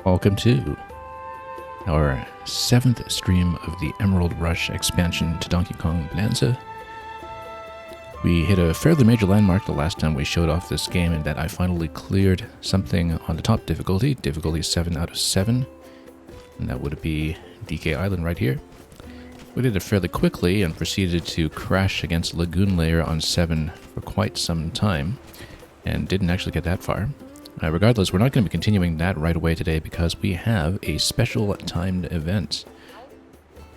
Welcome to our 7th stream of the Emerald Rush expansion to Donkey Kong Bonanza. We hit a fairly major landmark the last time we showed off this game in that I finally cleared something on the top difficulty, difficulty 7 out of 7, and that would be DK Island right here. We did it fairly quickly and proceeded to crash against Lagoon Layer on 7 for quite some time, and didn't actually get that far. Regardless, we're not going to be continuing that right away today because we have a special timed event.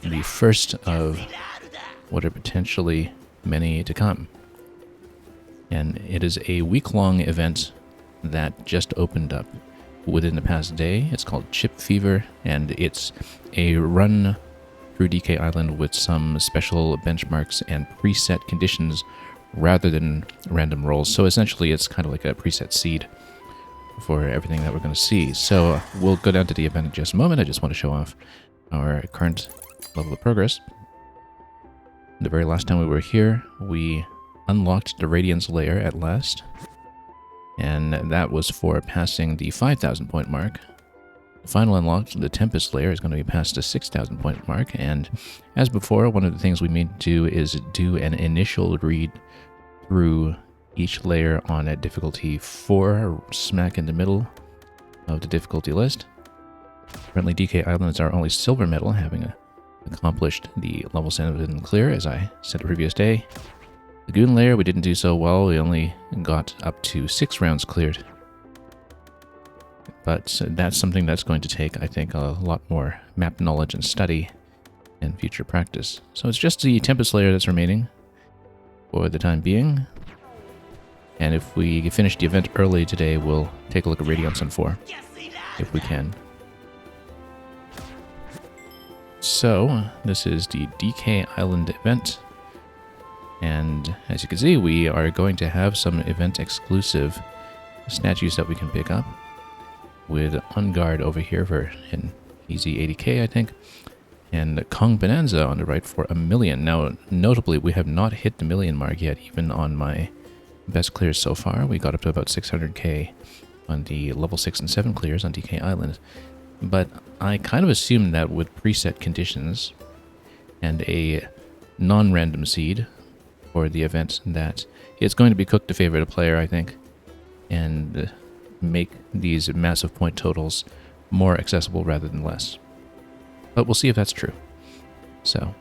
The first of what are potentially many to come. And it is a week-long event that just opened up within the past day. It's called Chip Fever, and it's a run through DK Island with some special benchmarks and preset conditions rather than random rolls. So essentially it's kind of like a preset seed for everything that we're going to see. So we'll go down to the event in just a moment. I just want to show off our current level of progress. The very last time we were here, we unlocked the Radiance layer at last, and that was for passing the 5,000 point mark. The final unlock, the Tempest layer, is going to be past the 6,000 point mark, and as before, one of the things we need to do is do an initial read through each layer on a difficulty 4, smack in the middle of the difficulty list. Currently, DK Island is our only silver medal, having accomplished the level 7 clear, as I said the previous day. Lagoon Layer, we didn't do so well. We only got up to 6 rounds cleared. But that's something that's going to take, I think, a lot more map knowledge and study and future practice. So it's just the Tempest layer that's remaining for the time being. And if we finish the event early today, we'll take a look at Radiance on 4, if we can. So, this is the DK Island event. And as you can see, we are going to have some event-exclusive statues that we can pick up. With On Guard over here for an easy 80k, I think. And Kong Bonanza on the right for 1,000,000. Now, notably, we have not hit the 1,000,000 mark yet, even on my best clears so far. We got up to about 600k on the level 6 and 7 clears on DK Island. But I kind of assumed that with preset conditions and a non-random seed for the event that it's going to be cooked to favor the player, I think, and make these massive point totals more accessible rather than less. But we'll see if that's true. So,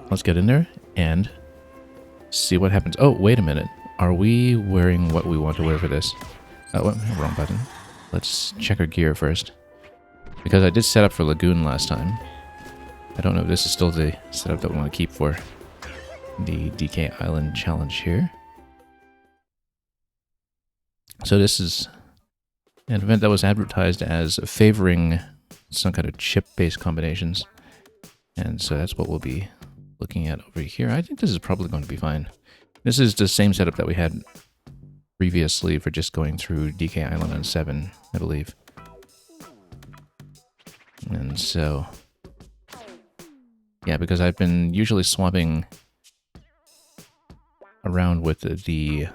let's get in there and see what happens. Oh, wait a minute. Are we wearing what we want to wear for this? Oh, wrong button. Let's check our gear first. Because I did set up for Lagoon last time. I don't know if this is still the setup that we want to keep for the DK Island challenge here. So this is an event that was advertised as favoring some kind of chip-based combinations. And so that's what we'll be looking at over here. I think this is probably going to be fine. This is the same setup that we had previously for just going through DK Island on 7, I believe. And so, yeah, because I've been usually swapping around with the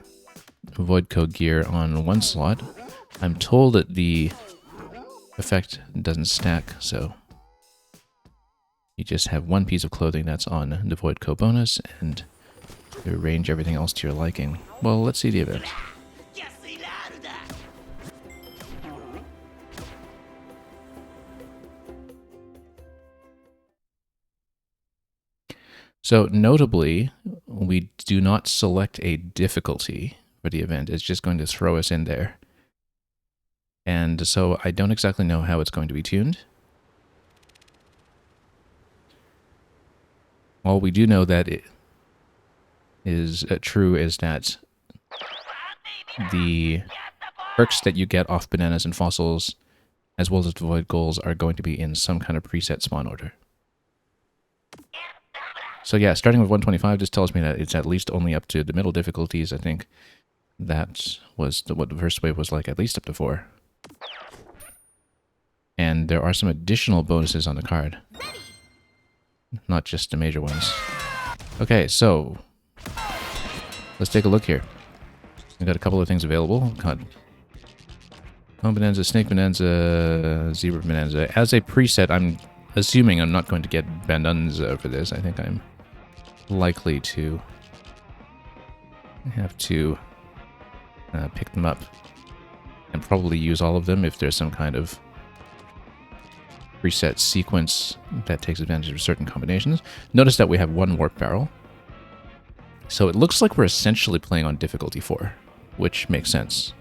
Void Code gear on one slot. I'm told that the effect doesn't stack, so you just have one piece of clothing that's on the Void Code bonus, and you arrange everything else to your liking. Well, let's see the event. So, notably, we do not select a difficulty for the event. It's just going to throw us in there. And so I don't exactly know how it's going to be tuned. All we do know that it is true is that the perks that you get off bananas and fossils, as well as the void goals, are going to be in some kind of preset spawn order. So yeah, starting with 125 just tells me that it's at least only up to the middle difficulties. I think that was what the first wave was like, at least up to 4. And there are some additional bonuses on the card. Not just the major ones. Okay, so let's take a look here. We've got a couple of things available. Got Kong Bonanza, Snake Bonanza, Zebra Bonanza. As a preset, I'm assuming I'm not going to get Bonanza for this. I think I'm likely to have to pick them up and probably use all of them if there's some kind of preset sequence that takes advantage of certain combinations. Notice that we have one warp barrel. So it looks like we're essentially playing on difficulty 4, which makes sense.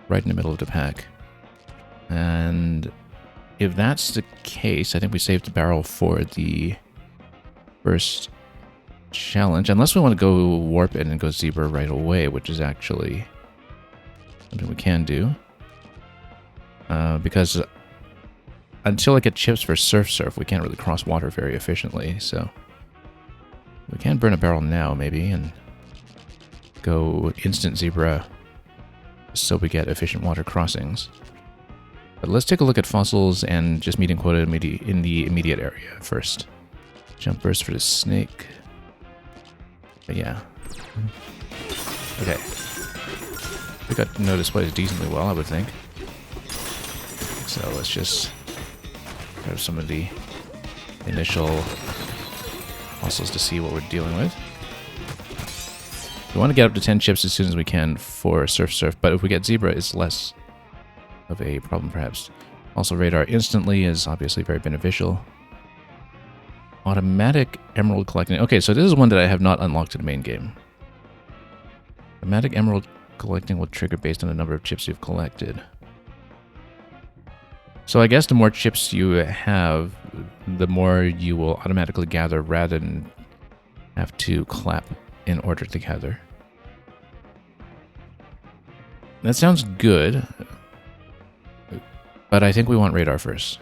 Right in the middle of the pack. And if that's the case, I think we saved the barrel for the first challenge. Unless we want to go warp it and go zebra right away, which is actually something we can do. Because until I get chips for Surf, we can't really cross water very efficiently, so we can burn a barrel now, maybe, and go instant zebra so we get efficient water crossings. But let's take a look at fossils and just meeting quota in the immediate area first. Jump burst for the snake. But yeah. Okay. We got no displays decently well, I would think. So let's just grab some of the initial fossils to see what we're dealing with. We want to get up to 10 chips as soon as we can for Surf, but if we get Zebra, it's less of a problem, perhaps. Also, radar instantly is obviously very beneficial. Automatic emerald collecting. Okay, so this is one that I have not unlocked in the main game. Automatic emerald collecting will trigger based on the number of chips you've collected. So I guess the more chips you have, the more you will automatically gather rather than have to clap in order to gather. That sounds good, but I think we want radar first.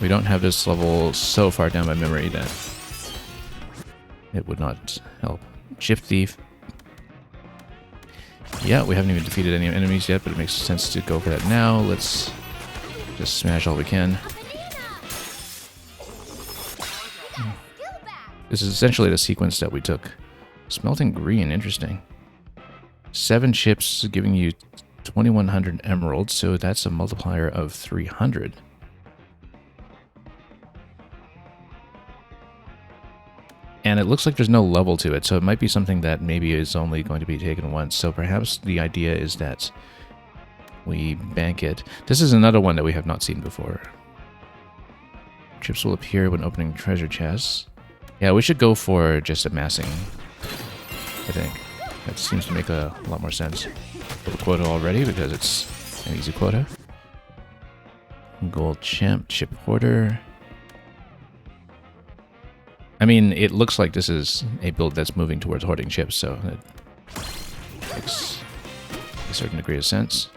We don't have this level so far down by memory that it would not help. Chip Thief. Yeah, we haven't even defeated any enemies yet, but it makes sense to go for that now. Let's just smash all we can. This is essentially the sequence that we took. Smelting green, interesting. 7 chips giving you 2100 emeralds, so that's a multiplier of 300. And it looks like there's no level to it, so it might be something that maybe is only going to be taken once. So perhaps the idea is that we bank it. This is another one that we have not seen before. Chips will appear when opening treasure chests. Yeah, we should go for just amassing, I think. That seems to make a lot more sense. For the quota already, because it's an easy quota. Gold champ, chip hoarder. I mean, it looks like this is a build that's moving towards hoarding chips, so it makes a certain degree of sense.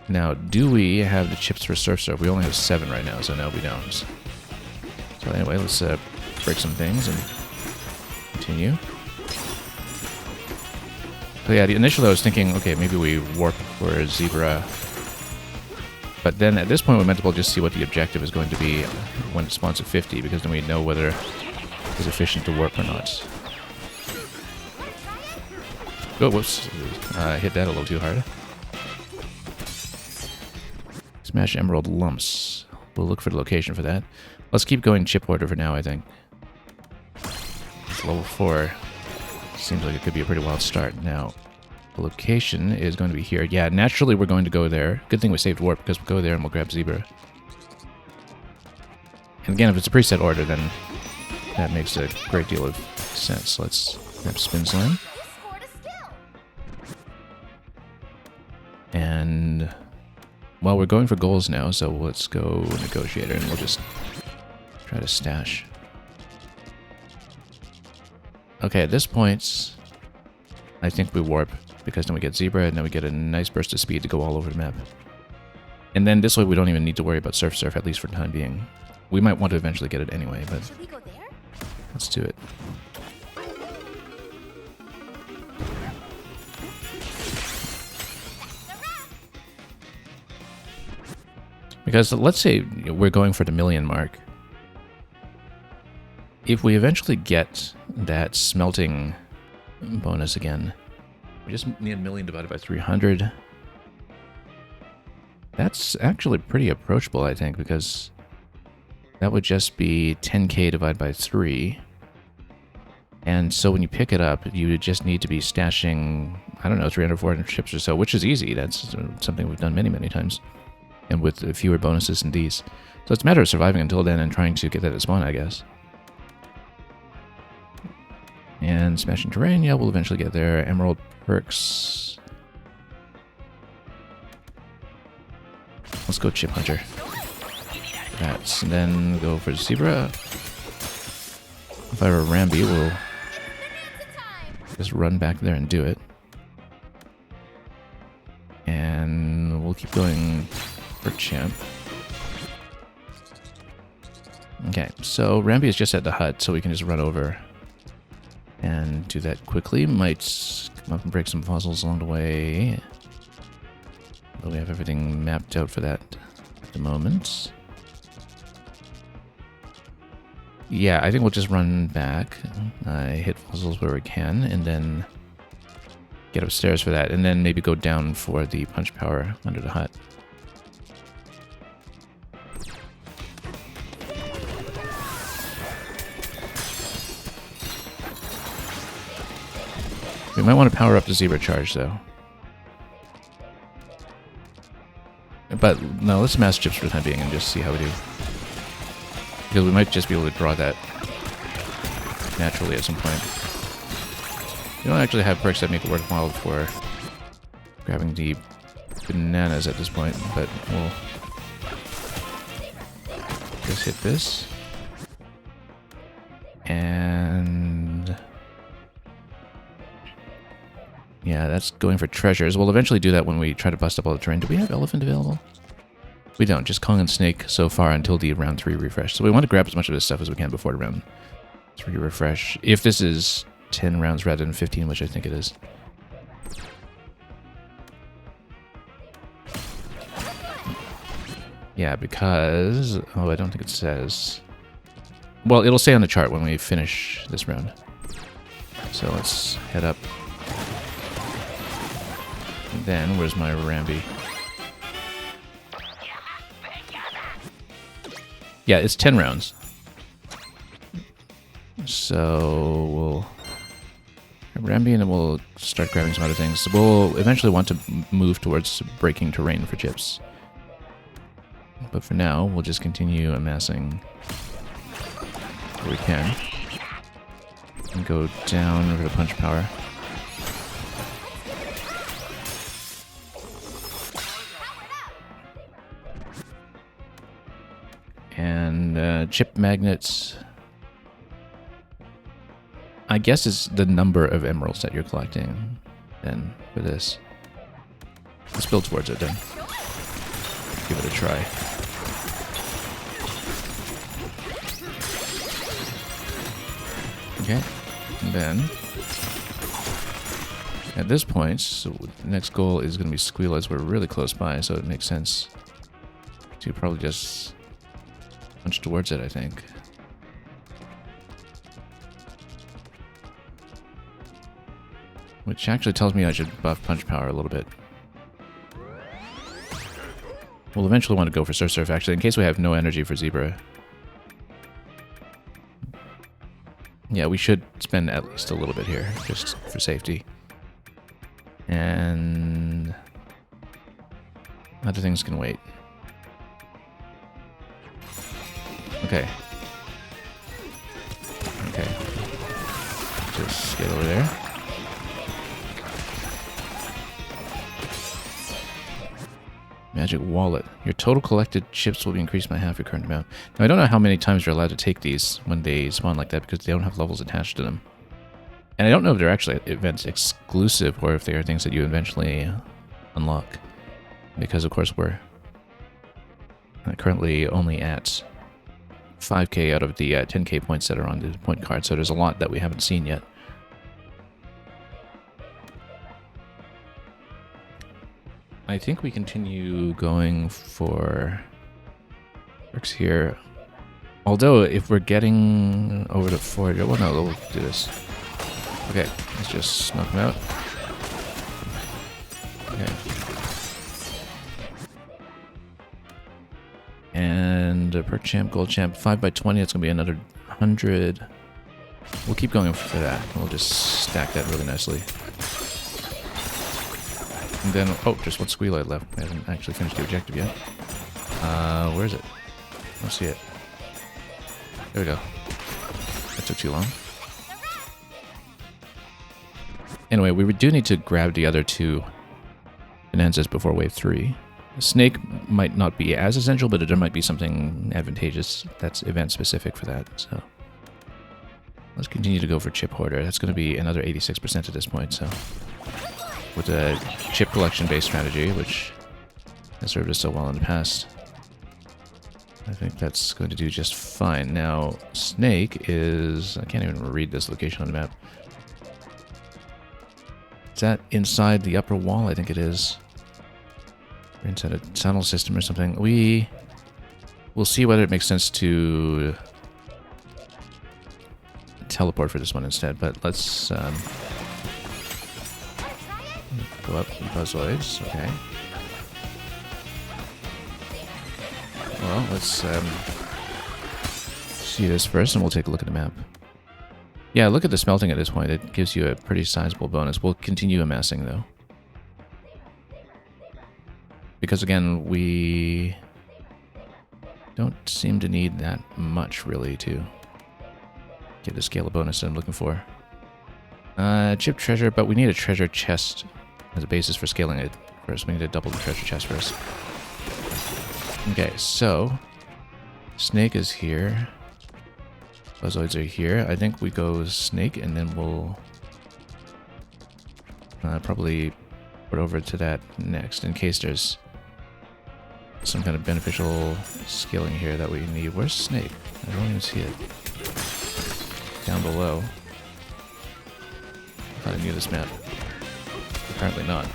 Now, do we have the chips for Surf? We only have 7 right now, so no, we don't. So anyway, let's break some things and continue. So yeah, initially I was thinking, okay, maybe we warp for Zebra. But then at this point, we might as well just see what the objective is going to be when it spawns at 50, because then we know whether it's efficient to warp or not. Oh, whoops. Hit that a little too hard. Smash emerald lumps. We'll look for the location for that. Let's keep going chip order for now, I think. Level 4. Seems like it could be a pretty wild start. Now, the location is going to be here. Yeah, naturally we're going to go there. Good thing we saved warp, because we'll go there and we'll grab Zebra. And again, if it's a preset order, then that makes a great deal of sense. Let's grab Spin Slam. And, well, we're going for goals now, so let's go Negotiator, and we'll just try to stash. Okay, at this point, I think we warp, because then we get Zebra, and then we get a nice burst of speed to go all over the map. And then this way we don't even need to worry about Surf, at least for the time being. We might want to eventually get it anyway, but let's do it. Because let's say we're going for the 1,000,000 mark. If we eventually get that smelting bonus again, We just need 1 million divided by 300. That's actually pretty approachable, I think, because that would just be 10k divided by 3. And so when you pick it up, you would just need to be stashing, I don't know, 300, 400 chips or so, which is easy. That's something we've done many, many times. And with fewer bonuses than these. So it's a matter of surviving until then and trying to get that at spawn, I guess. And smashing terrain, yeah, we'll eventually get there. Emerald perks. Let's go Chip Hunter. That's, and then go for Zebra. If I were Rambi, we'll just run back there and do it. And we'll keep going for Champ. Okay, so Rambi is just at the hut, so we can just run over and do that quickly. Might come up and break some fossils along the way. But we have everything mapped out for that at the moment. Yeah, I think we'll just run back. Hit fossils where we can, and then get upstairs for that, and then maybe go down for the punch power under the hut. We might want to power up the Zebra charge, though. But no, let's mass chips for the time being and just see how we do. Because we might just be able to draw that naturally at some point. We don't actually have perks that make it worthwhile for grabbing the bananas at this point, but we'll just hit this. And yeah, that's going for treasures. We'll eventually do that when we try to bust up all the terrain. Do we have elephant available? We don't, just Kong and Snake so far until the round 3 refresh. So we want to grab as much of this stuff as we can before the round 3 refresh. If this is 10 rounds rather than 15, which I think it is. Yeah, because... oh, I don't think it says... well, it'll say on the chart when we finish this round. So let's head up. And then, where's my Rambi? Yeah, it's 10 rounds. So we'll grab Rambi and then we'll start grabbing some other things. So we'll eventually want to move towards breaking terrain for chips. But for now, we'll just continue amassing where we can. And go down over to punch power. And chip magnets, I guess, is the number of emeralds that you're collecting then for this. Let's build towards it then. Give it a try. Okay, and then at this point, so the next goal is going to be Squeal, as we're really close by, so it makes sense to probably just punch towards it, I think. Which actually tells me I should buff punch power a little bit. We'll eventually want to go for Surf Surf, actually, in case we have no energy for Zebra. Yeah, we should spend at least a little bit here, just for safety. And other things can wait. Okay. Okay. Just get over there. Magic wallet. Your total collected chips will be increased by half your current amount. Now, I don't know how many times you're allowed to take these when they spawn like that because they don't have levels attached to them. And I don't know if they're actually events exclusive or if they are things that you eventually unlock. Because, of course, we're currently only at 5k out of the 10k points that are on the point card, so there's a lot that we haven't seen yet. I think we continue going for perks here. Although, if we're getting over to 4... well, no, we'll do this. Okay, let's just smoke them out. Okay. And per champ, gold champ, 5x20, that's going to be another 100. We'll keep going for that. We'll just stack that really nicely. And then, oh, just one squeal light left. I haven't actually finished the objective yet. Where is it? I don't see it. There we go. That took too long. Anyway, we do need to grab the other two bonanzas before wave 3. Snake might not be as essential, but there might be something advantageous that's event specific for that. So let's continue to go for chip hoarder. That's going to be another 86% at this point. So with a chip collection based strategy, which has served us so well in the past, I think that's going to do just fine. Now, Snake is... I can't even read this location on the map. Is that inside the upper wall? I think it is. Or inside a tunnel system or something. We'll see whether it makes sense to teleport for this one instead, but let's go up Buzzoids. Okay. Well, let's see this first, and we'll take a look at the map. Yeah, look at the smelting at this point. It gives you a pretty sizable bonus. We'll continue amassing, though. Because, again, we don't seem to need that much, really, to get the scale of bonus that I'm looking for. Chip treasure, but we need a treasure chest as a basis for scaling it first. We need to double the treasure chest first. Okay, so Snake is here. Buzzoids are here. I think we go Snake, and then we'll probably put over to that next in case there's some kind of beneficial scaling here that we need. Where's Snake? I don't even see it. Down below. I thought I knew this map. Apparently not.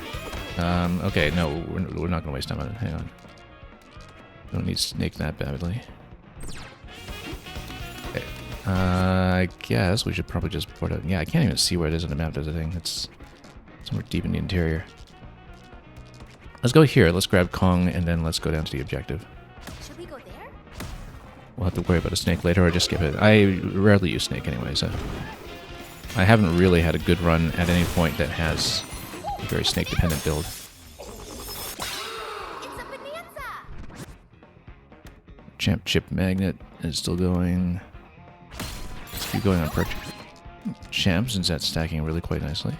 Okay, no, we're not going to waste time on it. Hang on. Don't need Snake that badly. Okay. I guess we should probably just port out. Yeah, I can't even see where it is on the map, does the thing. It's somewhere deep in the interior. Let's go here. Let's grab Kong, and then let's go down to the objective. Should we go there? We'll have to worry about a Snake later, or just skip it. I rarely use Snake anyway, so I haven't really had a good run at any point that has a very Snake-dependent build. Champ Chip Magnet is still going. Let's keep going on perk Champ, since that's stacking really quite nicely.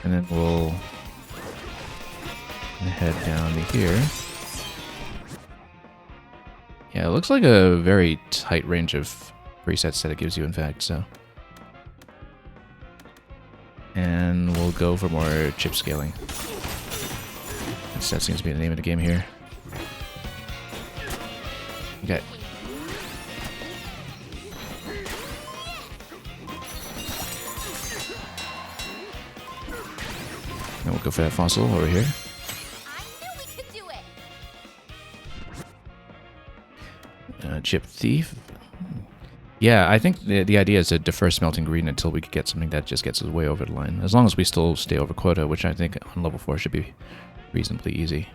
And then we'll head down to here. Yeah, it looks like a very tight range of presets that it gives you, in fact, so. And we'll go for more chip scaling. That seems to be the name of the game here. Okay. And we'll go for that fossil over here. Chip Thief. Yeah, I think the idea is to defer smelting green until we could get something that just gets us way over the line. As long as we still stay over quota, which I think on level 4 should be reasonably easy.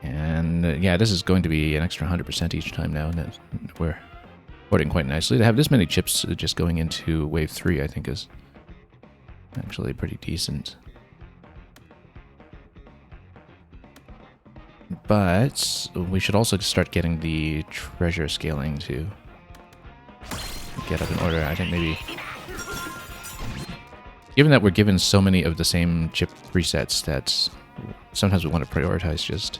And yeah, this is going to be an extra 100% each time now. And we're porting quite nicely. To have this many chips just going into wave 3, I think is actually pretty decent. But we should also start getting the treasure scaling to get up in order. I think maybe, given that we're given so many of the same chip presets, that sometimes we want to prioritize just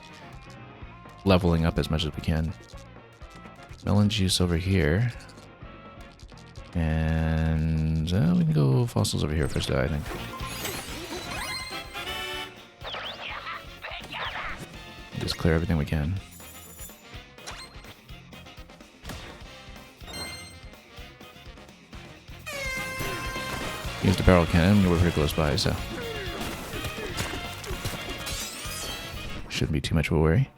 leveling up as much as we can. Melon juice over here. And we can go fossils over here first, though, I think. Just clear everything we can. Use the barrel cannon, we're pretty close by, so shouldn't be too much of a worry.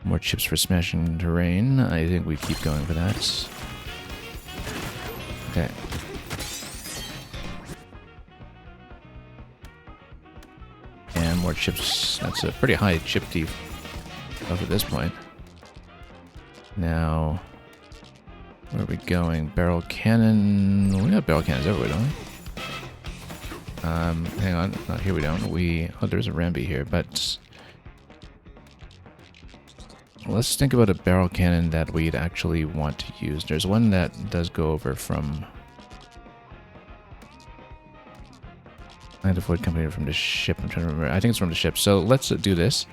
More chips for smashing terrain. I think we keep going for that. Okay. And more chips. That's a pretty high chip deep up at this point. Now, where are we going? Barrel cannon. We got barrel cannons everywhere, don't we? Hang on. No, here we don't. Oh, there's a Ramby here, but let's think about a barrel cannon that we'd actually want to use. There's one that does go over from... I had to avoid company from the ship. I'm trying to remember. I think it's from the ship. So let's do this.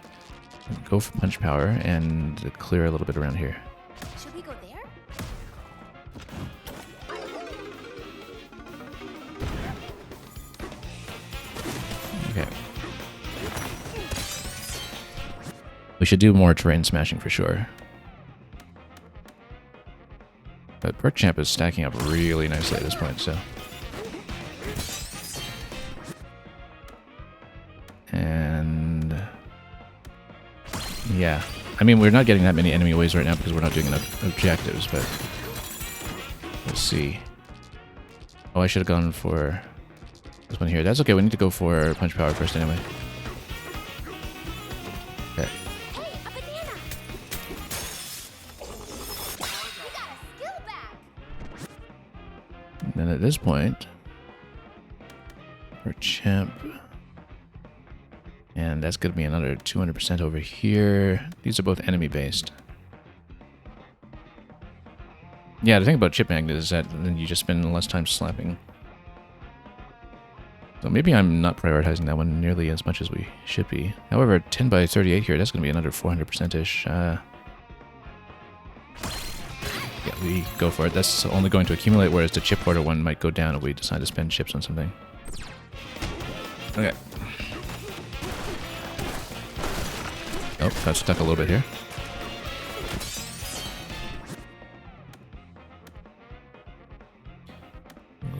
Go for punch power and clear a little bit around here. Should we go there? Okay. We should do more terrain smashing for sure. But Brick Champ is stacking up really nicely at this point, so... And... yeah. I mean, we're not getting that many enemy waves right now because we're not doing enough objectives, but... let's see. Oh, I should have gone for this one here. That's okay, we need to go for punch power first anyway. Okay. Hey, a banana! We got a skill back! And then at this point... for Champ... and that's going to be another 200% over here. These are both enemy-based. Yeah, the thing about chip magnet is that then you just spend less time slapping. So maybe I'm not prioritizing that one nearly as much as we should be. However, 10 by 38 here, that's going to be another 400%-ish. Yeah, we go for it. That's only going to accumulate, whereas the chip hoarder one might go down if we decide to spend chips on something. Okay. Oh, got stuck a little bit here.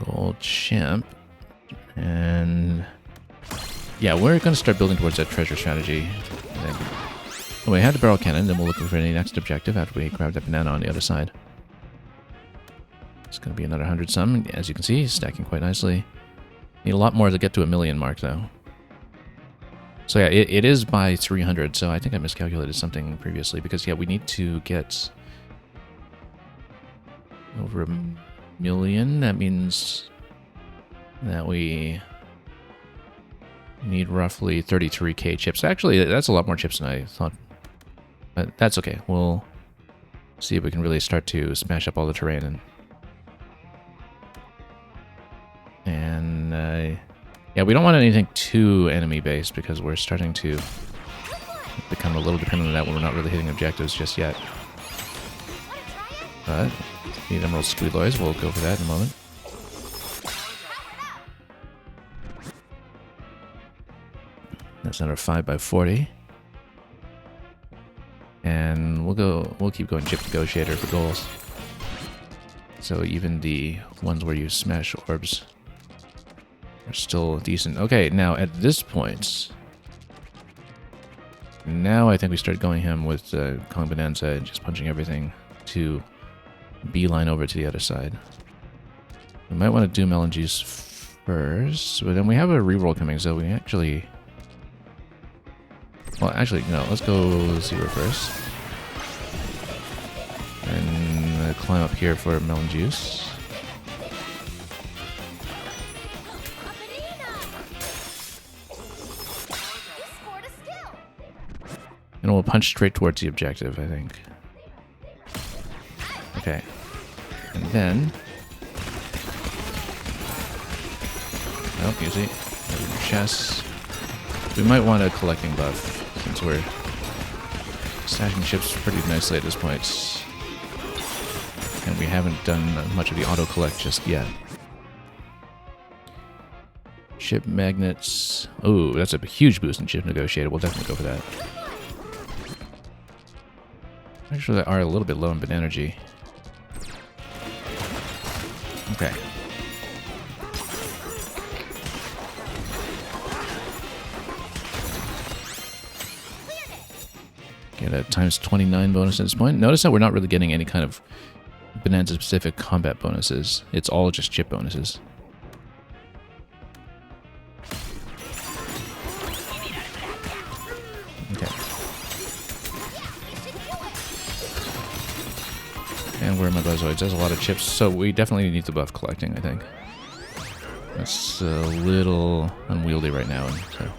Gold Champ. And... yeah, we're going to start building towards that treasure strategy. When we had the barrel cannon, then we'll look for any next objective after we grab that banana on the other side. It's going to be another 100 some, as you can see, stacking quite nicely. Need a lot more to get to a million mark, though. So yeah, it is by 300, so I think I miscalculated something previously, because yeah, we need to get over 1 million. That means that we need roughly 33k chips. Actually, that's a lot more chips than I thought, but that's okay. We'll see if we can really start to smash up all the terrain. And yeah, we don't want anything too enemy-based because we're starting to become a little dependent on that when we're not really hitting objectives just yet. But need emerald squealoys. We'll go for that in a moment. That's another 5 by 40. And we'll keep going chip negotiator for goals. So even the ones where you smash orbs are still decent. Okay, now at this point, now I think we start going ham with Kong Bonanza and just punching everything to beeline over to the other side. We might want to do melon juice first, but then we have a reroll coming, so we actually... well, actually, no, let's go 0 first. And climb up here for melon juice. And we'll punch straight towards the objective, I think. Okay. And then... oh, easy. Chest. We might want a collecting buff, since we're stashing chips pretty nicely at this point. And we haven't done much of the auto-collect just yet. Chip magnets. Oh, that's a huge boost in chip negotiator. We'll definitely go for that. Actually, they are a little bit low in energy. Okay. Get a times 29 bonus at this point. Notice that we're not really getting any kind of Bonanza specific combat bonuses. It's all just chip bonuses. Okay. And where are my buzzoids? There's a lot of chips, so we definitely need to buff collecting, I think. It's a little unwieldy right now, so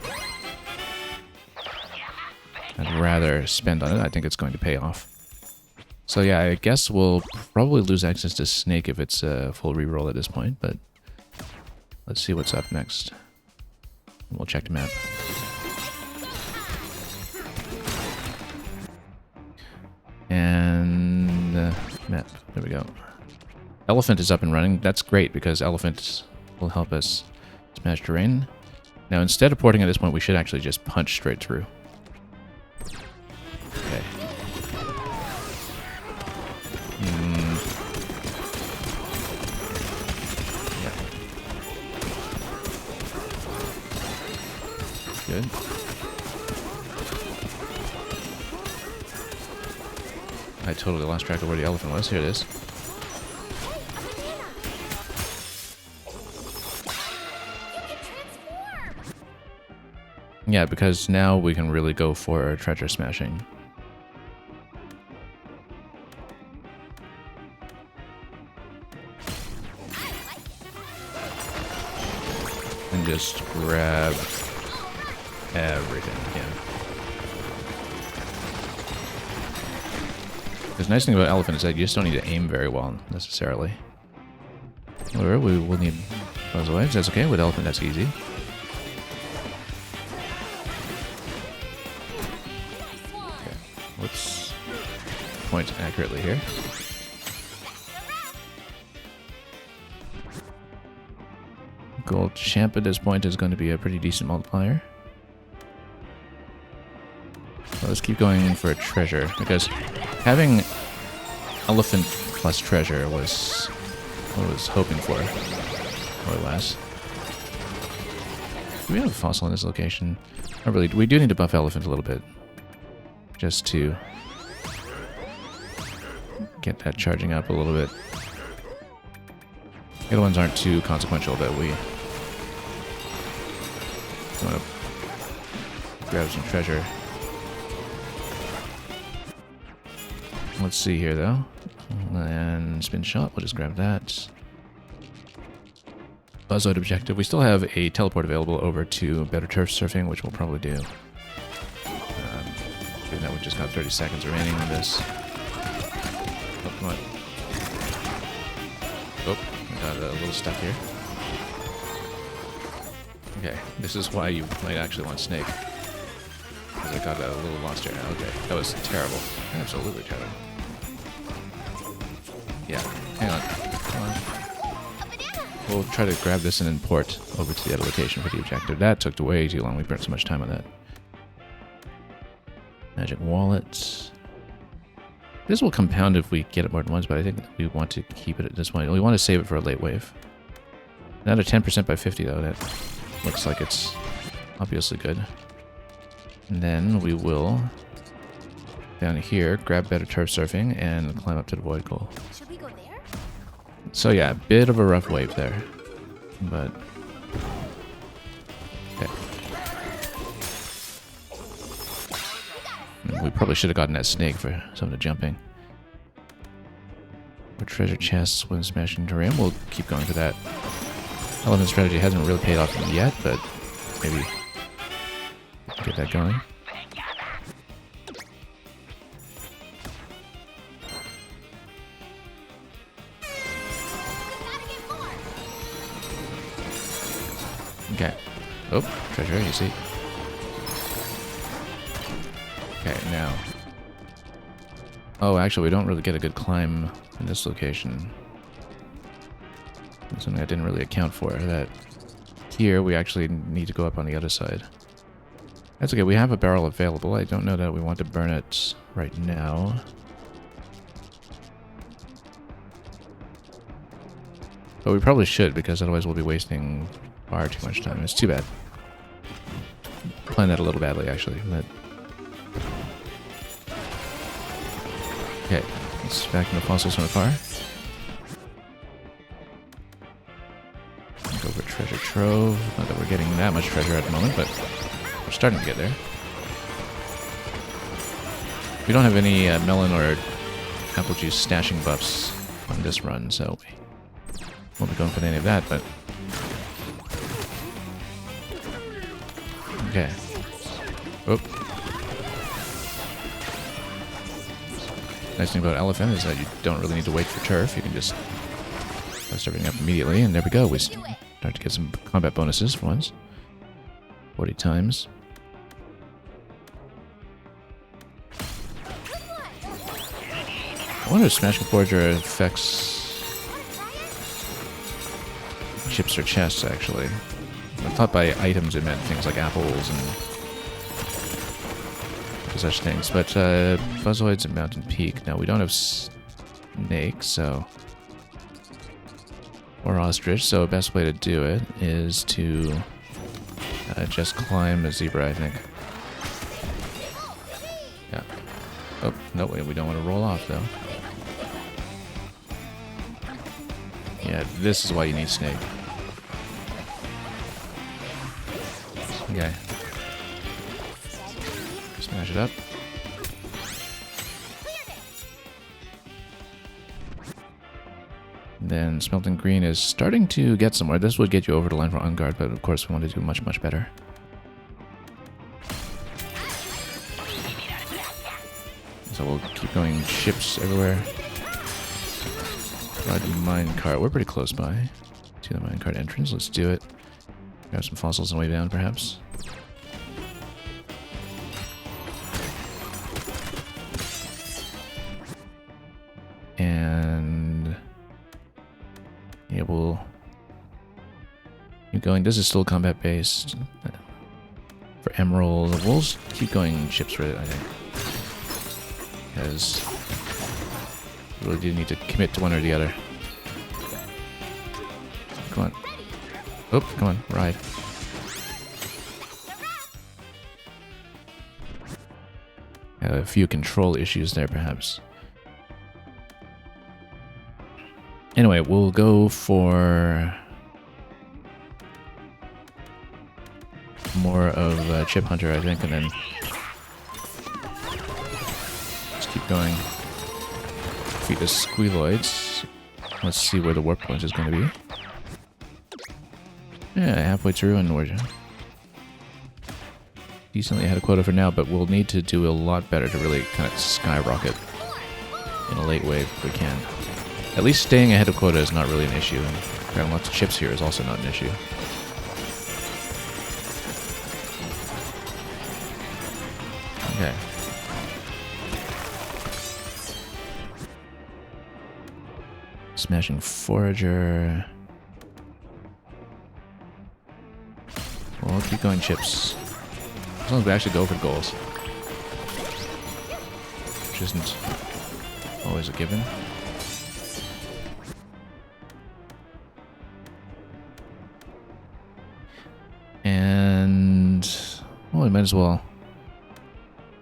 I'd rather spend on it. I think it's going to pay off. So yeah, I guess we'll probably lose access to Snake if it's a full reroll at this point, but let's see what's up next. We'll check the map. And map, there we go. Elephant is up and running. That's great because Elephant will help us smash terrain. Now instead of porting at this point, we should actually just punch straight through. Okay. Yeah. Good. I totally lost track of where the elephant was. Here it is. Yeah, because now we can really go for treasure smashing. And just grab everything again. The nice thing about elephant is that you just don't need to aim very well, necessarily. However, we will need buzzoids. That's okay. With elephant, that's easy. Okay. Let's point accurately here. Gold champ at this point is going to be a pretty decent multiplier. So let's keep going for a treasure, because having elephant plus treasure was what I was hoping for, more or less. Do we have a fossil in this location? Not really. We do need to buff elephant a little bit, just to get that charging up a little bit. The other ones aren't too consequential, but we want to grab some treasure. Let's see here, though. And spin shot, we'll just grab that. Buzzoid objective. We still have a teleport available over to better turf surfing, which we'll probably do. Given that we've just got 30 seconds remaining on this. Oh, come on. Oh, I got a little stuck here. Okay, this is why you might actually want Snake. Because I got a little lost here. Okay, that was terrible. Absolutely terrible. Yeah, hang on. Come on. We'll try to grab this and then port over to the other location for the objective. That took way too long. We burnt so much time on that. Magic wallet. This will compound if we get it more than once, but I think we want to keep it at this point. We want to save it for a late wave. Another 10% by 50, though. That looks like it's obviously good. And then we will, down here, grab better turf surfing and climb up to the void goal. Should we go there? So yeah, a bit of a rough wave there, but okay. We probably should have gotten that snake for some of the jumping. For treasure chests when smashing terrain, we'll keep going for that. Element strategy hasn't really paid off yet, but maybe get that going. Okay. Oh, treasure, you see. Okay, now. Oh, actually, we don't really get a good climb in this location. That's something I didn't really account for. That here, we actually need to go up on the other side. That's okay, we have a barrel available. I don't know that we want to burn it right now. But we probably should, because otherwise we'll be wasting far too much time. It's too bad. Planned that a little badly, actually. But okay, Let's vacuum the fossils from afar. Go for treasure trove. Not that we're getting that much treasure at the moment, but we're starting to get there. We don't have any melon or apple juice stashing buffs on this run, so we won't be going for any of that, but... Okay. Oop. Nice thing about Elephant is that you don't really need to wait for turf. You can just bust everything up immediately, and there we go. We start to get some combat bonuses for once. 40 times. I wonder if Smashing Forager affects chips or chests, actually. I thought by items it meant things like apples and such things, but Fuzzoids and Mountain Peak. Now we don't have snake, so or ostrich, so the best way to do it is to just climb a zebra, I think. Yeah. Oh, no, wait, we don't want to roll off, though. Yeah, this is why you need snake. Okay. Smash it up. Then Smelting Green is starting to get somewhere. This would get you over the line for on guard, but of course we want to do much, much better. So we'll keep going ships everywhere. Ride the minecart. We're pretty close by to the minecart entrance. Let's do it. Grab some fossils on the way down, perhaps. And yeah, we'll keep going. This is still combat based. For Emerald, we'll keep going ships for it, I think. Because we really do need to commit to one or the other. Come on. Oh, come on, ride. Have a few control issues there, perhaps. Anyway, we'll go for more of Chip Hunter, I think, and then just keep going. Defeat the Squealoids. Let's see where the warp point is going to be. Yeah, halfway through, and we're decently ahead of quota for now, but we'll need to do a lot better to really kind of skyrocket in a late wave if we can. At least staying ahead of quota is not really an issue, and grabbing lots of chips here is also not an issue. Okay. Smashing Forager. We'll keep going chips. As long as we actually go for goals. Which isn't always a given. And well, we might as well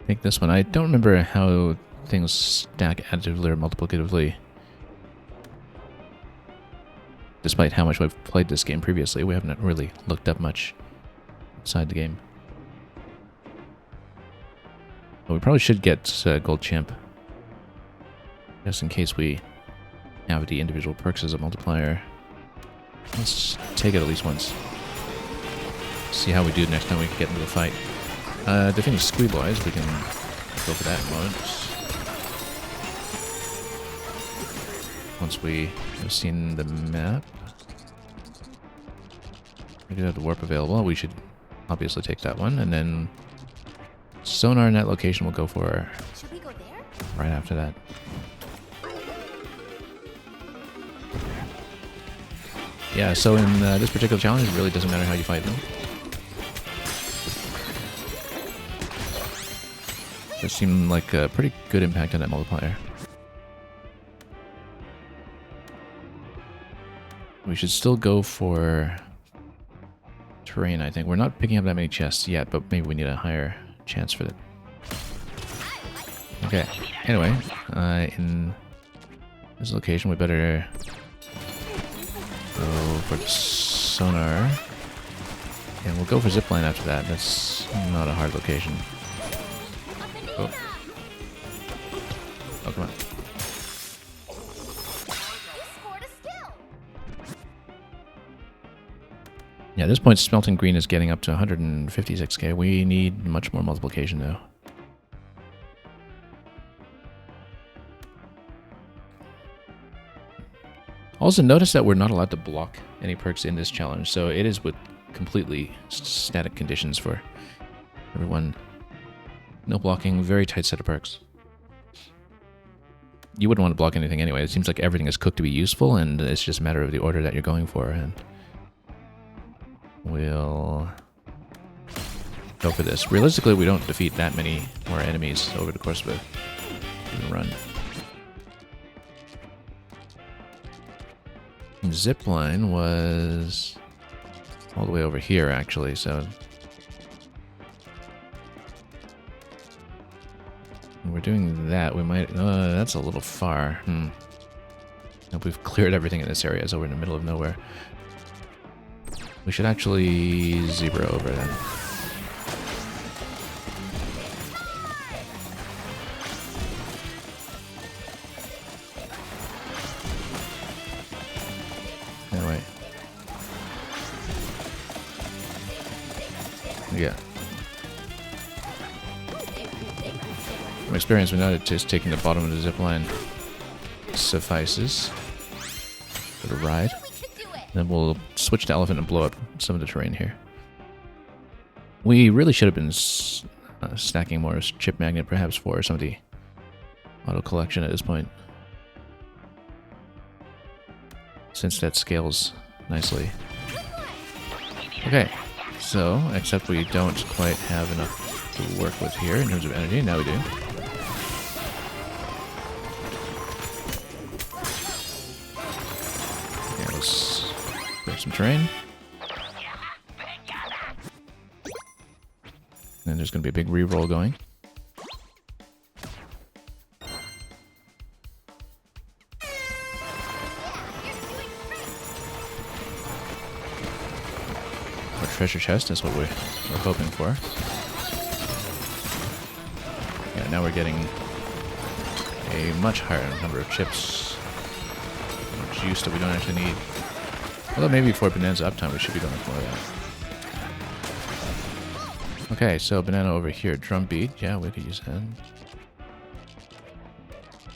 take this one. I don't remember how things stack additively or multiplicatively. Despite how much we've played this game previously, we haven't really looked up much outside the game. But we probably should get Gold Champ. Just in case we have the individual perks as a multiplier. Let's take it at least once. See how we do next time we get into the fight. Defeating Squeeboys, we can go for that in a moment. Once we have seen the map. We do have the warp available. We should obviously take that one. And then sonar in that location we'll go for Should we go there? right after that. Yeah, so in this particular challenge, it really doesn't matter how you fight them. It seemed like a pretty good impact on that multiplier. We should still go for terrain, I think. We're not picking up that many chests yet, but maybe we need a higher chance for that. Okay, anyway, in This location, we better go for the sonar. And we'll go for zipline after that. That's not a hard location. Oh. Oh, come on. Yeah, at this point, Smelting Green is getting up to 156k. We need much more multiplication, though. Also, notice that we're not allowed to block any perks in this challenge, so it is with completely static conditions for everyone. No blocking, very tight set of perks. You wouldn't want to block anything anyway. It seems like everything is cooked to be useful, and it's just a matter of the order that you're going for. And we'll go for this. Realistically, we don't defeat that many more enemies over the course of a run. Zipline was all the way over here, actually, so when we're doing that, we might... that's a little far. Nope, we've cleared everything in this area, so we're in the middle of nowhere. We should actually zebra over then. Anyway. Yeah. From experience, we know that just taking the bottom of the zip line suffices for the ride. Then we'll switch to elephant and blow up some of the terrain here. We really should have been stacking more chip magnet, perhaps, for some of the auto collection at this point, since that scales nicely. Okay, so except we don't quite have enough to work with here in terms of energy. Now we do. Okay, let's clear some terrain. And then there's going to be a big re-roll going. Treasure chest is what we're hoping for. Yeah, now we're getting a much higher number of chips. More juice that we don't actually need. Although maybe for Bonanza uptime we should be going for more of that. Okay, so banana over here. Drum beat. Yeah, we could use that.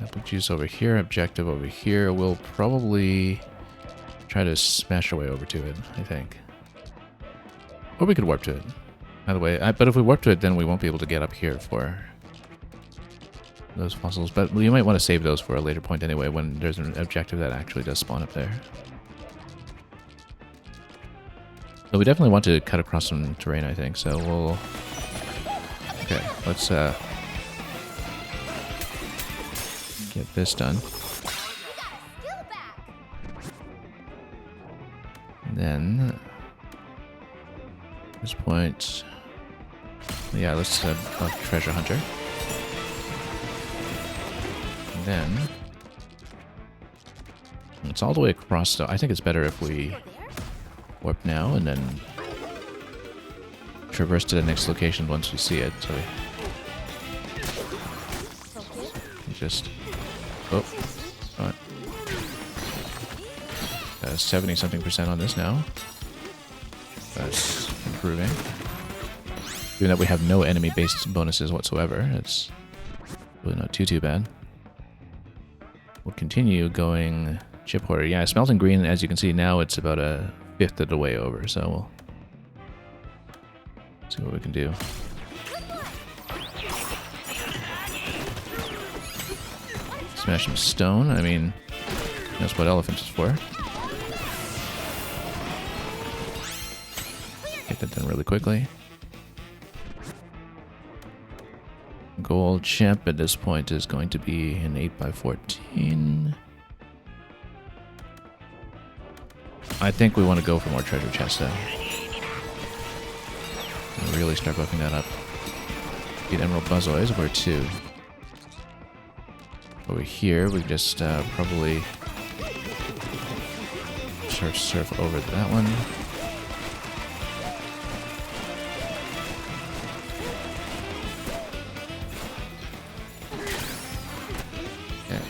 Apple juice over here. Objective over here. We'll probably try to smash our way over to it, I think. Or we could warp to it. By the way, but if we warp to it, then we won't be able to get up here for those fossils. But you might want to save those for a later point anyway, when there's an objective that actually does spawn up there. So we definitely want to cut across some terrain, I think. So we'll... Okay, let's get this done. And then... At this point, yeah, let's buff Treasure Hunter. And then it's all the way across, so I think it's better if we warp now and then traverse to the next location once we see it. So we just 70-something% on this now. That's improving. Given that we have no enemy-based bonuses whatsoever, it's really not too bad. We'll continue going chip hoarder. Yeah, Smelting Green, as you can see now, it's about a fifth of the way over, so we'll see what we can do. Smash some stone. I mean, that's what elephant is for. Get that done really quickly. Gold champ at this point is going to be an 8x14. I think we want to go for more treasure chests though. And really start buffing that up. Get Emerald Buzzoids, we're 2. over here, we just probably surf over that one. Okay.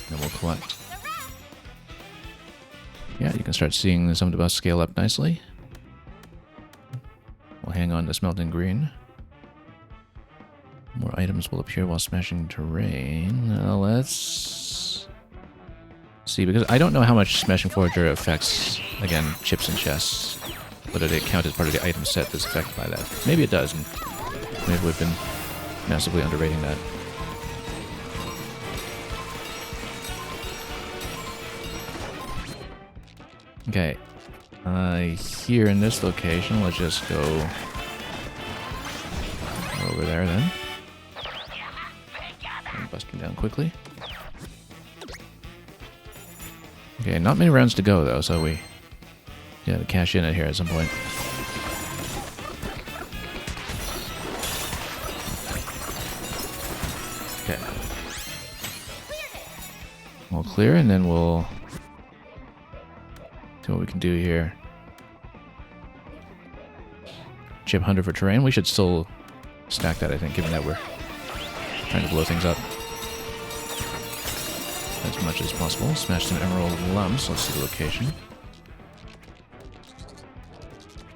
Then we'll collect. Yeah, you can start seeing some of the buffs scale up nicely. We'll hang on to Smelting Green. More items will appear while smashing terrain. Let's see, because I don't know how much Smashing Forager affects, again, chips and chests. Whether they count as part of the item set that's affected by that. Maybe it does, and maybe we've been massively underrating that. Okay. Here in this location, let's just go over there then. And bust him down quickly. Okay, not many rounds to go though, so we gotta cash in it here at some point. Okay. We'll clear and then we'll see what we can do here. Chip Hunter for terrain. We should still stack that, I think, given that we're trying to blow things up as much as possible. Smash some emerald lumps. Let's see the location.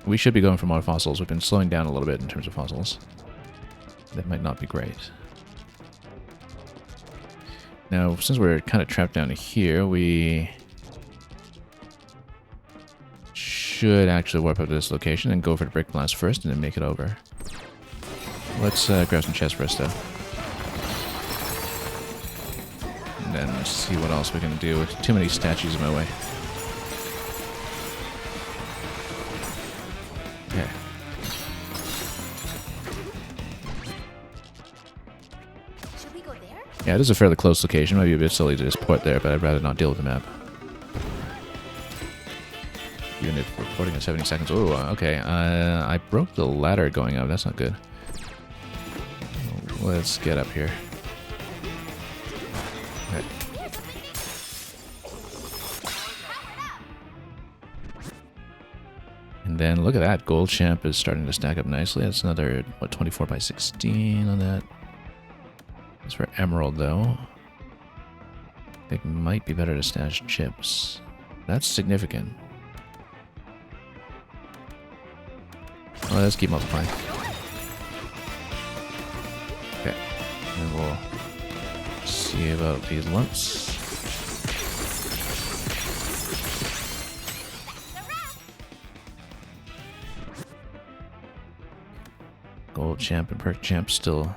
We should be going for more fossils. We've been slowing down a little bit in terms of fossils. That might not be great. Now, since we're kind of trapped down here, we should actually warp up to this location and go for the Brick Blast first and then make it over. Let's grab some chests first, though. And then see what else we can do. Too many statues in my way. Okay. Should we go there? Yeah, it is a fairly close location. Might be a bit silly to just port there, but I'd rather not deal with the map. Even if we're porting in 70 seconds. Oh, okay. I broke the ladder going up. That's not good. Let's get up here. Okay. And then look at that. Gold Champ is starting to stack up nicely. That's another, what, 24 by 16 on that. As for Emerald, though, I think it might be better to stash chips. That's significant. Well, let's keep multiplying. Okay. And we'll see about these lumps. Gold Champ and Perk Champ still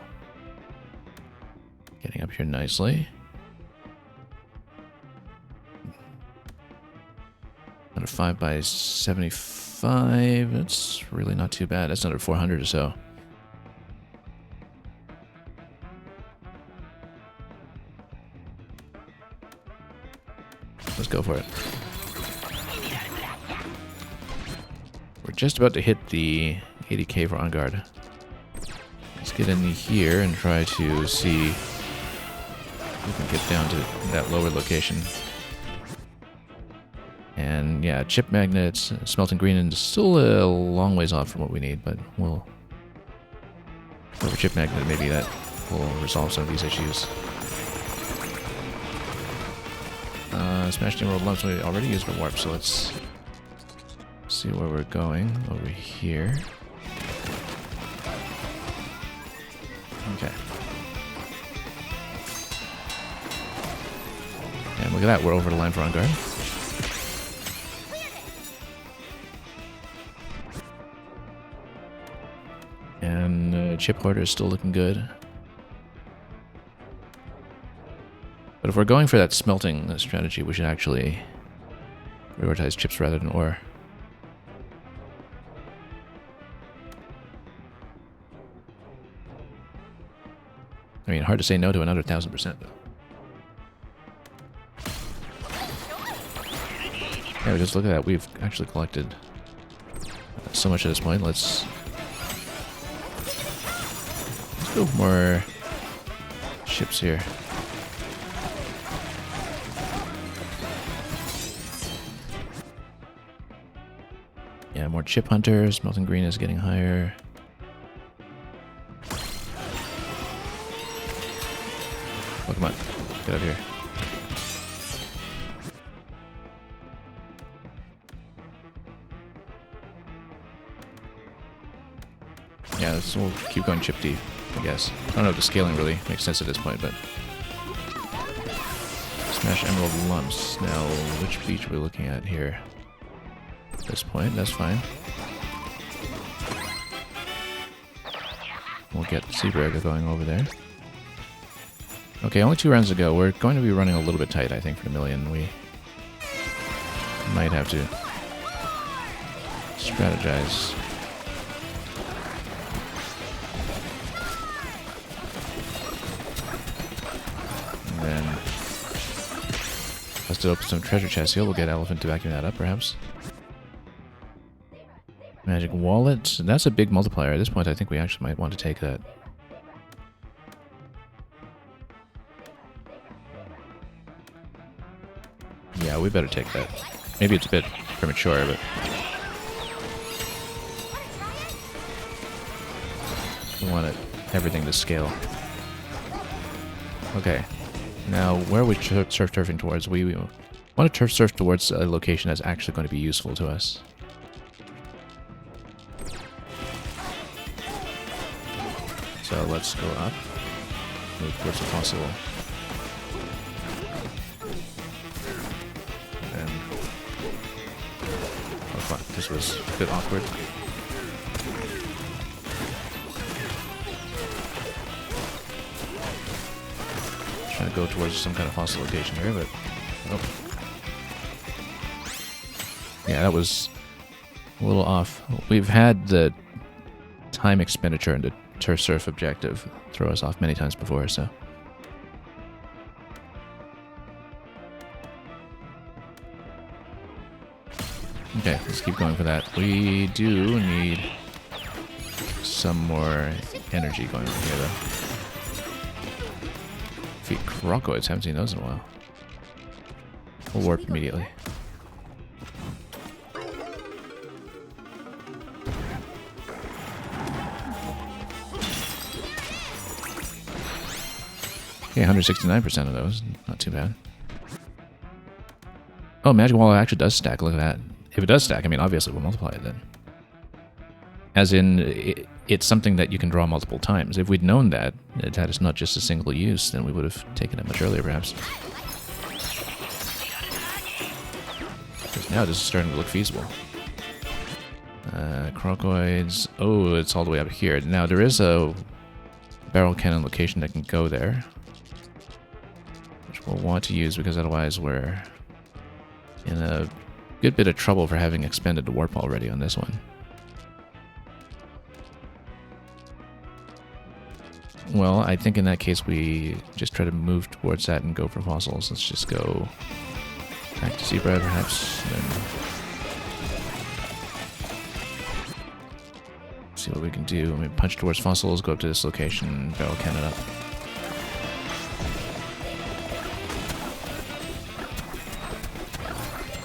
getting up here nicely. Another 5 by 75. That's really not too bad. That's another 400 or so. Let's go for it. We're just about to hit the 80k for On Guard. Let's get in here and try to see if we can get down to that lower location. And yeah, chip magnets, smelting green, and still a long ways off from what we need, but we'll go for chip magnet. Maybe that will resolve some of these issues. Smash the emerald lumps. We already used the warp, so let's see where we're going over here. Okay. And look at that, we're over the line for On Guard. And chip hoarder is still looking good. But if we're going for that smelting strategy, we should actually prioritize chips rather than ore. I mean, hard to say no to another 1000% though. Yeah, just look at that. We've actually collected so much at this point. Let's Oh, more ships here. Yeah, more chip hunters. Melting green is getting higher. Oh, come on. Get out of here. Yeah, we'll keep going chip deep, I guess. I don't know if the scaling really makes sense at this point, but... Smash emerald lumps. Now, which beach are we looking at here? At this point, that's fine. We'll get Seabrega going over there. Okay, only 2 rounds to go. We're going to be running a little bit tight, I think, for the million. We might have to strategize. And then let's open some treasure chests here. We'll get Elephant to vacuum that up, perhaps. Magic wallet. That's a big multiplier. At this point, I think we actually might want to take that. Yeah, we better take that. Maybe it's a bit premature, but... we want everything to scale. Okay. Now, where are we surf turfing towards? We want to turf surf towards a location that's actually going to be useful to us. So let's go up. Move towards the fossil. And... oh fuck, this was a bit awkward. Trying to go towards some kind of fossil location here, but... oh. Yeah, that was a little off. We've had the time expenditure into turf surf objective throw us off many times before, so... okay, let's keep going for that. We do need some more energy going on here, though. Feet crocoids, haven't seen those in a while. We'll warp immediately. Okay, 169% of those. Not too bad. Oh, Magic Wall actually does stack. Look at that. If it does stack, I mean, obviously we'll multiply it then. As in, it's something that you can draw multiple times. If we'd known that it's not just a single use, then we would have taken it much earlier, perhaps. Because now this is starting to look feasible. Crocoids. Oh, it's all the way up here. Now, there is a barrel cannon location that can go there, which we'll want to use because otherwise we're in a good bit of trouble for having expended the warp already on this one. Well, I think in that case we just try to move towards that and go for fossils. Let's just go back to Zebra, perhaps, and then see what we can do. I mean, punch towards fossils, go up to this location, barrel cannon up.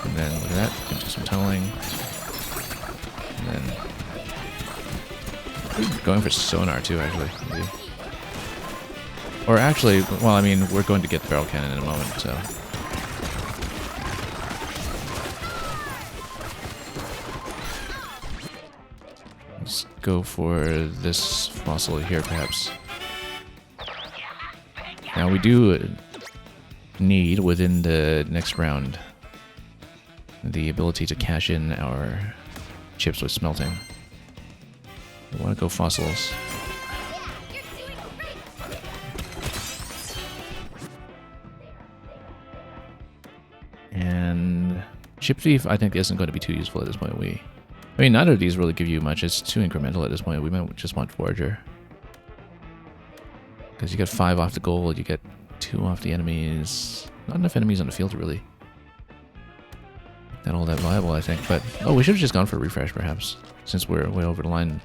And then look at that, we can do some tunneling. And then going for sonar too, actually. Maybe. Or actually, well, I mean, we're going to get the barrel cannon in a moment, so. Let's go for this fossil here, perhaps. Now, we do need, within the next round, the ability to cash in our chips with smelting. We want to go fossils. And Chip Thief, I think, isn't going to be too useful at this point. I mean, neither of these really give you much. It's too incremental at this point. We might just want Forager. Because you get 5 off the gold, you get 2 off the enemies. Not enough enemies on the field to really get all that viable, I think. But, oh, we should have just gone for a refresh, perhaps, since we're way over the line.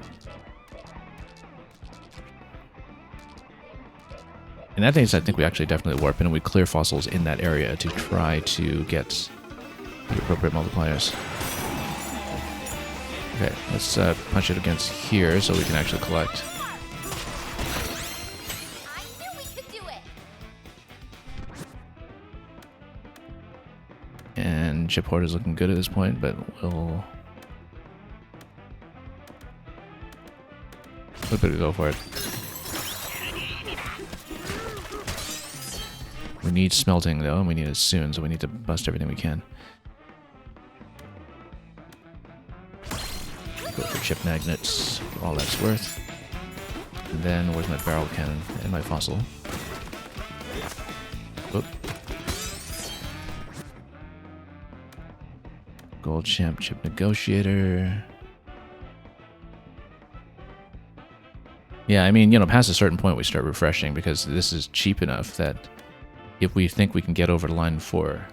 In that case, I think we actually definitely warp in and we clear fossils in that area to try to get the appropriate multipliers. Okay, let's punch it against here so we can actually collect. I knew we could do it. And Chip Horde is looking good at this point, but we'll better go for it. We need smelting though, and we need it soon, so we need to bust everything we can. Go for chip magnets, for all that's worth. And then where's my barrel cannon and my fossil? Oop. Gold champ chip negotiator. Yeah, I mean, you know, past a certain point we start refreshing because this is cheap enough that if we think we can get over the line for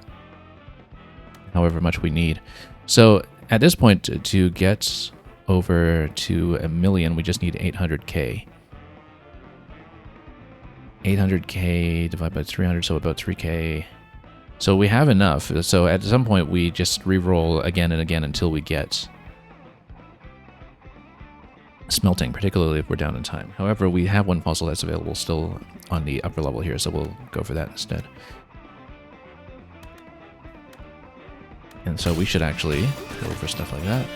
however much we need. So at this point, to get over to 1,000,000, we just need 800k. 800k divided by 300, so about 3k. So we have enough. So at some point, we just re-roll again and again until we get smelting, particularly if we're down in time. However, we have one fossil that's available still on the upper level here, so we'll go for that instead. And so we should actually go for stuff like that.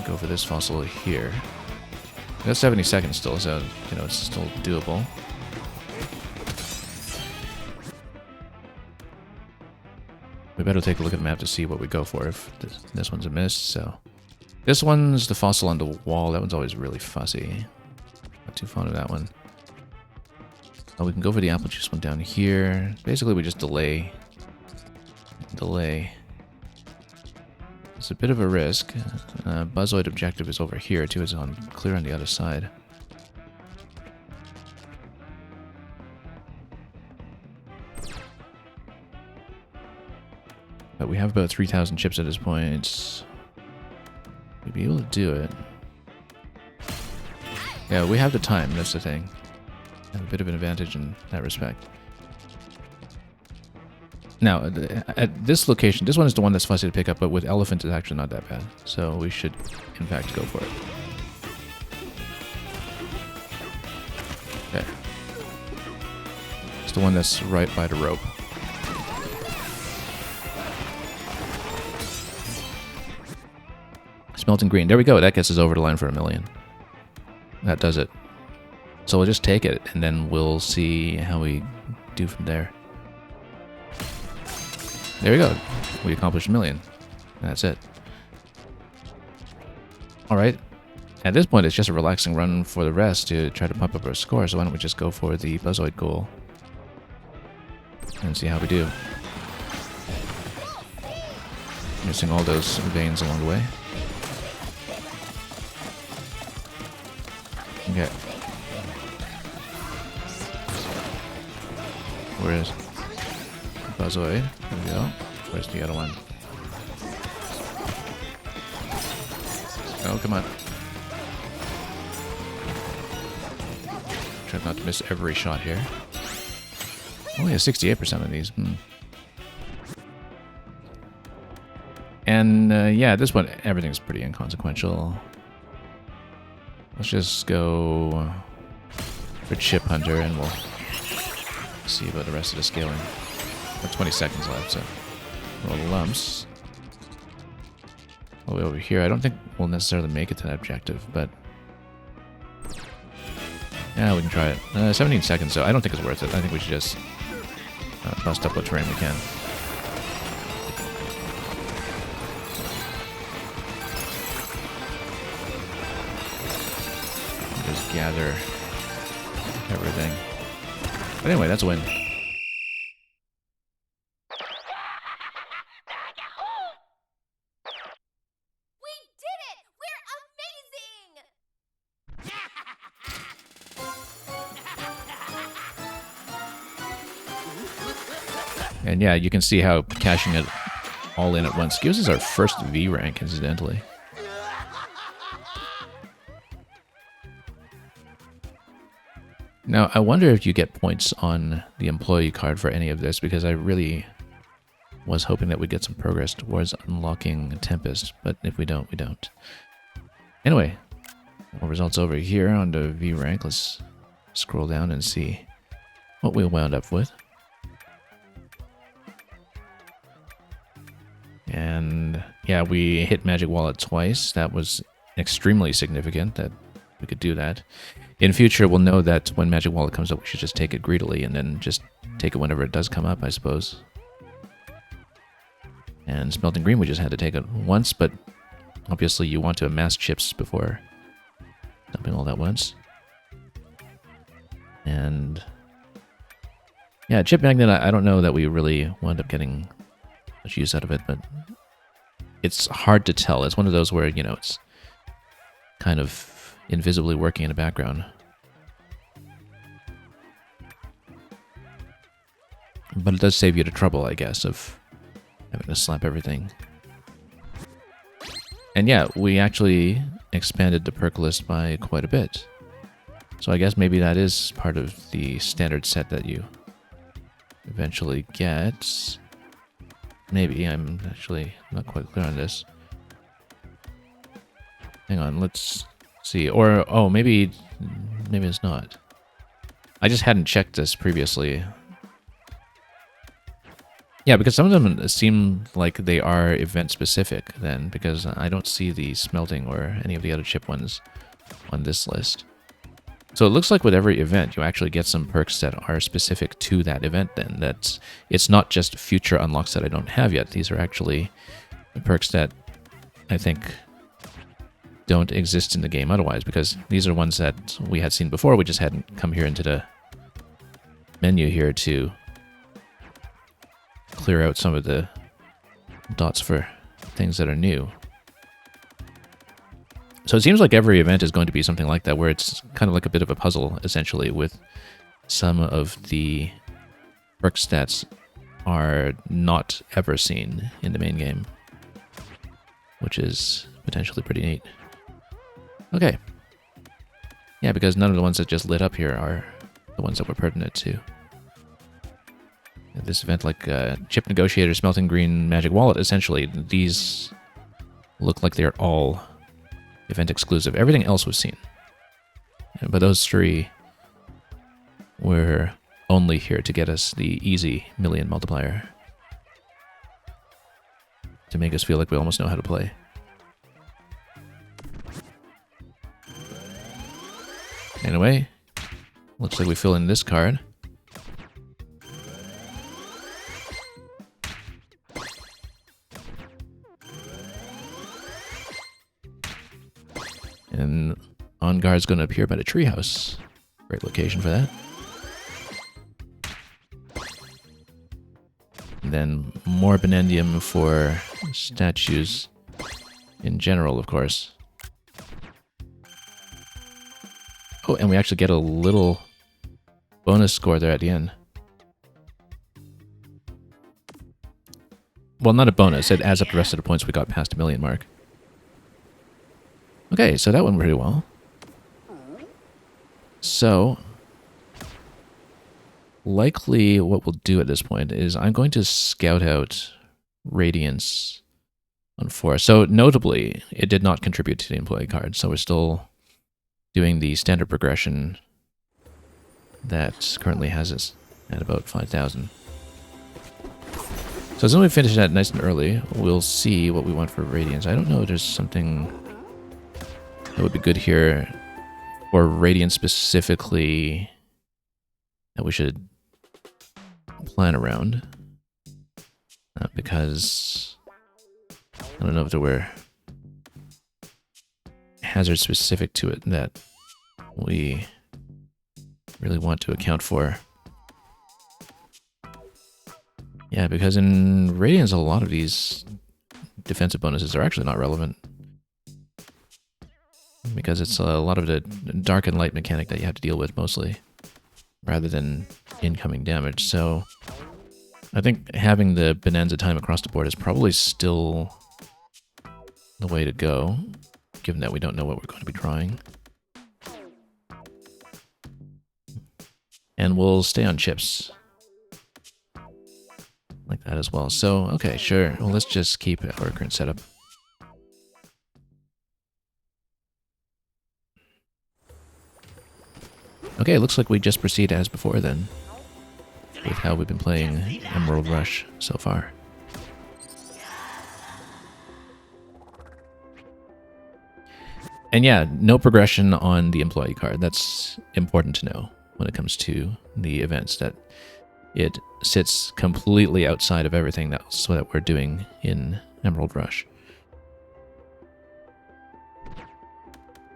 Go for this fossil here. We got 70 seconds still, so, you know, it's still doable. We better take a look at the map to see what we go for if this one's a miss, so... This one's the fossil on the wall. That one's always really fussy. Not too fond of that one. Oh, we can go for the apple juice one down here. Basically, we just delay. Delay. It's a bit of a risk. Buzzoid objective is over here, too. It's on clear on the other side. But we have about 3,000 chips at this point. We'd be able to do it. Yeah, we have the time, that's the thing. We have a bit of an advantage in that respect. Now, at this location, this one is the one that's fussy to pick up, but with elephant it's actually not that bad. So we should, in fact, go for it. Okay. It's the one that's right by the rope. Smelting green. There we go. That gets us over the line for 1,000,000. That does it. So we'll just take it, and then we'll see how we do from there. There we go. We accomplished 1,000,000. That's it. Alright. At this point, it's just a relaxing run for the rest to try to pump up our score, so why don't we just go for the Buzzoid goal and see how we do. Missing all those veins along the way. Okay. Where is Buzzoid? There we go. Where's the other one? Oh, come on. Try not to miss every shot here. Only a 68% of these. And yeah, at this point, everything's pretty inconsequential. Let's just go for Chip Hunter and we'll see about the rest of the scaling. We're 20 seconds left, so roll the lumps. All the way over here. I don't think we'll necessarily make it to that objective, but yeah, we can try it. 17 seconds, so I don't think it's worth it. I think we should just bust up what terrain we can. Just gather everything. But anyway, that's a win. We did it! We're amazing! And yeah, you can see how cashing it all in at once gives us our first V rank, incidentally. Now, I wonder if you get points on the employee card for any of this, because I really was hoping that we'd get some progress towards unlocking Tempest, but if we don't, we don't. Anyway, more results over here on the V rank. Let's scroll down and see what we wound up with. And yeah, we hit Magic Wallet twice. That was extremely significant that we could do that. In future, we'll know that when Magic Wallet comes up, we should just take it greedily and then just take it whenever it does come up, I suppose. And Smelting Green, we just had to take it once, but obviously you want to amass chips before dumping all that once. And yeah, Chip Magnet, I don't know that we really wound up getting much use out of it, but it's hard to tell. It's one of those where, you know, it's kind of invisibly working in the background. But it does save you the trouble, I guess, of having to slap everything. And yeah, we actually expanded the perk list by quite a bit. So I guess maybe that is part of the standard set that you eventually get. Maybe, I'm actually not quite clear on this. Hang on, let's see. Or, oh, maybe it's not. I just hadn't checked this previously. Yeah, because some of them seem like they are event-specific then, because I don't see the smelting or any of the other chip ones on this list. So it looks like with every event, you actually get some perks that are specific to that event then. It's not just future unlocks that I don't have yet. These are actually perks that I think don't exist in the game otherwise, because these are ones that we had seen before. We just hadn't come here into the menu here to clear out some of the dots for things that are new. So it seems like every event is going to be something like that, where it's kind of like a bit of a puzzle, essentially, with some of the perk stats are not ever seen in the main game, which is potentially pretty neat. Okay. Yeah, because none of the ones that just lit up here are the ones that were pertinent to this event, like Chip Negotiator, Smelting Green, Magic Wallet. Essentially, these look like they're all event exclusive. Everything else was seen, but those three were only here to get us the easy million multiplier, to make us feel like we almost know how to play. Anyway, looks like we fill in this card. And On Guard's going to appear by the treehouse. Great location for that. And then more Benendium for statues in general, of course. Oh, and we actually get a little bonus score there at the end. Well, not a bonus. It adds up the rest of the points we got past the million mark. Okay, so that went pretty well. So, likely what we'll do at this point is I'm going to scout out Radiance on 4. So, notably, it did not contribute to the employee card, so we're still doing the standard progression that currently has us at about 5,000. So as soon as we finish that nice and early, we'll see what we want for Radiance. I don't know if there's something that would be good here for Radiance specifically that we should plan around. Because I don't know if there were hazards specific to it that we really want to account for. Yeah, because in Radiance, a lot of these defensive bonuses are actually not relevant. Because it's a lot of the dark and light mechanic that you have to deal with mostly, rather than incoming damage. So I think having the bonanza time across the board is probably still the way to go, given that we don't know what we're going to be drawing. And we'll stay on chips. Like that as well. So, okay, sure. Well, let's just keep our current setup. Okay, it looks like we just proceed as before then, with how we've been playing Emerald Rush so far. And yeah, no progression on the employee card. That's important to know when it comes to the events, that it sits completely outside of everything else that we're doing in Emerald Rush.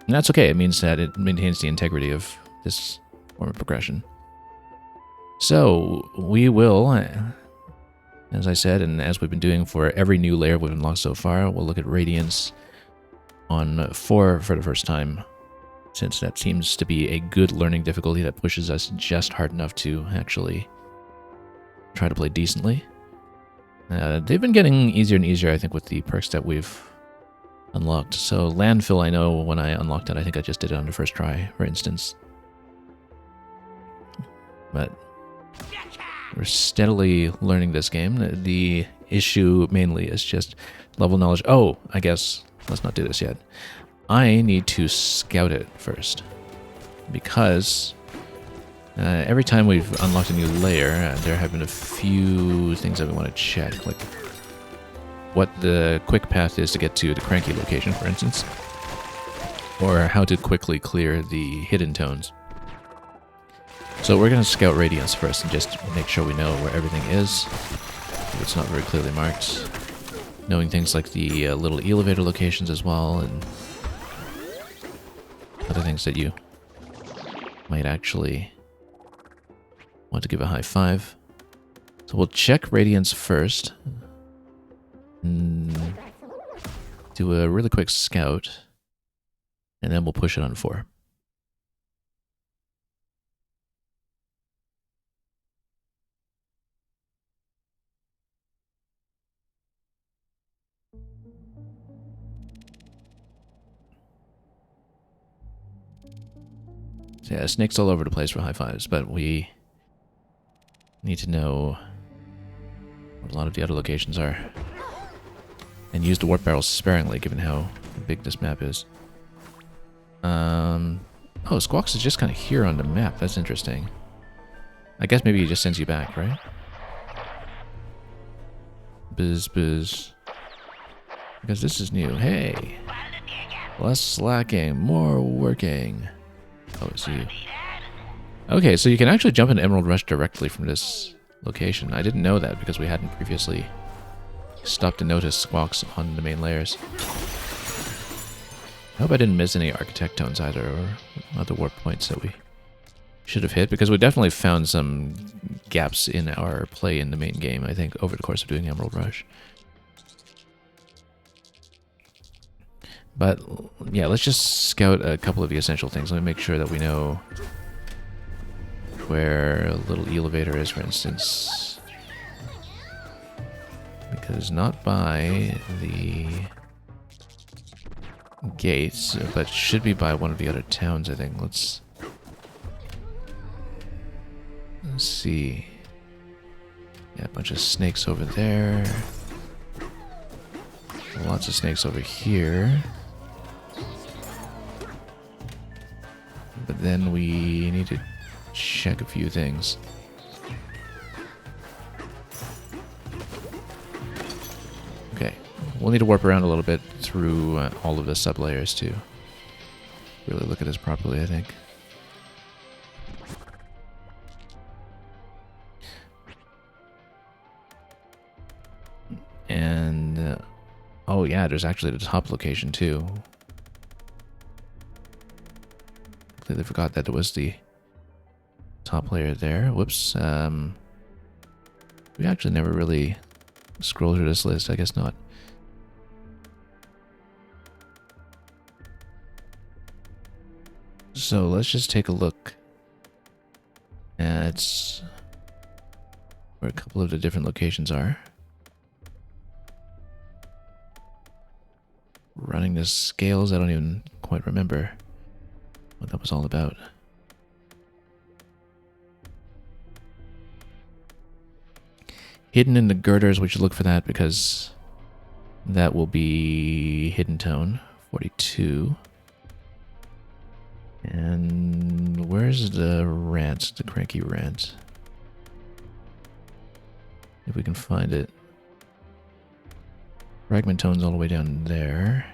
And that's okay. It means that it maintains the integrity of this form of progression. So we will, as I said, and as we've been doing for every new layer we've unlocked so far, we'll look at Radiance on 4 for the first time, since that seems to be a good learning difficulty that pushes us just hard enough to actually try to play decently. They've been getting easier and easier, I think, with the perks that we've unlocked. So Landfill, I know when I unlocked it, I think I just did it on the first try, for instance. But we're steadily learning this game. The issue mainly is just level knowledge. Oh, I guess let's not do this yet. I need to scout it first, because every time we've unlocked a new layer, there have been a few things that we want to check, like what the quick path is to get to the Cranky location, for instance, or how to quickly clear the hidden tones. So we're going to scout Radiance first and just make sure we know where everything is, if it's not very clearly marked. Knowing things like the little elevator locations as well, and other things that you might actually want to give a high five. So we'll check Radiance first. Do a really quick scout, and then we'll push it on 4. So yeah, snakes all over the place for high fives, but we need to know what a lot of the other locations are. And use the warp barrels sparingly, given how big this map is. Oh, Squawks is just kind of here on the map. That's interesting. I guess maybe he just sends you back, right? Biz. Because this is new. Hey! Less slacking, more working. Oh, it's you. Okay, so you can actually jump into Emerald Rush directly from this location. I didn't know that because we hadn't previously stopped to notice Squawks on the main layers. I hope I didn't miss any Architect tones either, or other warp points that we should have hit, because we definitely found some gaps in our play in the main game, I think, over the course of doing Emerald Rush. But, yeah, let's just scout a couple of the essential things. Let me make sure that we know where a little elevator is, for instance. Because not by the gates, but should be by one of the other towns, I think. Let's see. Yeah, a bunch of snakes over there. Lots of snakes over here. But then we need to check a few things. Okay, we'll need to warp around a little bit through all of the sub-layers to really look at this properly, I think. And, oh yeah, there's actually the top location too. Completely forgot that it was the top layer there. Whoops. We actually never really scrolled through this list. I guess not. So let's just take a look at where a couple of the different locations are. Running the scales, I don't even quite remember what that was all about. Hidden in the girders, we should look for that because that will be hidden tone, 42. And where's the rant, the cranky rant? If we can find it. Fragment tone's all the way down there.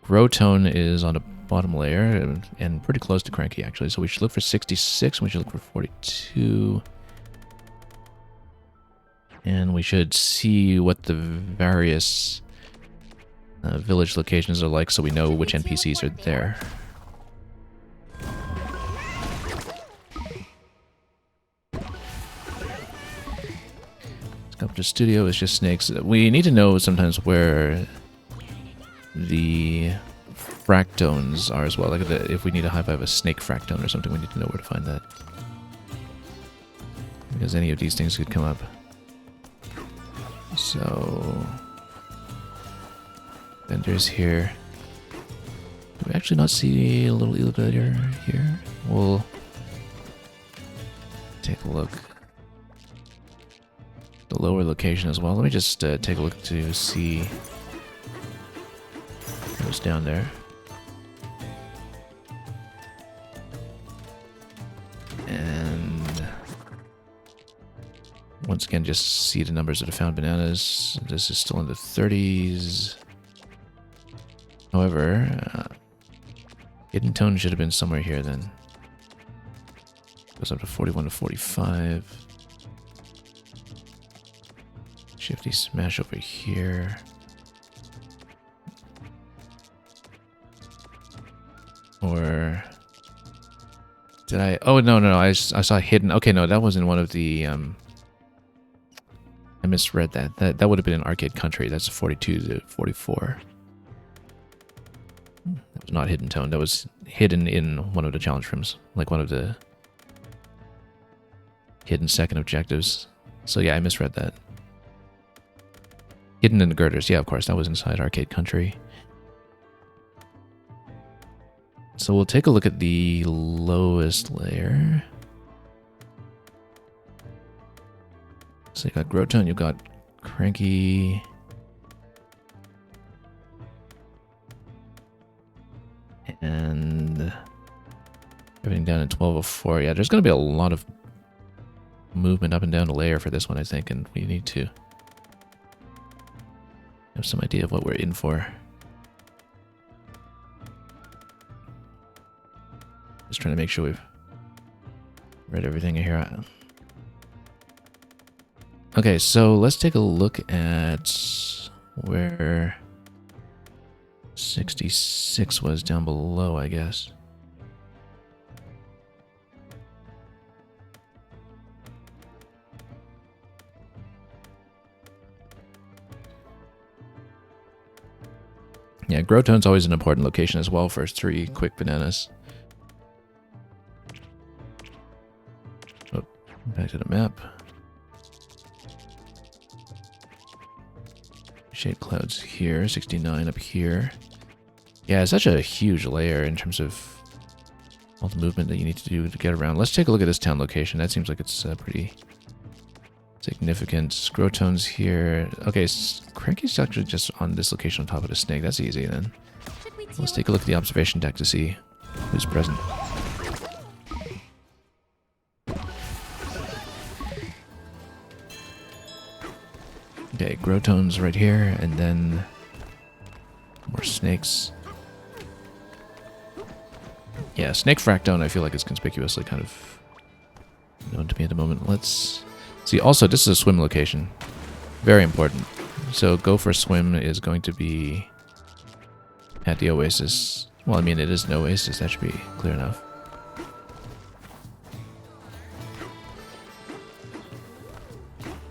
Grow tone is on the bottom layer and pretty close to cranky actually. So we should look for 66 and we should look for 42. And we should see what the various village locations are like so we know which NPCs are there. Sculptor Studio is just snakes. We need to know sometimes where the fractones are as well. Like if we need to high-five a snake fractone or something, we need to know where to find that. Because any of these things could come up. So... vendors here. Do we actually not see a little elevator here? We'll take a look. The lower location as well. Let me just take a look to see what's down there. And once again, just see the numbers that are found bananas. This is still in the 30s. However, hidden tone should have been somewhere here then. Goes up to 41 to 45. Shifty smash over here. Or did I? Oh no! I saw hidden. Okay, no, that wasn't one of the. I misread that. That would have been an arcade country. That's 42 to 44. That was not hidden tone. That was hidden in one of the challenge rooms, like one of the hidden second objectives. So yeah, I misread that. Hidden in the girders. Yeah, of course, that was inside arcade country. So we'll take a look at the lowest layer. So you got Grotone, you got Cranky. And everything down in 1204. Yeah, there's going to be a lot of movement up and down the layer for this one, I think, and we need to have some idea of what we're in for. Just trying to make sure we've read everything here. Okay, so let's take a look at where 66 was down below, I guess. Yeah, Grotone's always an important location as well for 3 quick bananas. Oh, back to the map. Shade clouds here, 69 up here. Yeah, it's such a huge layer in terms of all the movement that you need to do to get around. Let's take a look at this town location. That seems like it's pretty significant. Grotone's here. Okay, Cranky's actually just on this location on top of the snake. That's easy then. Let's take a look at the observation deck to see who's present. Okay, Grotone's right here, and then more snakes. Yeah, Snake Fractone I feel like is conspicuously kind of known to me at the moment. Let's see. Also, this is a swim location. Very important. So go for a swim is going to be at the oasis. Well, I mean, it is an oasis. That should be clear enough.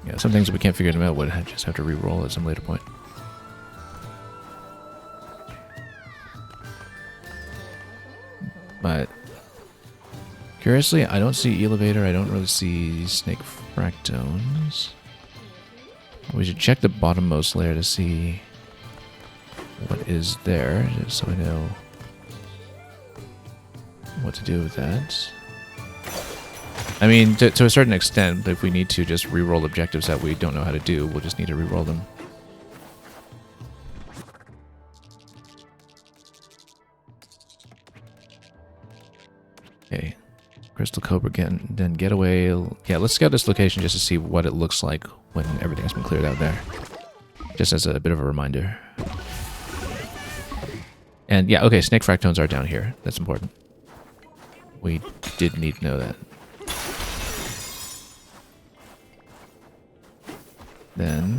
Yeah, some things we can't figure them out would just have to re-roll at some later point. But curiously, I don't see elevator. I don't really see snake fractones. We should check the bottommost layer to see what is there, just so we know what to do with that. I mean, to a certain extent, if we need to just re-roll objectives that we don't know how to do, we'll just need to re-roll them. Okay. Crystal Cobra again, then Getaway. Yeah, let's scout this location just to see what it looks like when everything has been cleared out there. Just as a bit of a reminder. And yeah, okay, snake fractones are down here. That's important. We did need to know that. Then,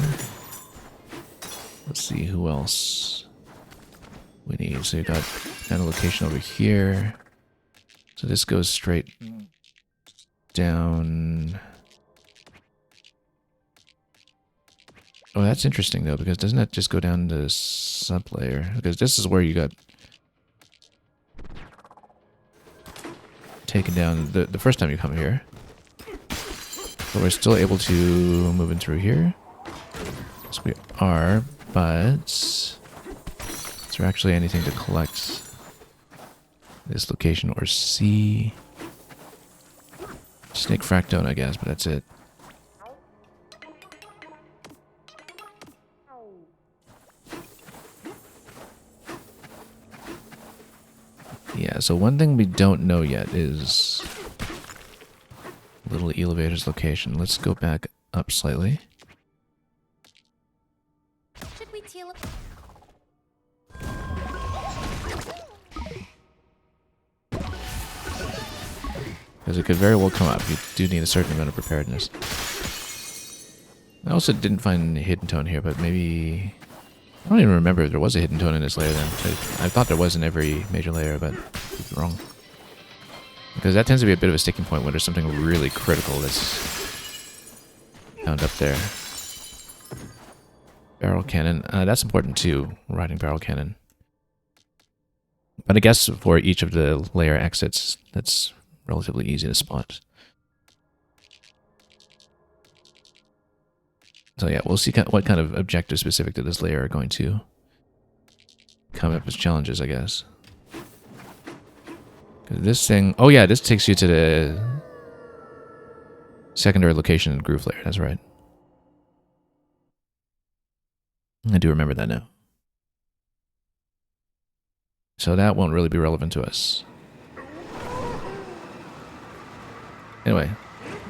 let's see who else we need. So you got kind of location over here. So this goes straight down. Oh, that's interesting though, because doesn't that just go down the sub layer? Because this is where you got taken down the first time you come here. But we're still able to move in through here. Yes, we are, but is there actually anything to collect? This location or see? Snake fractone, I guess, but that's it. Yeah, so one thing we don't know yet is Little Elevator's location. Let's go back up slightly. Should we teal up? Because it could very well come up. You do need a certain amount of preparedness. I also didn't find a hidden tone here, but maybe... I don't even remember if there was a hidden tone in this layer then. I thought there was in every major layer, but I was wrong. Because that tends to be a bit of a sticking point when there's something really critical that's found up there. Barrel cannon. That's important too, riding barrel cannon. But I guess for each of the layer exits, that's relatively easy to spot. So yeah, we'll see what kind of objectives specific to this layer are going to come up as challenges, I guess. 'Cause this thing... Oh yeah, this takes you to the secondary location in Groove Layer, that's right. I do remember that now. So that won't really be relevant to us. Anyway,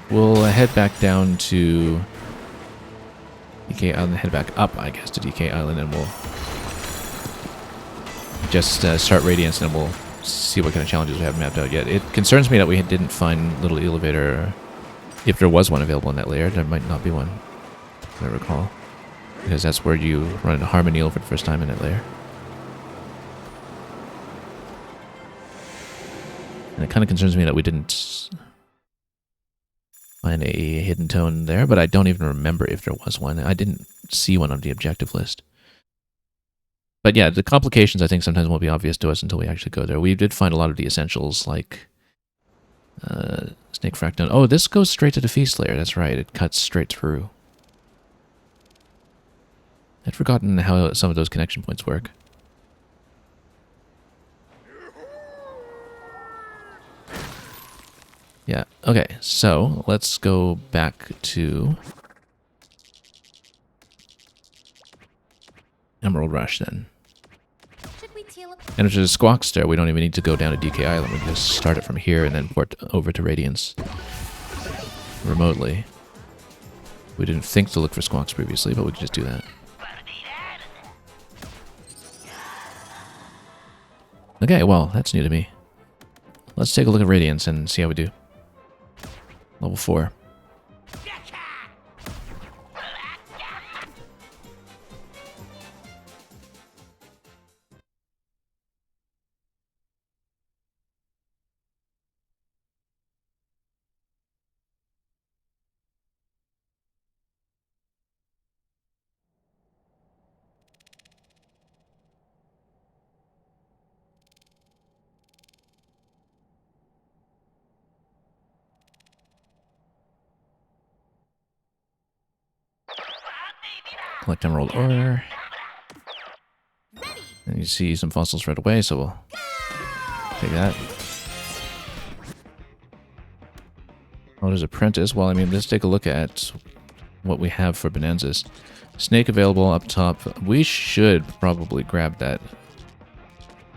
we'll head back down to DK Island, head back up, I guess, to DK Island, and we'll just start Radiance, and then we'll see what kind of challenges we haven't mapped out yet. It concerns me that we didn't find Little Elevator. If there was one available in that layer, there might not be one, if I recall. Because that's where you run into Harmonial for the first time in that layer. And it kind of concerns me that we didn't find a hidden tone there, but I don't even remember if there was one. I didn't see one on the objective list. But yeah, the complications I think sometimes won't be obvious to us until we actually go there. We did find a lot of the essentials, like Snake Fractone. Oh, this goes straight to the Feast layer, that's right. It cuts straight through. I'd forgotten how some of those connection points work. Yeah, okay, so let's go back to Emerald Rush then. Should we teal up? And if there's a Squawk Stair, we don't even need to go down to DK Island. We can just start it from here and then port over to Radiance remotely. We didn't think to look for Squawks previously, but we can just do that. Okay, well, that's new to me. Let's take a look at Radiance and see how we do. Level 4. Collect Emerald Ore. And you see some fossils right away, so we'll take that. Elder's Apprentice. Well, I mean, let's take a look at what we have for bonanzas. Snake available up top. We should probably grab that.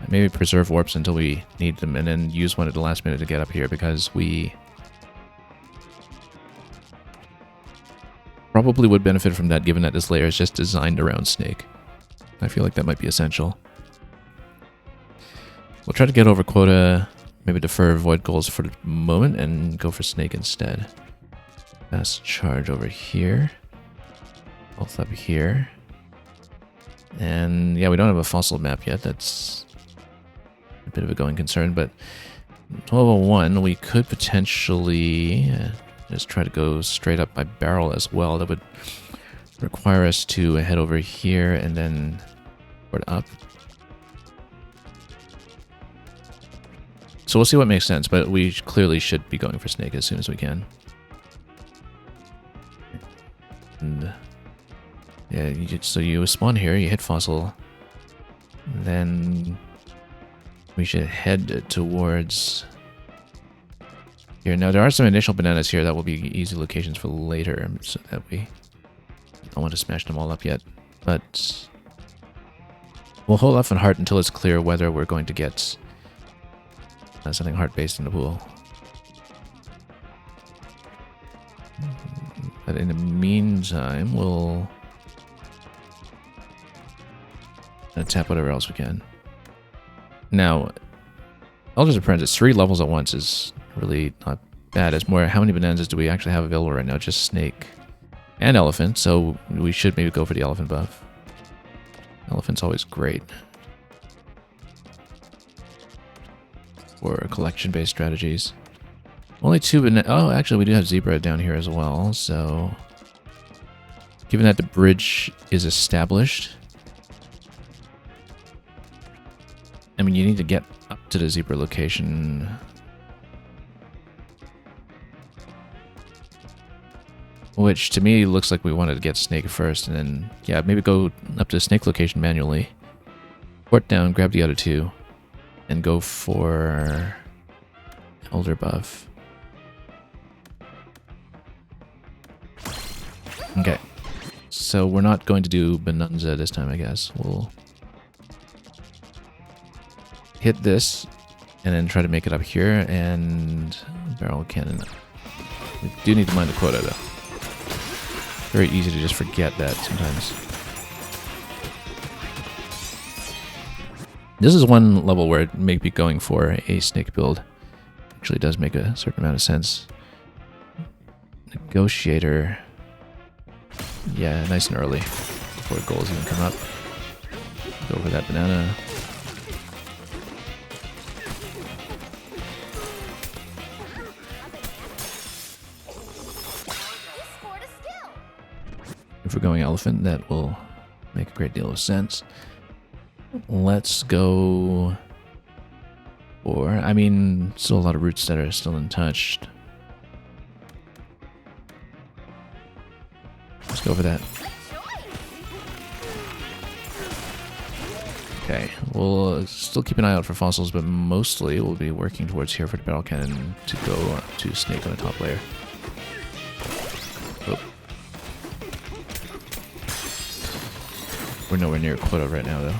Maybe preserve warps until we need them, and then use one at the last minute to get up here, because we probably would benefit from that, given that this layer is just designed around Snake. I feel like that might be essential. We'll try to get over quota, maybe defer Void Goals for the moment, and go for Snake instead. Fast charge over here. Both up here. And yeah, we don't have a fossil map yet. That's a bit of a going concern, but 1201, we could potentially just try to go straight up by barrel as well. That would require us to head over here and then port up. So we'll see what makes sense, but we clearly should be going for Snake as soon as we can. And yeah, so you spawn here, you hit fossil, then we should head towards here. Now there are some initial bananas here that will be easy locations for later, so that we don't want to smash them all up yet. But we'll hold off on heart until it's clear whether we're going to get something heart-based in the pool. But in the meantime, we'll tap whatever else we can. Now, Elder's Apprentice, 3 levels at once is really not bad. It's more, how many bonanzas do we actually have available right now? Just Snake and Elephant, so we should maybe go for the Elephant buff. Elephant's always great for collection-based strategies. Only 2 bananas. Oh, actually, we do have Zebra down here as well, so given that the bridge is established, I mean, you need to get up to the Zebra location. Which, to me, looks like we wanted to get Snake first, and then, yeah, maybe go up to the Snake location manually. Port down, grab the other 2, and go for Elder buff. Okay. So we're not going to do Bonanza this time, I guess. We'll hit this, and then try to make it up here, and barrel cannon. We do need to mind the quota, though. Very easy to just forget that sometimes. This is one level where it may be going for a Snake build. Actually does make a certain amount of sense. Negotiator. Yeah, nice and early, before goals even come up. Go for that banana. If we're going Elephant, that will make a great deal of sense. Let's go for, I mean, still a lot of roots that are still untouched. Let's go for that. Okay, we'll still keep an eye out for fossils, but mostly we'll be working towards here for the battle cannon to go to Snake on the top layer. Oh. We're nowhere near quota right now, though.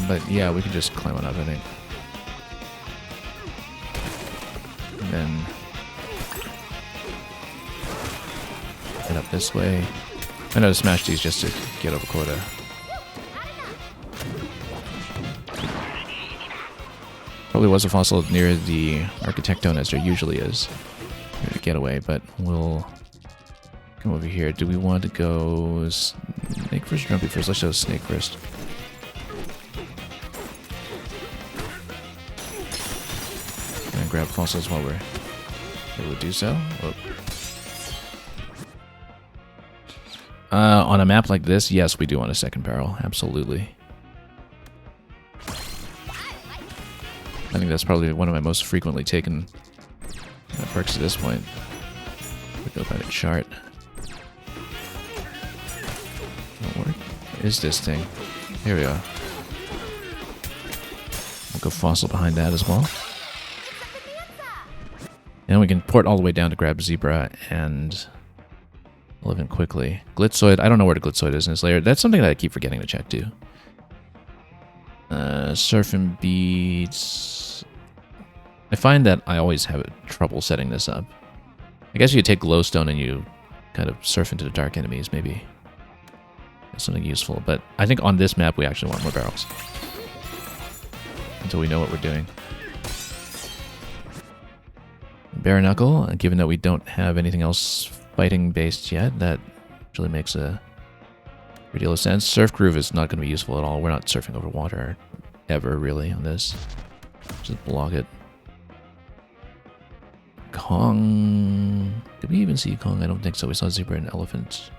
But yeah, we can just climb on up, I think. And then head up this way. I know to smash these just to get over quota. Probably was a fossil near the Architectone, as there usually is. Near the getaway, but we'll come over here. Do we want to go Snake first or Grumpy first? Let's go Snake first. And grab fossils while we're able to do so. Whoa. On a map like this, yes, we do want a second barrel. Absolutely. I think that's probably one of my most frequently taken perks at this point. We go by the chart. Where is this thing? Here we are. Go fossil behind that as well. And we can port all the way down to grab Zebra and Elephant quickly. Glitzoid, I don't know where the Glitzoid is in this layer. That's something that I keep forgetting to check too. Surfing Beads. I find that I always have trouble setting this up. I guess you could take Glowstone and you kind of surf into the dark enemies, maybe. That's something useful. But I think on this map we actually want more barrels. Until we know what we're doing. Bare Knuckle, given that we don't have anything else fighting based yet, that actually makes a great deal of sense. Surf Groove is not going to be useful at all. We're not surfing over water ever, really, on this. Just block it. Kong... Did we even see Kong? I don't think so. We saw Zebra and Elephant.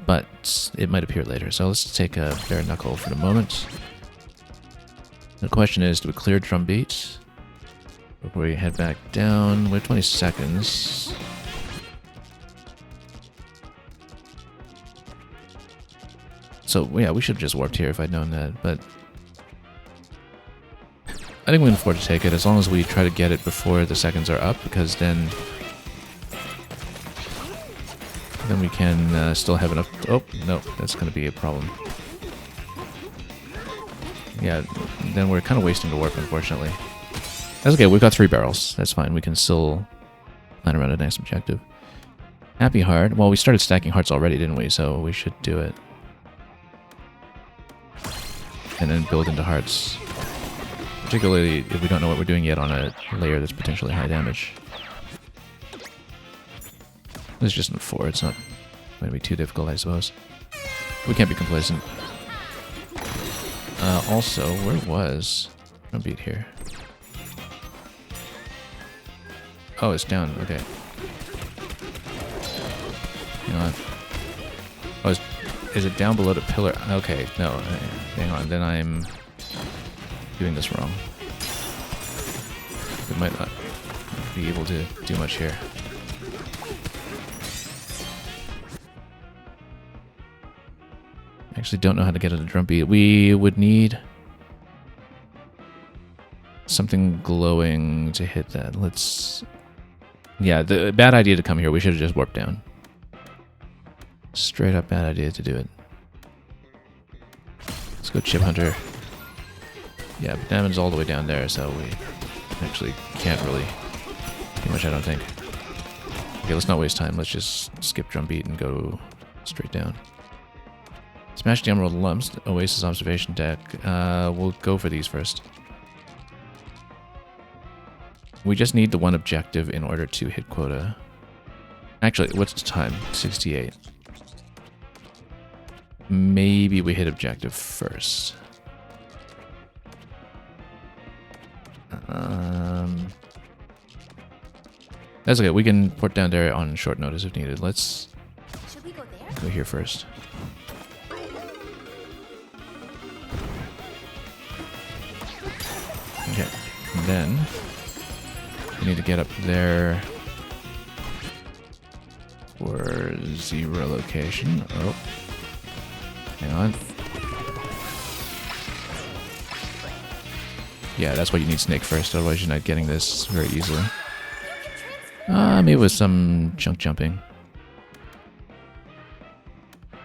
But it might appear later. So let's take a Bare Knuckle for the moment. The question is, do we clear Drumbeat before we head back down? We have 20 seconds. So, yeah, we should have just warped here if I'd known that, but I think we can afford to take it as long as we try to get it before the seconds are up, because then we can still have enough... Oh, no, that's going to be a problem. Yeah, then we're kind of wasting the warp, unfortunately. That's okay, we've got 3 barrels. That's fine, we can still plan around the next objective. Happy Heart. Well, we started stacking hearts already, didn't we? So we should do it. And then build into hearts. Particularly if we don't know what we're doing yet on a layer that's potentially high damage. This is just in 4, it's not going to be too difficult, I suppose. We can't be complacent. Also, where was Drumbeat here? Oh, it's down, okay. Hang on. Oh, is it down below the pillar? Okay, no, hang on, then I'm doing this wrong. We might not be able to do much here. I actually don't know how to get at a Drumbeat. We would need something glowing to hit that. Let's... Yeah, the bad idea to come here. We should have just warped down. Straight up bad idea to do it. Let's go Chip Hunter. Yeah, but Damon's all the way down there, so we actually can't really do much, I don't think. Okay, let's not waste time. Let's just skip Drumbeat and go straight down. Smash the Emerald Lumps, Oasis Observation Deck. We'll go for these first. We just need the one objective in order to hit quota. Actually, what's the time? 68. Maybe we hit objective first. That's okay. We can port down there on short notice if needed. Let's Should we go there? go here first. Okay, and then we need to get up there for 0 location. Oh, hang on. Yeah, that's why you need Snake first, otherwise you're not getting this very easily. Maybe with some chunk jumping.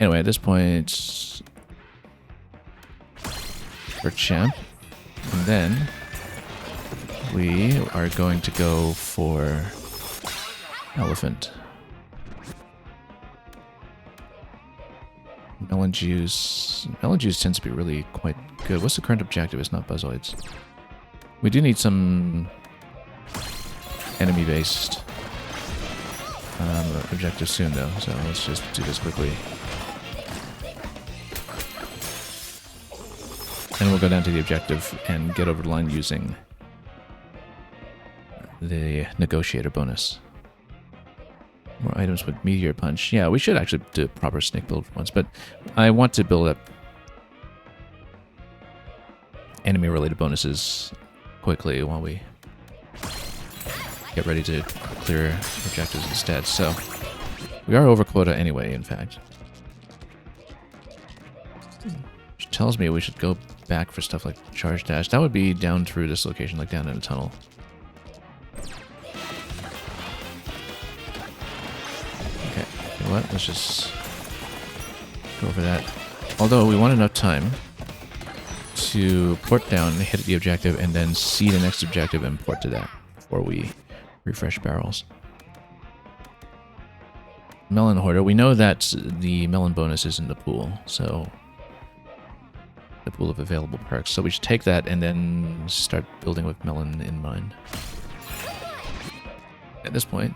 Anyway, at this point, for Champ, and then we are going to go for Elephant. Melon Juice. Melon Juice tends to be really quite good. What's the current objective? It's not Buzzoids. We do need some enemy-based objective soon, though, so let's just do this quickly. And we'll go down to the objective and get over the line using the Negotiator bonus. More items with Meteor Punch. Yeah, we should actually do a proper snake build for once, but I want to build up enemy-related bonuses quickly while we get ready to clear objectives instead. So we are over quota anyway, in fact. Which tells me we should go back for stuff like charge dash. That would be down through this location, like down in a tunnel. Okay, you know what? Let's just go over that. Although we want enough time to port down, hit the objective, and then see the next objective and port to that before we refresh barrels. Melon Hoarder. We know that the melon bonus is in the pool, so the pool of available perks. So we should take that and then start building with melon in mind. At this point,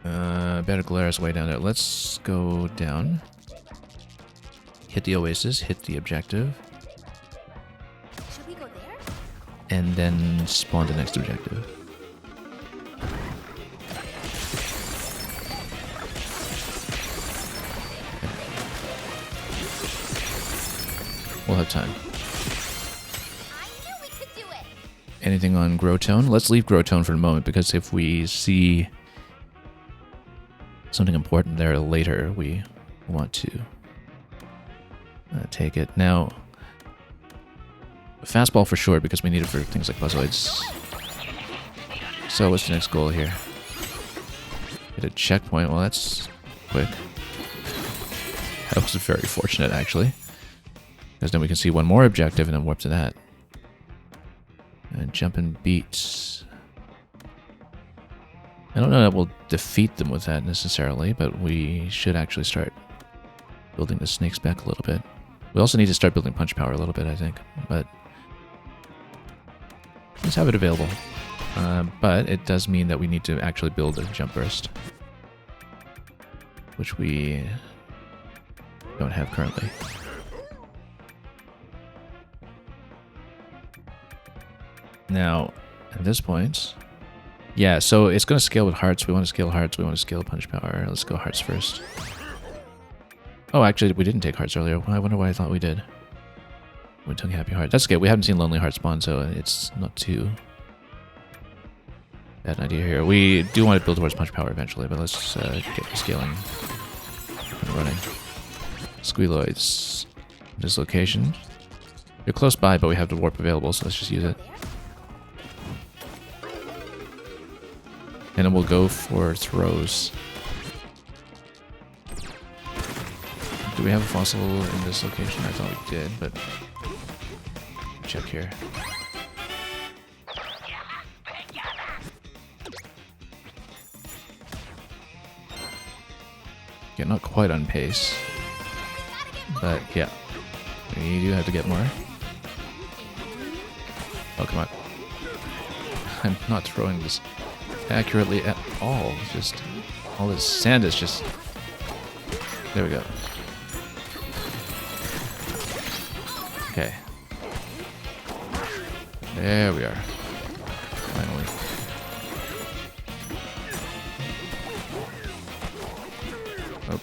Better Glare is way down there. Let's go down. Hit the oasis, hit the objective, Should we go there? and then spawn the next objective. We'll have time. I knew we could do it. Anything on Growtone? Let's leave Growtone for the moment, because if we see something important there later, we want to take it. Now, fastball for sure, because we need it for things like buzzoids. So what's the next goal here? Hit a checkpoint. Well, that's quick. That was very fortunate, actually. Because then we can see one more objective and then warp to that. And jump and beats. I don't know that we'll defeat them with that necessarily, but we should actually start building the snakes back a little bit. We also need to start building punch power a little bit, I think. But let's have it available. But it does mean that we need to actually build a jump burst, which we don't have currently. Now, at this point, yeah, so it's going to scale with hearts. We want to scale hearts. We want to scale punch power. Let's go hearts first. Oh, actually, we didn't take hearts earlier. I wonder why I thought we did. We took happy heart. That's okay. We haven't seen lonely heart spawn, so it's not too bad an idea here. We do want to build towards punch power eventually, but let's get the scaling and running. Squealoids. This location. You're close by, but we have the warp available, so let's just use it. And then we'll go for throws. Do we have a fossil in this location? I thought we did, but check here. Yeah, not quite on pace, but yeah, we do have to get more. Oh, come on. I'm not throwing this accurately at all. It's just all this sand is just... There we go. Okay. There we are. Finally. Oh,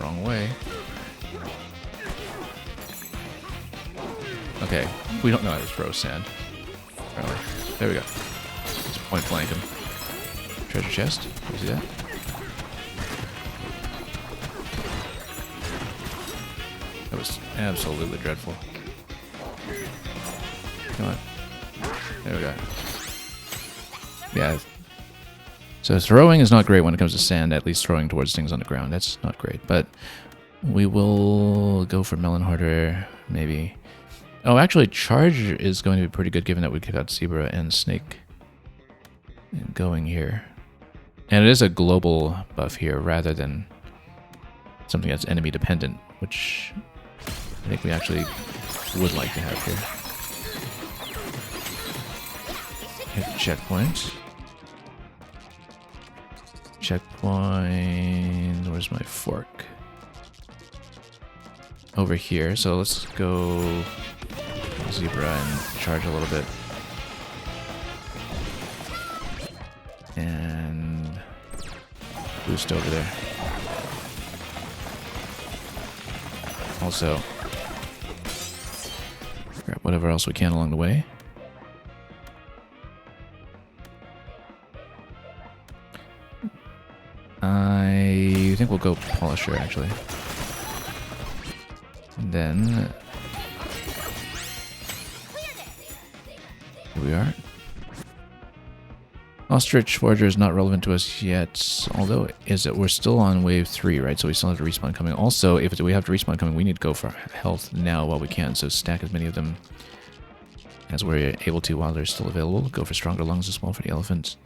wrong way. Okay, we don't know how to throw sand. Apparently. There we go. Just point blank him. Treasure chest. You see that? That was absolutely dreadful. Come on. There we go. Yeah. So throwing is not great when it comes to sand, at least throwing towards things on the ground. That's not great. But we will go for Melon Hoarder, maybe. Oh, actually, Charge is going to be pretty good given that we got Zebra and Snake going here. And it is a global buff here rather than something that's enemy dependent, which I think we actually would like to have here. Hit checkpoint. Checkpoint. Where's my fork? Over here. So let's go Zebra and charge a little bit. And boost over there. Also, grab whatever else we can along the way. I think we'll go Polisher, actually. And then here we are. Ostrich Forager is not relevant to us yet, although we're still on wave 3, right? So we still have to respawn coming. Also, if we have to respawn coming, we need to go for health now while we can. So stack as many of them as we're able to while they're still available. Go for Stronger Lungs as well for the elephants.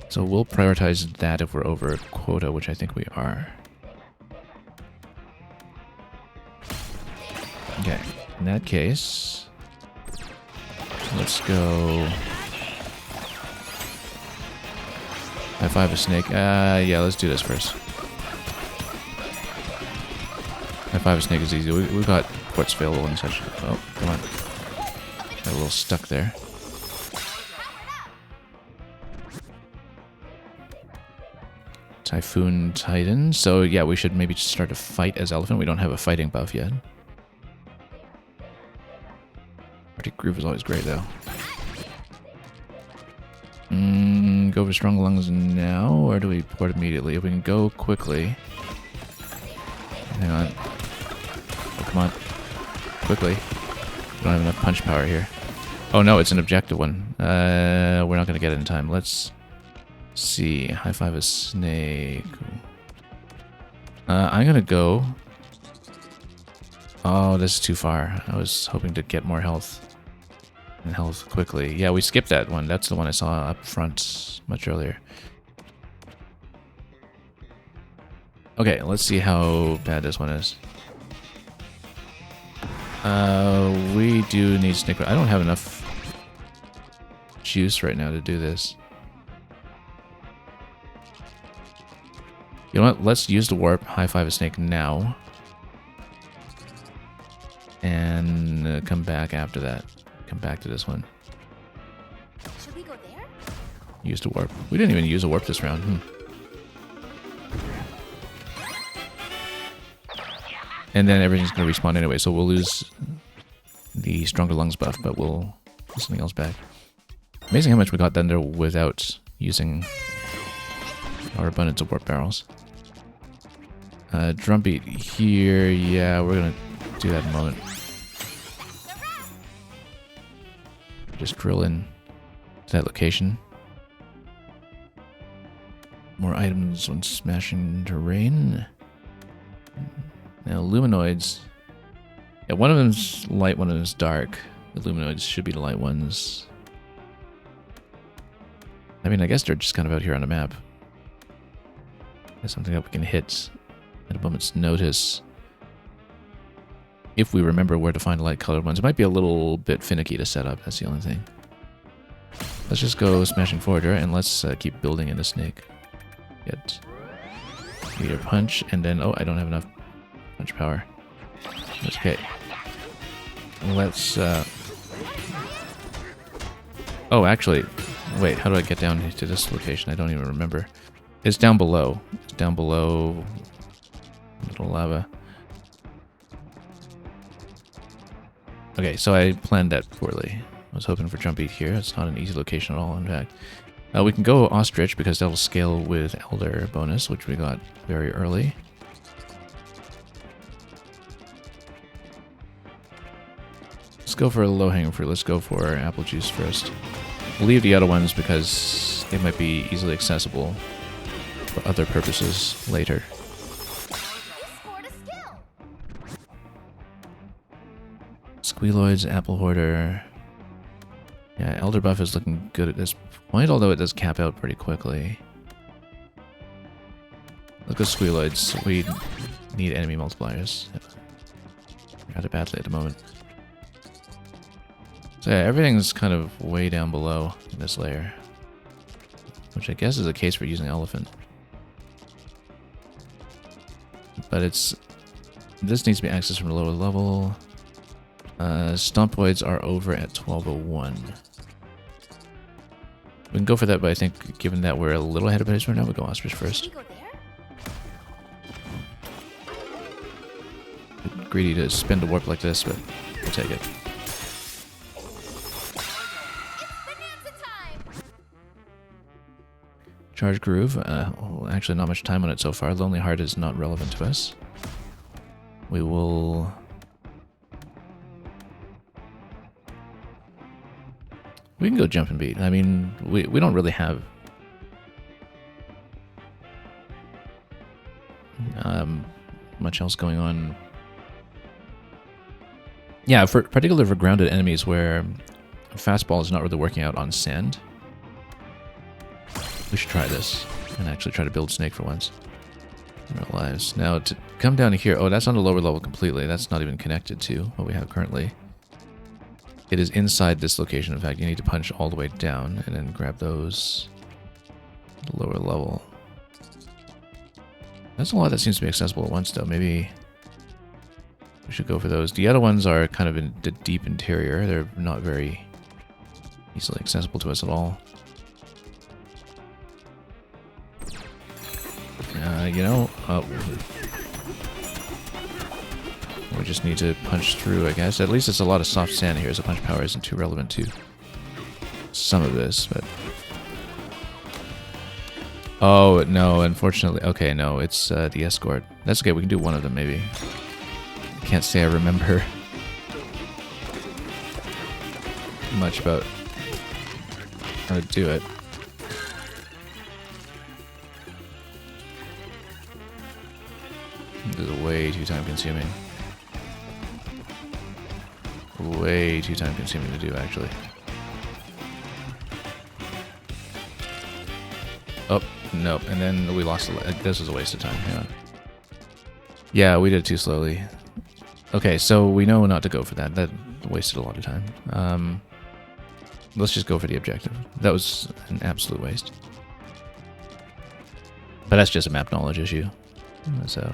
So we'll prioritize that if we're over quota, which I think we are. Okay, in that case, let's go. High five a snake. Yeah, let's do this first. High five a snake is easy. We've got ports available and such. Oh, come on. Got a little stuck there. Typhoon Titan. So yeah, we should maybe just start to fight as elephant. We don't have a fighting buff yet. Arctic Groove is always great though. Go for Strong Lungs now, or do we port immediately? If we can go quickly. Hang on. Oh, come on. Quickly. We don't have enough punch power here. Oh no, it's an objective one. We're not going to get it in time. Let's see. High five a snake. I'm going to go. Oh, this is too far. I was hoping to get more health. And health quickly. Yeah, we skipped that one. That's the one I saw up front much earlier. Okay, let's see how bad this one is. We do need snake. I don't have enough juice right now to do this. You know what? Let's use the warp. High five a snake now. And come back after that. Come back to this one. Should we go there? Use the warp. We didn't even use a warp this round. And then everything's going to respawn anyway, so we'll lose the Stronger Lungs buff, but we'll put something else back. Amazing how much we got done there without using our abundance of warp barrels. Drumbeat here. Yeah, we're going to do that in a moment. Just drill in to that location. More items when smashing terrain. Now, luminoids. Yeah, one of them's light, one of them's dark. The luminoids should be the light ones. I mean, I guess they're just kind of out here on the map. That's something that we can hit at a moment's notice. If we remember where to find light colored ones. It might be a little bit finicky to set up, that's the only thing. Let's just go Smashing Forager and let's keep building in the snake. Get meter punch and then, oh, I don't have enough punch power. That's okay. Let's, oh, actually, wait, how do I get down to this location? I don't even remember. It's down below. It's down below little lava. Okay, so I planned that poorly. I was hoping for Drumbeat here. It's not an easy location at all, in fact. We can go Ostrich because that'll scale with Elder bonus, which we got very early. Let's go for a low-hanging fruit. Let's go for apple juice first. We'll leave the other ones because they might be easily accessible for other purposes later. Squealoids, Apple Hoarder. Yeah, Elder buff is looking good at this point, although it does cap out pretty quickly. Let's go Squealoids. We need enemy multipliers. Rather badly at the moment. So yeah, everything's kind of way down below in this layer. Which I guess is the case for using Elephant. But this needs to be accessed from a lower level. Stompoids are over at 1201. We can go for that, but I think given that we're a little ahead of pace right now, we'll go Ostrich first. Greedy to spend a warp like this, but we'll take it. Charge Groove. Actually, not much time on it so far. Lonely Heart is not relevant to us. We will We can go jump and beat. I mean, we don't really have much else going on. Yeah, particularly for grounded enemies where fastball is not really working out on sand. We should try this and actually try to build Snake for once in our lives. Now to come down here, oh, that's on the lower level completely. That's not even connected to what we have currently. It is inside this location. In fact, you need to punch all the way down and then grab those at the lower level. That's a lot that seems to be accessible at once, though. Maybe we should go for those. The other ones are kind of in the deep interior. They're not very easily accessible to us at all. You know, we just need to punch through, I guess. At least it's a lot of soft sand here, so punch power isn't too relevant to some of this, but... Oh, no, unfortunately. Okay, no, it's the escort. That's okay, we can do one of them, maybe. I can't say I remember much about how to do it. This is way too time consuming. Way too time consuming to do, actually. Oh, nope. And then we lost this was a waste of time. Hang on. Yeah, we did it too slowly. Okay, so we know not to go for that. That wasted a lot of time. Let's just go for the objective. That was an absolute waste. But that's just a map knowledge issue. So...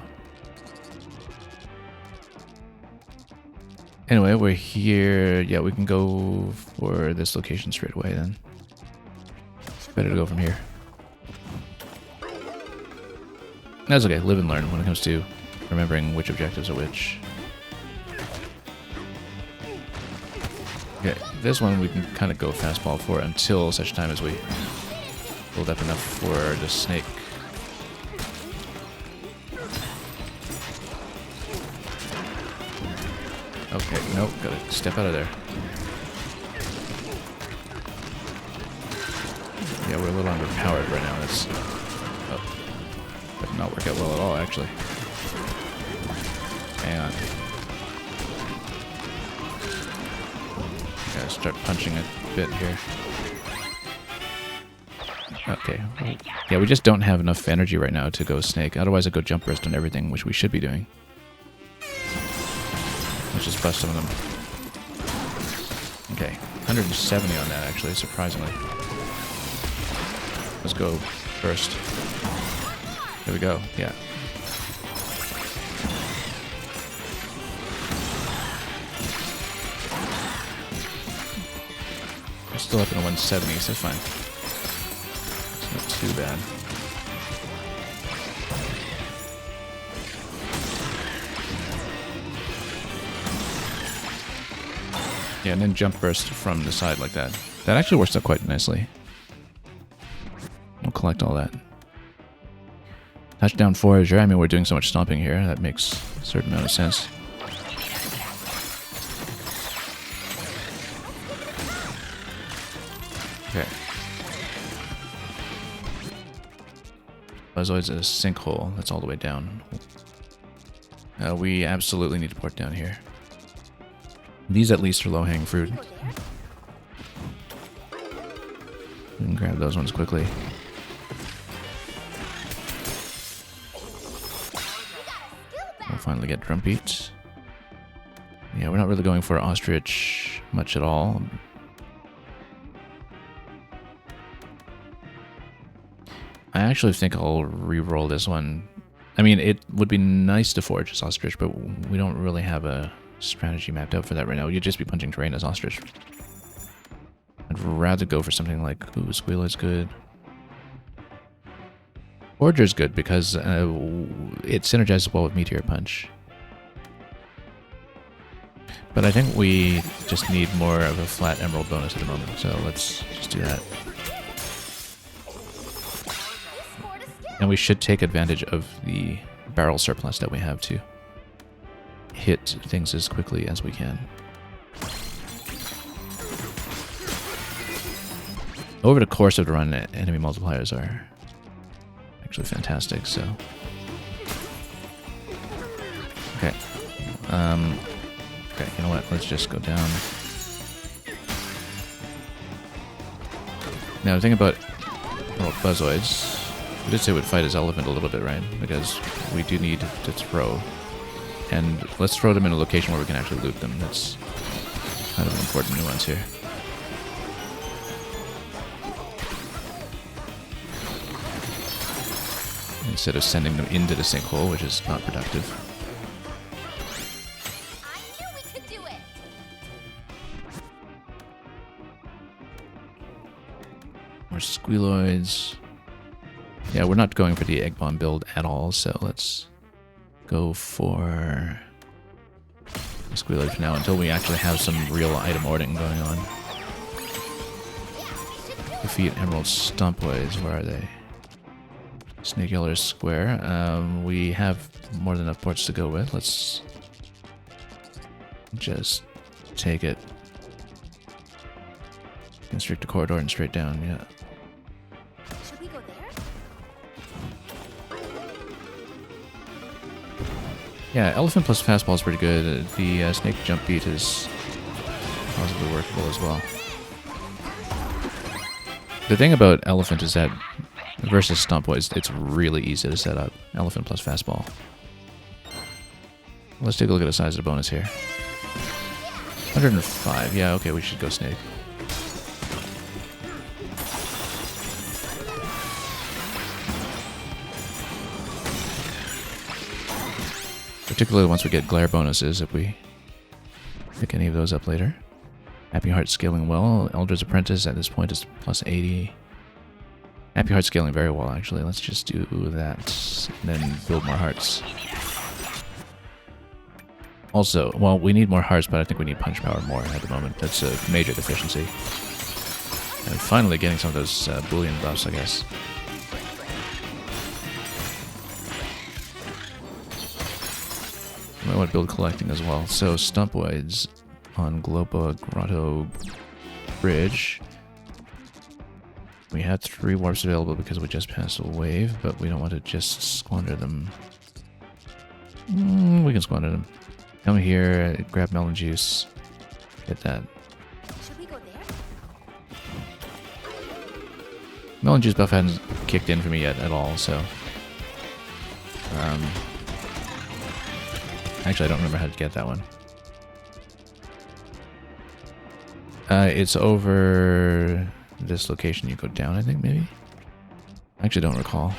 Anyway, we're here. Yeah, we can go for this location straight away then. Better to go from here. That's okay. Live and learn when it comes to remembering which objectives are which. Okay, this one we can kind of go fastball for until such time as we build up enough for the snake. Okay, nope, gotta step out of there. Yeah, we're a little underpowered right now. That's did not work out well at all, actually. Hang on. Gotta start punching a bit here. Okay. Yeah, we just don't have enough energy right now to go snake. Otherwise, I'd go jump burst on everything, which we should be doing. Let's just bust some of them. Okay, 170 on that, actually, surprisingly. Let's go first. There we go, yeah. We're still up in the 170, so fine. It's not too bad. Yeah, and then jump burst from the side like that. That actually works out quite nicely. We'll collect all that. Touchdown forager. I mean, we're doing so much stomping here. That makes a certain amount of sense. Okay. There's always a sinkhole that's all the way down. We absolutely need to port down here. These at least are low-hanging fruit. We can grab those ones quickly. We'll finally get drum beats. Yeah, we're not really going for ostrich much at all. I actually think I'll re-roll this one. I mean, it would be nice to forge as ostrich, but we don't really have a strategy mapped out for that right now. You'd just be punching terrain as ostrich. I'd rather go for something like, ooh, squeal is good. Forager's good because it synergizes well with Meteor Punch. But I think we just need more of a flat emerald bonus at the moment, so let's just do that. And we should take advantage of the barrel surplus that we have to hit things as quickly as we can. Over the course of the run, enemy multipliers are actually fantastic, so... Okay. Okay, you know what? Let's just go down. Now, the thing about Buzzoids, we did say we'd fight his elephant a little bit, right? Because we do need to throw. And let's throw them in a location where we can actually loot them. That's kind of an important nuance here. Instead of sending them into the sinkhole, which is not productive. I knew we could do it. More squealoids. Yeah, we're not going for the egg bomb build at all, so let's go for the squealoid for now until we actually have some real item ordering going on. Defeat Emerald Stompways, where are they? Snake Yeller Square. We have more than enough ports to go with. Let's just take it. Constrict the corridor and straight down, yeah. Should we go there? Yeah, Elephant plus Fastball is pretty good. The Snake Jump Beat is possibly workable as well. The thing about Elephant is that versus Stompways, it's really easy to set up. Elephant plus Fastball. Let's take a look at the size of the bonus here. 105. Yeah, okay, we should go Snake. Particularly once we get glare bonuses, if we pick any of those up later. Happy Heart scaling well. Elder's Apprentice at this point is plus 80. Happy Heart scaling very well, actually. Let's just do that, and then build more hearts. Also, well, we need more hearts, but I think we need punch power more at the moment. That's a major deficiency. And finally getting some of those Boolean buffs, I guess. I want to build collecting as well. So, Stompways on Globa Grotto Bridge. We had 3 warps available because we just passed a wave, but we don't want to just squander them. We can squander them. Come here, grab melon juice. Get that. Should we go there? Melon juice buff hadn't kicked in for me yet at all, so... actually, I don't remember how to get that one. It's over this location. You go down, I think, maybe? I actually don't recall.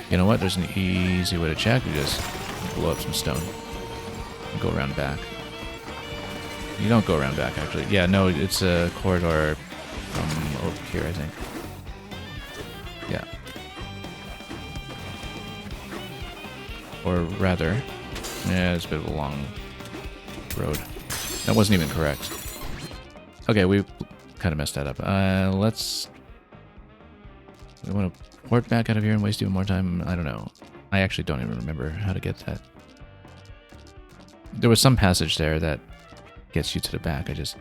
You know what? There's an easy way to check. You just blow up some stone. And go around back. You don't go around back, actually. Yeah, no, it's a corridor from over here, I think. Yeah. Or rather... yeah, it's a bit of a long road. That wasn't even correct. Okay, we kind of messed that up. Let's... we want to port back out of here and waste even more time? I don't know. I actually don't even remember how to get that. There was some passage there that gets you to the back. I just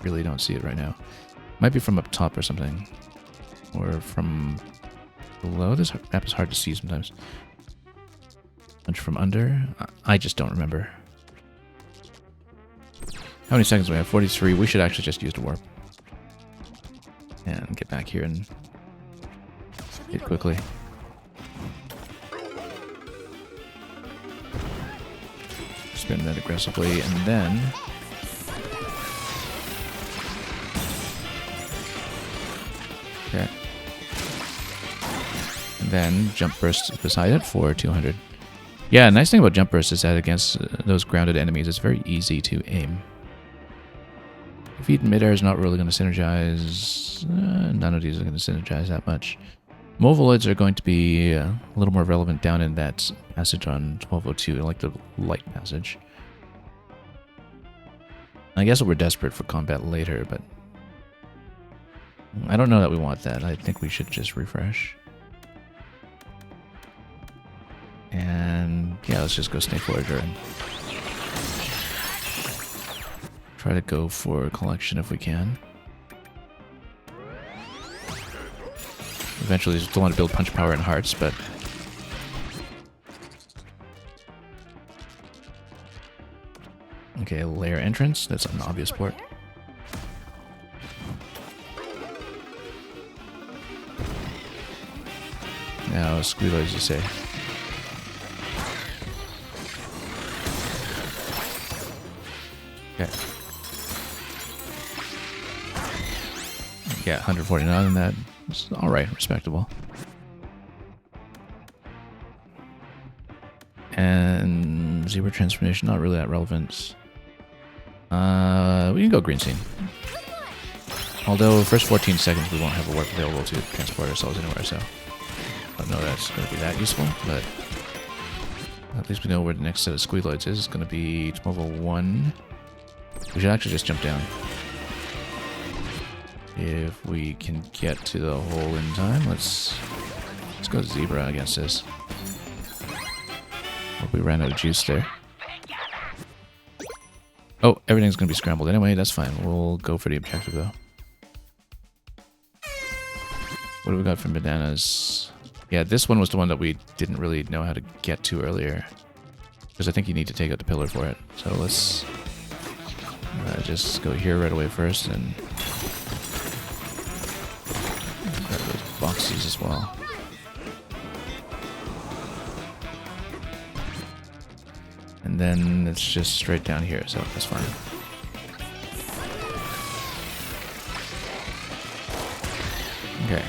really don't see it right now. Might be from up top or something. Or from below. This map is hard to see sometimes. Punch from under? I just don't remember. How many seconds do we have? 43. We should actually just use the warp. And get back here and hit quickly. Spin that aggressively, and then... okay. And then jump burst beside it for 200. Yeah, nice thing about jump burst is that against those grounded enemies, it's very easy to aim. Defeat in midair is not really going to synergize. None of these are going to synergize that much. Movoloids are going to be a little more relevant down in that passage on 1202, like the light passage. I guess we're desperate for combat later, but I don't know that we want that. I think we should just refresh. And yeah, let's just go Snake Voyager and try to go for a collection if we can. Eventually, still want to build punch power and hearts, but okay, layer entrance. That's an obvious port. Now, Squealo, as you say. Okay. Yeah, 149 on that. It's alright, respectable. And zebra transformation, not really that relevant. We can go green scene. Although, first 14 seconds we won't have a warp available to transport ourselves anywhere, so I don't know that's going to be that useful, but at least we know where the next set of Squealoids is. It's going to be level 1. We should actually just jump down. If we can get to the hole in time, let's go zebra against this. Hope we ran out of juice there. Oh, everything's going to be scrambled anyway. That's fine. We'll go for the objective, though. What do we got from bananas? Yeah, this one was the one that we didn't really know how to get to earlier. Because I think you need to take out the pillar for it. So let's just go here right away first and grab those boxes as well. And then it's just straight down here, so that's fine. Okay.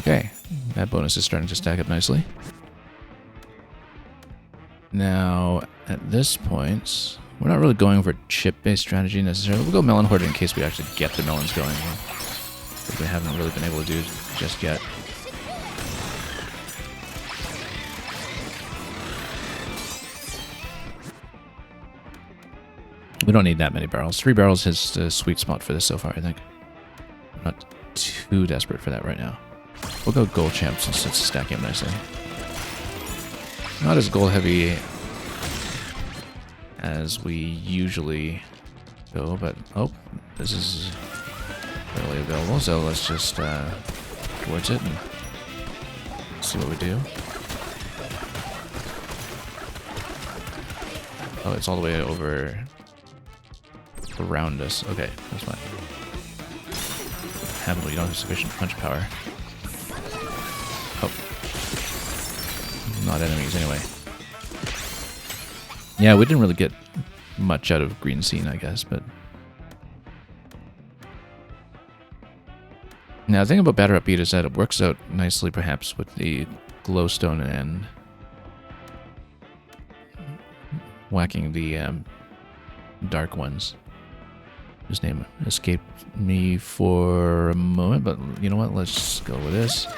Okay, that bonus is starting to stack up nicely. Now, at this point, we're not really going for chip-based strategy necessarily. We'll go melon hoarder in case we actually get the melons going. Which we haven't really been able to do just yet. We don't need that many barrels. 3 barrels is the sweet spot for this so far, I think. I'm not too desperate for that right now. We'll go gold champ since it's stacking up nicely. Not as gold heavy as we usually go, but oh, this is readily available, so let's just towards it and see what we do. Oh, it's all the way over around us. Okay, that's fine. Haven't we don't have sufficient punch power. Oh. Not enemies anyway. Yeah, we didn't really get much out of green scene, I guess, but now, the thing about Batter Upbeat is that it works out nicely, perhaps, with the glowstone and whacking the dark ones. His name escaped me for a moment, but you know what? Let's go with this.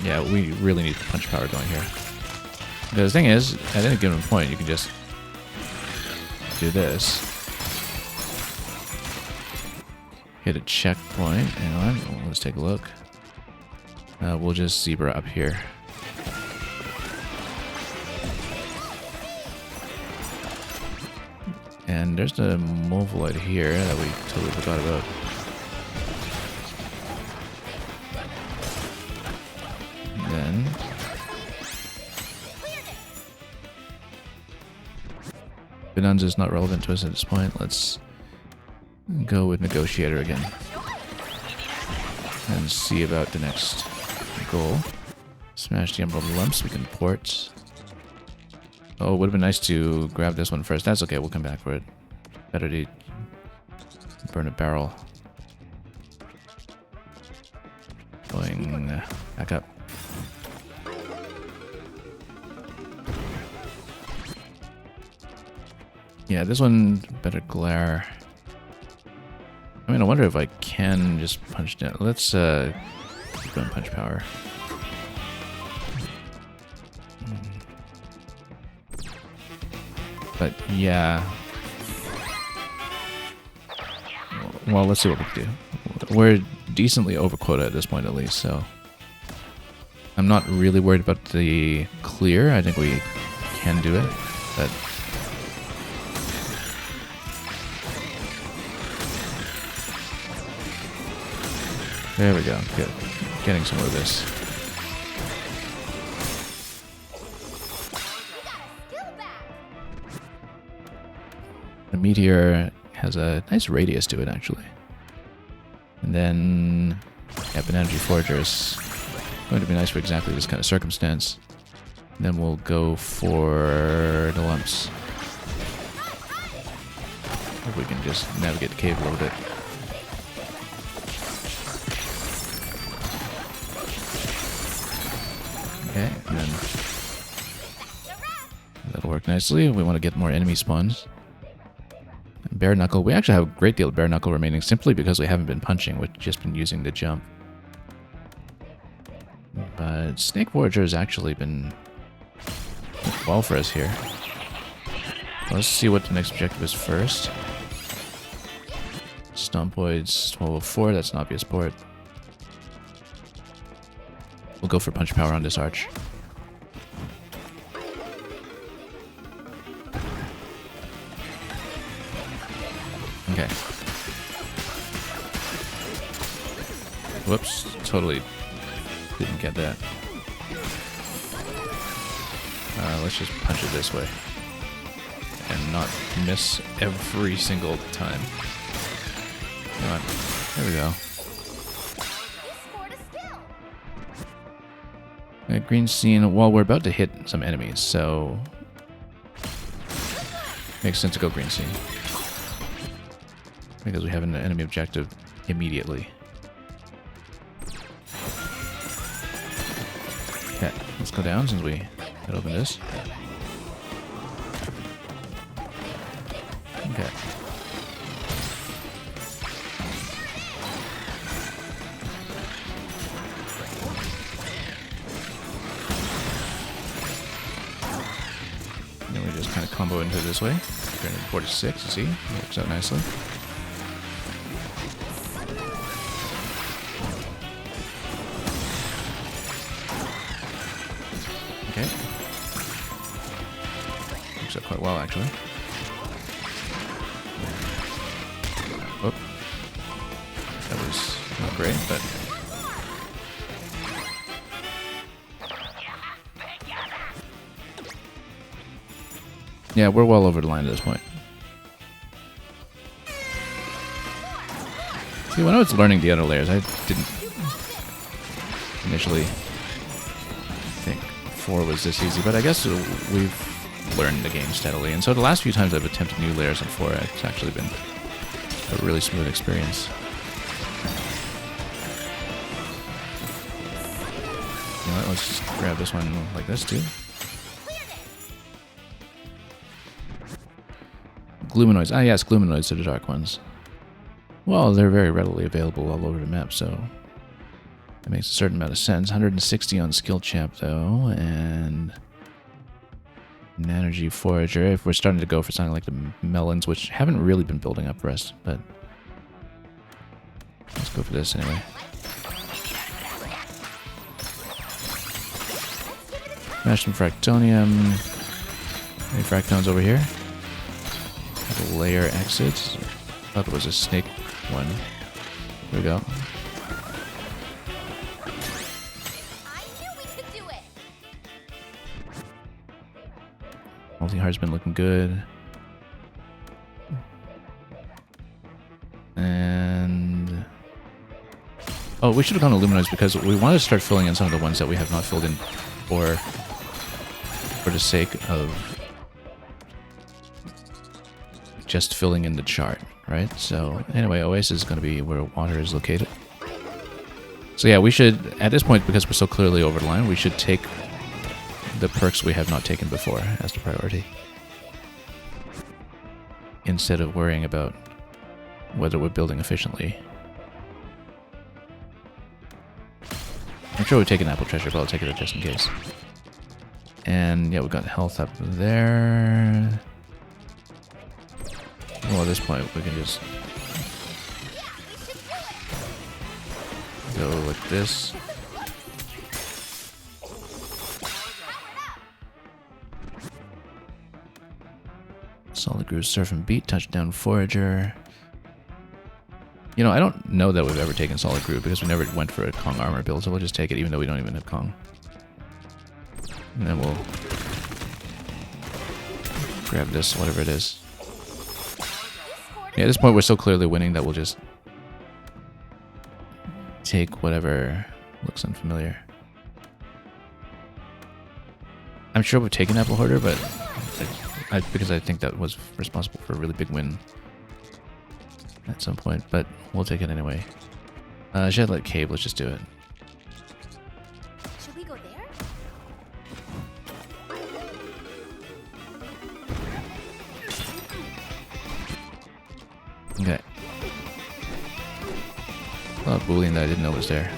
Yeah, we really need the punch power going here. Because the thing is, at any given point, you can just do this. Hit a checkpoint. Hang on, let's take a look. We'll just zebra up here. And there's the Movolite here that we totally forgot about. And then Bonanza's not relevant to us at this point. Let's go with Negotiator again. And see about the next goal. Smash the Emerald Lumps, we can port. Oh, it would have been nice to grab this one first. That's okay, we'll come back for it. Better to burn a barrel. Going back up. Yeah, this one better glare. I mean, I wonder if I can just punch down. Let's keep going punch power. But yeah. Well, let's see what we can do. We're decently over quota at this point, at least, so. I'm not really worried about the clear. I think we can do it, but there we go. Good. Getting some of this. The meteor has a nice radius to it, actually. And then, yeah, Energy Forager is going to be nice for exactly this kind of circumstance. And then we'll go for the lumps. If we can just navigate the cave a little bit. Okay, and then that'll work nicely. We want to get more enemy spawns. Bare Knuckle. We actually have a great deal of Bare Knuckle remaining simply because we haven't been punching. We've just been using the jump. But Snake Forager has actually been well for us here. Let's see what the next objective is first. Stompoids 1204, that's an obvious port. We'll go for punch power on this arch. Okay. Whoops, totally didn't get that. Let's just punch it this way. And not miss every single time. Come on. There we go. Green scene. Well, we're about to hit some enemies, so makes sense to go green scene. Because we have an enemy objective immediately. Okay, let's go down since we had opened this. Okay. And then we just kind of combo into this way. 346, you see? Works out nicely. Okay. Works out quite well, actually. Oh. That was not great, but... yeah, we're well over the line at this point. See, when I was learning the other layers, I didn't initially think 4 was this easy, but I guess we've learned the game steadily, and so the last few times I've attempted new layers in 4, it's actually been a really smooth experience. You know what, let's just grab this one like this too. Gluminoids. Ah, yes, gluminoids are the dark ones. Well, they're very readily available all over the map, so that makes a certain amount of sense. 160 on skill champ, though, and an energy forager. If we're starting to go for something like the melons, which haven't really been building up for us, but let's go for this anyway. Smash some fractonium. Any fractones over here? The layer exits. Thought it was a snake one. There we go. I knew we could do it. Multi-heart's been looking good. And... oh, we should have gone to Luminoids because we wanted to start filling in some of the ones that we have not filled in for the sake of just filling in the chart, right? So anyway, Oasis is going to be where water is located. So yeah, we should, at this point, because we're so clearly over the line, we should take the perks we have not taken before as the priority, instead of worrying about whether we're building efficiently. I'm sure we've taken Apple Treasure, but I'll take it just in case. And yeah, we've got health up there. Well, at this point, we can just go like this. Grew Surf and Beat, Touchdown Forager. You know, I don't know that we've ever taken Solid Groove because we never went for a Kong armor build, so we'll just take it even though we don't even have Kong. And then we'll grab this, whatever it is. Yeah, at this point we're so clearly winning that we'll just take whatever looks unfamiliar. I'm sure we've taken Apple Hoarder, but because I think that was responsible for a really big win at some point, but we'll take it anyway. Shadowlight Cave, let's just do it. Should we go there? Okay. A lot of Boolean that I didn't know was there.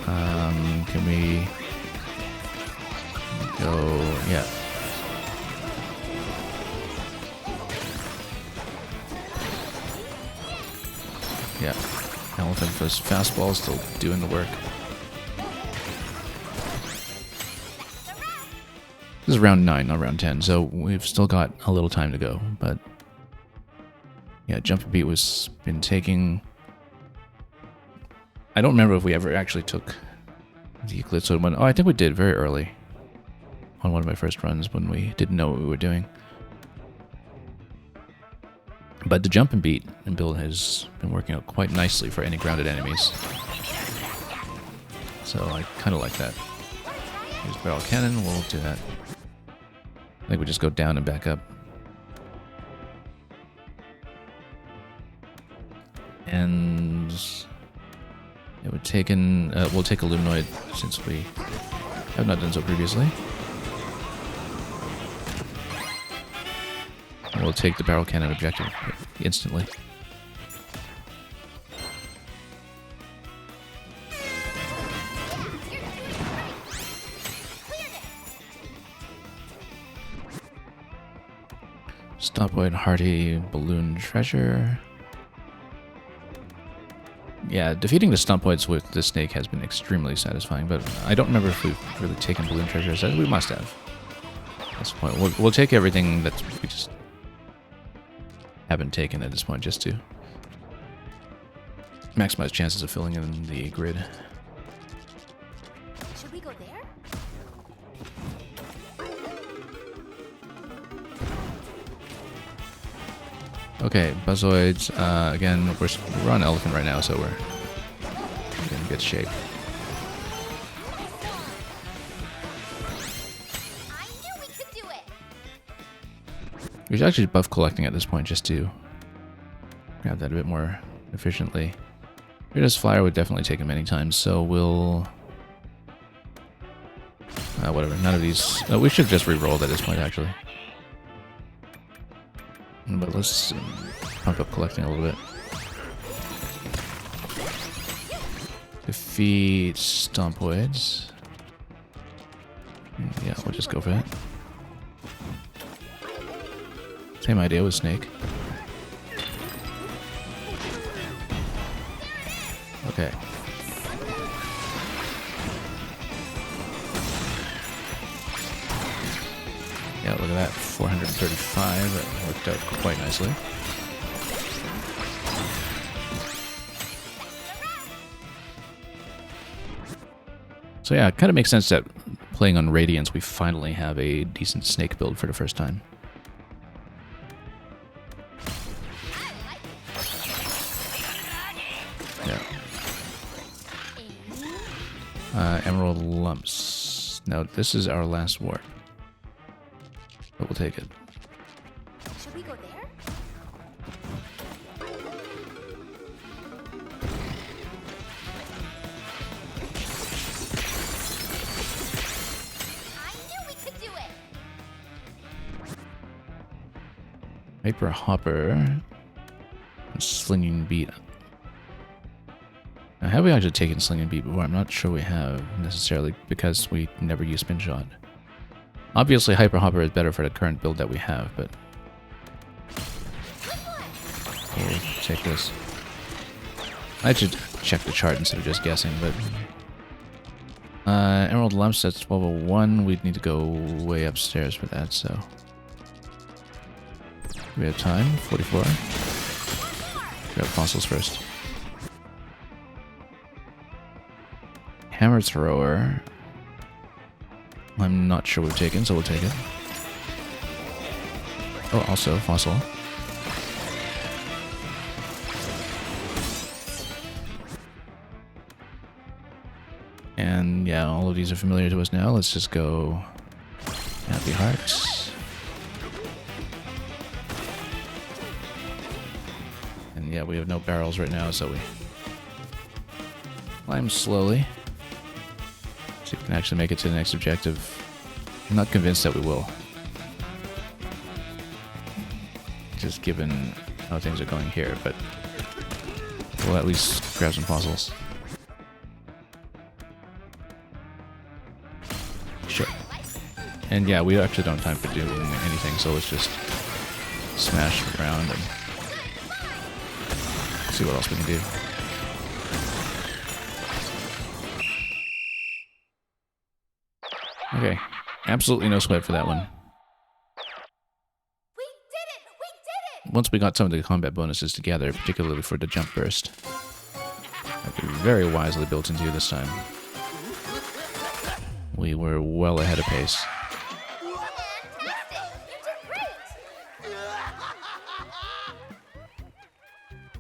Can we go? Yeah. Yeah. Elephant Fist fastball still doing the work. This is round 9, not round 10, so we've still got a little time to go, but yeah, Jump and Beat was been taking. I don't remember if we ever actually took the Eclipse one. Oh, I think we did very early on one of my first runs when we didn't know what we were doing. But the Jump and Beat and build has been working out quite nicely for any grounded enemies. So I kind of like that. Use Barrel Cannon, we'll do that. I think we just go down and back up. And it would take in, we'll take a Luminoid since we have not done so previously. We'll take the Barrel Cannon objective instantly. Stopwood, Hearty, Balloon Treasure. Yeah, defeating the Stumpoids with the snake has been extremely satisfying, but I don't remember if we've really taken Balloon Treasure. We must have. That's the point. We'll take everything that we just haven't taken at this point, just to maximize chances of filling in the grid. Should we go there? Okay, Buzzoids. Again, we're on Elephant right now, so we're in good shape. I knew we could do it. We should actually buff collecting at this point just to grab that a bit more efficiently. Fearless Flyer would definitely take him many times, so we'll... whatever, none of these... we should just re-roll at this point, actually. But let's pump up collecting a little bit. Defeat Stompoids. Yeah, we'll just go for that. Same idea with Snake. Okay. Yeah, look at that. 435. That worked out quite nicely. So yeah, it kind of makes sense that playing on Radiance, we finally have a decent snake build for the first time. Yeah. Emerald Lumps. Now, this is our last warp. But we'll take it. Should we go there? I knew we could do it. Hyper Hopper. Slinging Beat. Now, have we actually taken Slinging Beat before? I'm not sure we have, necessarily, because we never use Spin Shot. Obviously, Hyper Hopper is better for the current build that we have, but we'll take this. I should check the chart instead of just guessing, but Emerald Lumps, that's 1201. We'd need to go way upstairs for that, so We have time. 44. Grab fossils first. Hammer thrower. I'm not sure we've taken, so we'll take it. Oh, also fossil. And yeah, all of these are familiar to us now. Let's just go Happy Hearts. And yeah, we have no barrels right now, so we climb slowly. See if we can actually make it to the next objective. I'm not convinced that we will. Just given how things are going here, but we'll at least grab some fossils. Sure. And yeah, we actually don't have time for doing anything, so let's just smash around and see what else we can do. Okay, absolutely no sweat for that one. We did it! We did it! Once we got some of the combat bonuses together, particularly for the jump burst, that we very wisely built into this time. We were well ahead of pace. Fantastic! You did great!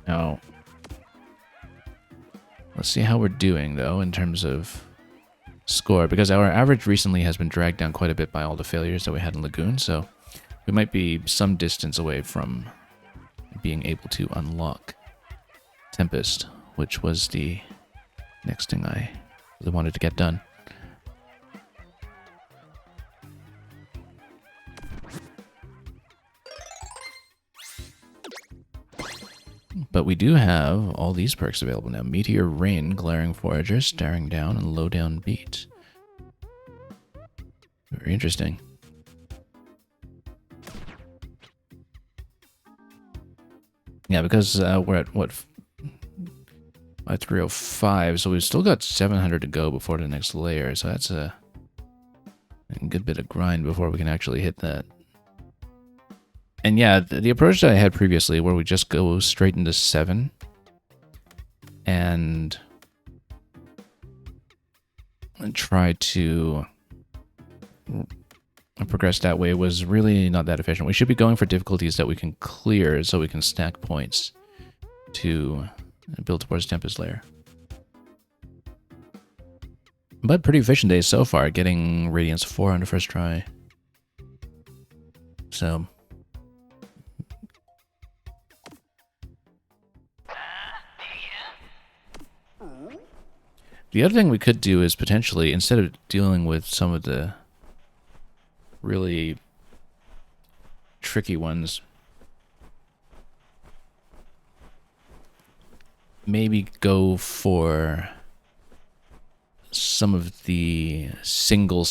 Now, let's see how we're doing, though, in terms of score, because our average recently has been dragged down quite a bit by all the failures that we had in Lagoon, so we might be some distance away from being able to unlock Tempest, which was the next thing I really wanted to get done. But we do have all these perks available now. Meteor Rain, Glaring Forager, Staring Down, and Low Down Beat. Very interesting. Yeah, because we're at, what, 305, so we've still got 700 to go before the next layer, so that's a good bit of grind before we can actually hit that. And yeah, the approach that I had previously, where we just go straight into 7 and try to progress that way, was really not that efficient. We should be going for difficulties that we can clear so we can stack points to build towards Tempest Lair. But pretty efficient days so far, getting Radiance 4 on the first try. So the other thing we could do is potentially, instead of dealing with some of the really tricky ones, maybe go for some of the single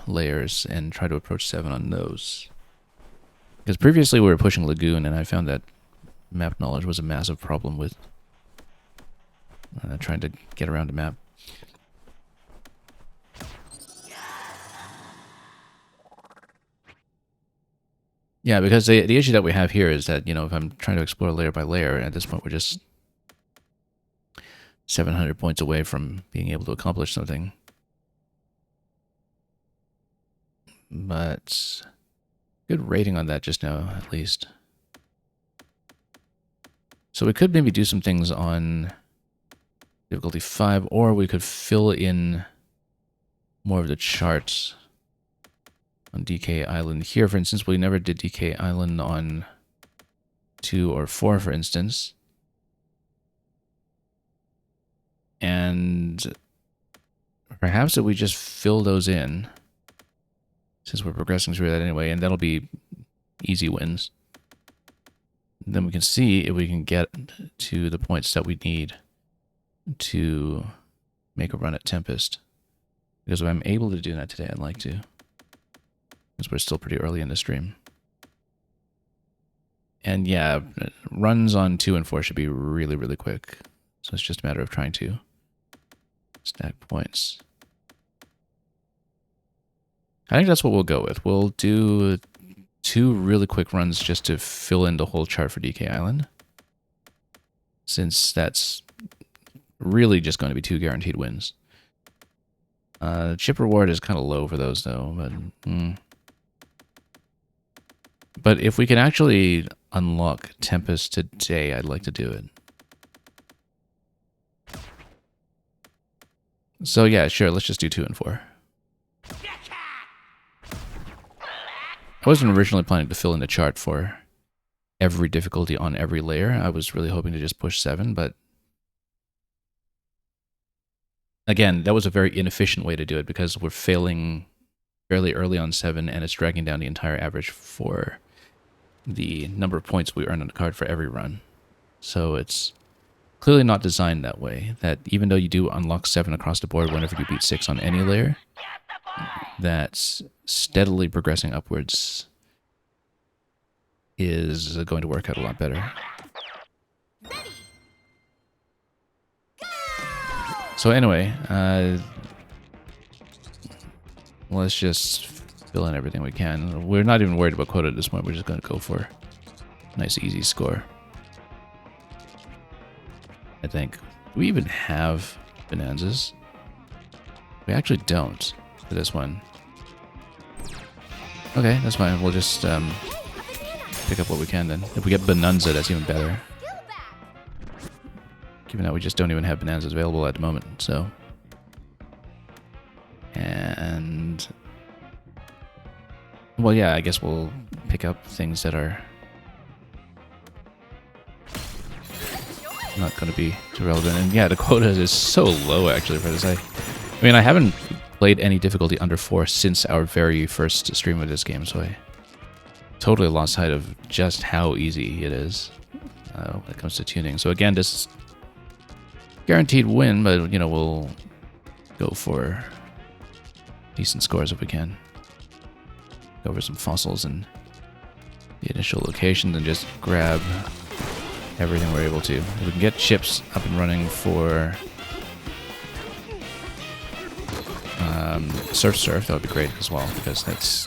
layers and try to approach 7 on those. Because previously we were pushing Lagoon, and I found that map knowledge was a massive problem with trying to get around a map. Yeah, because the issue that we have here is that, you know, if I'm trying to explore layer by layer, at this point we're just 700 points away from being able to accomplish something. But good rating on that just now, at least. So we could maybe do some things on difficulty 5, or we could fill in more of the charts on DK Island. Here, for instance, we never did DK Island on 2 or 4, for instance. And perhaps that we just fill those in, since we're progressing through that anyway, and that'll be easy wins. Then we can see if we can get to the points that we need to make a run at Tempest. Because if I'm able to do that today, I'd like to. Because we're still pretty early in the stream. And yeah, runs on 2 and 4 should be really, really quick. So it's just a matter of trying to stack points. I think that's what we'll go with. We'll do 2 really quick runs just to fill in the whole chart for DK Island, since that's really just going to be 2 guaranteed wins. Chip reward is kind of low for those, though. But if we can actually unlock Tempest today, I'd like to do it. So yeah, sure, let's just do 2 and 4. I wasn't originally planning to fill in the chart for every difficulty on every layer. I was really hoping to just push 7, but again, that was a very inefficient way to do it because we're failing fairly early on 7 and it's dragging down the entire average for the number of points we earn on the card for every run. So it's clearly not designed that way, that even though you do unlock 7 across the board whenever you beat 6 on any layer, that steadily progressing upwards is going to work out a lot better. So anyway, let's just fill in everything we can. We're not even worried about quota at this point. We're just going to go for a nice, easy score. I think. Do we even have bonanzas? We actually don't for this one. Okay, that's fine. We'll just pick up what we can then. If we get bonanza, that's even better. Given that we just don't even have bonanzas available at the moment, so. And well, yeah, I guess we'll pick up things that are not going to be too relevant. And yeah, the quota is so low actually for this. I mean, I haven't played any difficulty under 4 since our very first stream of this game, so I totally lost sight of just how easy it is when it comes to tuning. So again, this guaranteed win, but you know, we'll go for decent scores if we can. Go over some fossils and the initial locations and just grab everything we're able to. If we can get ships up and running for Surf, that would be great as well, because that's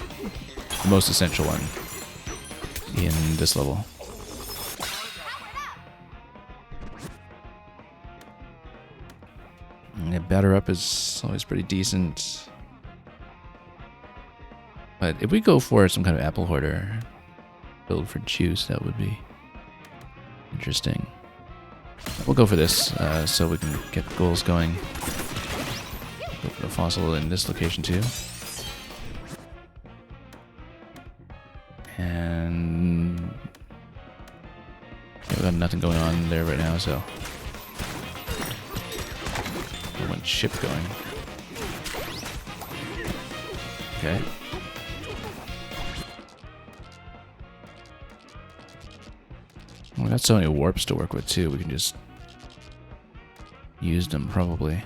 the most essential one in this level. Yeah, batter up is always pretty decent. But if we go for some kind of apple hoarder build for juice, that would be interesting. We'll go for this so we can get goals going. Go for the fossil in this location too. And yeah, we have nothing going on there right now, so one ship going. Okay. We got so many warps to work with too. We can just use them probably.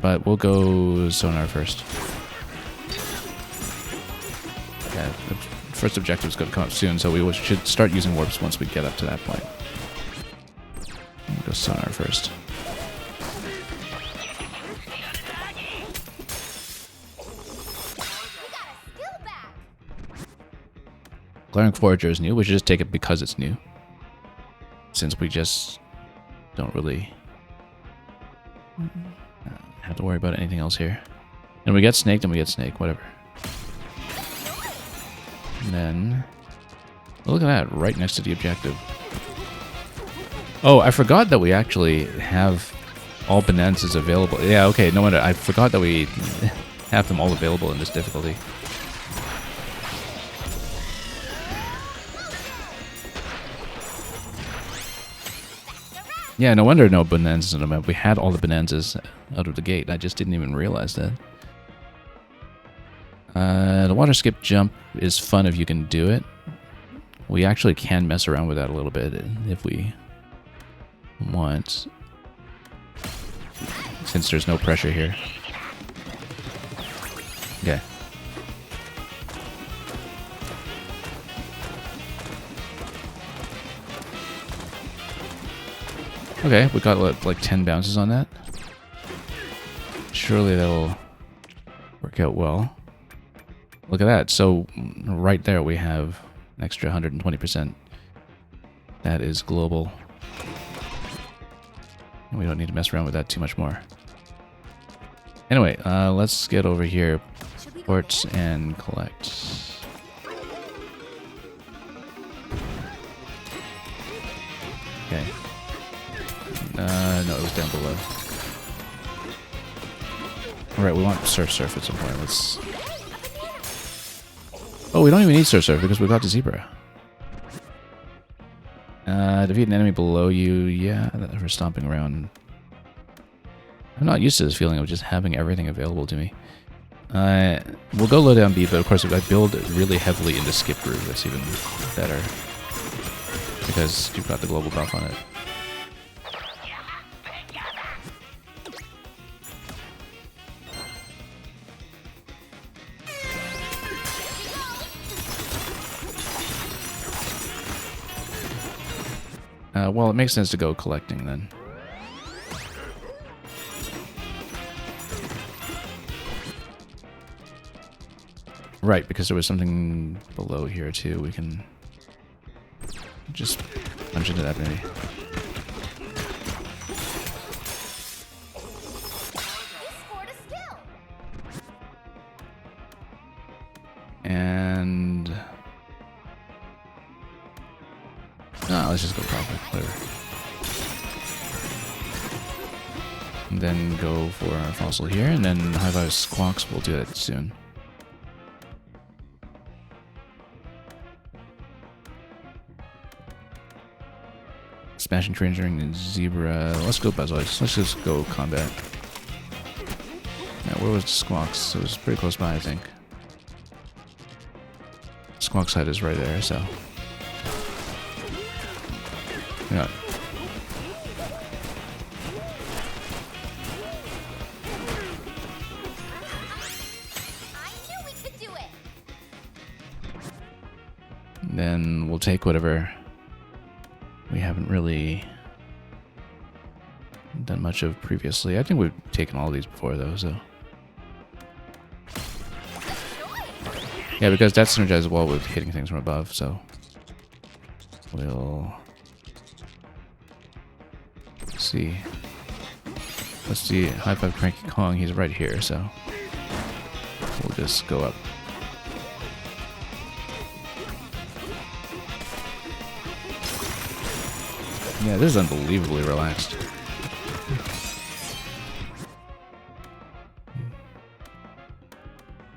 But we'll go sonar first. Yeah, the first objective is going to come up soon, so we should start using warps once we get up to that point. We'll go sonar first. Glaring Forager is new. We should just take it because it's new. Since we just don't really have to worry about anything else here. And we get snake, then we get snake, whatever. And then, look at that, right next to the objective. Oh, I forgot that we actually have all bonanzas available. Yeah, okay, no wonder. I forgot that we have them all available in this difficulty. Yeah, no wonder no bonanzas on the map. We had all the bonanzas out of the gate. I just didn't even realize that. The water skip jump is fun if you can do it. We actually can mess around with that a little bit if we want. Since there's no pressure here. Okay. Okay, we got like 10 bounces on that. Surely that'll work out well. Look at that. So right there we have an extra 120%. That is global. We don't need to mess around with that too much more. Anyway, let's get over here. Ports and collect. Okay. No, it was down below. Alright, we want surf at some point. Let's... Oh, we don't even need surf because we got the zebra. Defeat an enemy below you. Yeah, we're stomping around. I'm not used to this feeling of just having everything available to me. We'll go low down B, but of course if I build really heavily into skip groove, that's even better. Because you've got the global buff on it. Well, it makes sense to go collecting then. Right, because there was something below here too. We can just punch into that maybe. And no, let's just go profit, whatever. And then go for our fossil here, and then High Five Squawks. We'll do that soon. Smashing Trains during Zebra. Let's go Buzzoids. Let's just go combat. Yeah, where was Squawks? It was pretty close by, I think. Squawks' head is right there, so. Yeah. I knew we could do it. Then we'll take whatever. We haven't really done much of previously. I think we've taken all of these before though, so. Yeah, because that synergizes well with hitting things from above, so. We'll see. Let's see, High Five Cranky Kong, he's right here, so. We'll just go up. Yeah, this is unbelievably relaxed.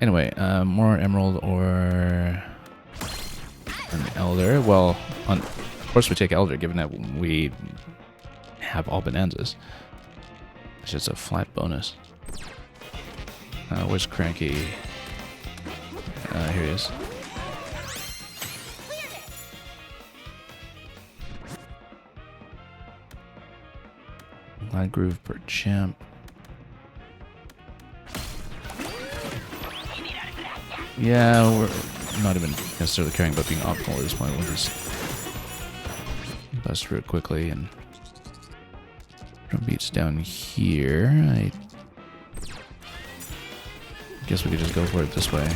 Anyway, more emerald or an elder. Well, of course we take elder, given that we have all bonanzas. It's just a flat bonus. Where's Cranky? Here he is. Glide Groove per champ. Yeah, we're not even necessarily caring about being optimal at this point. We'll just bust through it quickly and drum beats down here. I guess we could just go for it this way.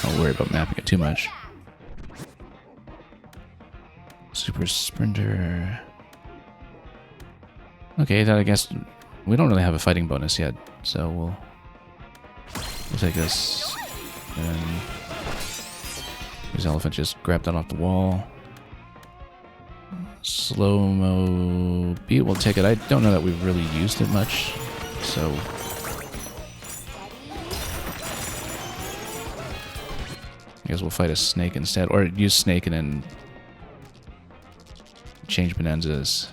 Don't worry about mapping it too much. Super Sprinter. Okay, then I guess we don't really have a fighting bonus yet, so we'll take this. And this elephant just grabbed that off the wall. Slow-mo beat, we'll take it. I don't know that we've really used it much, so I guess we'll fight a snake instead, or use snake and then change bonanzas.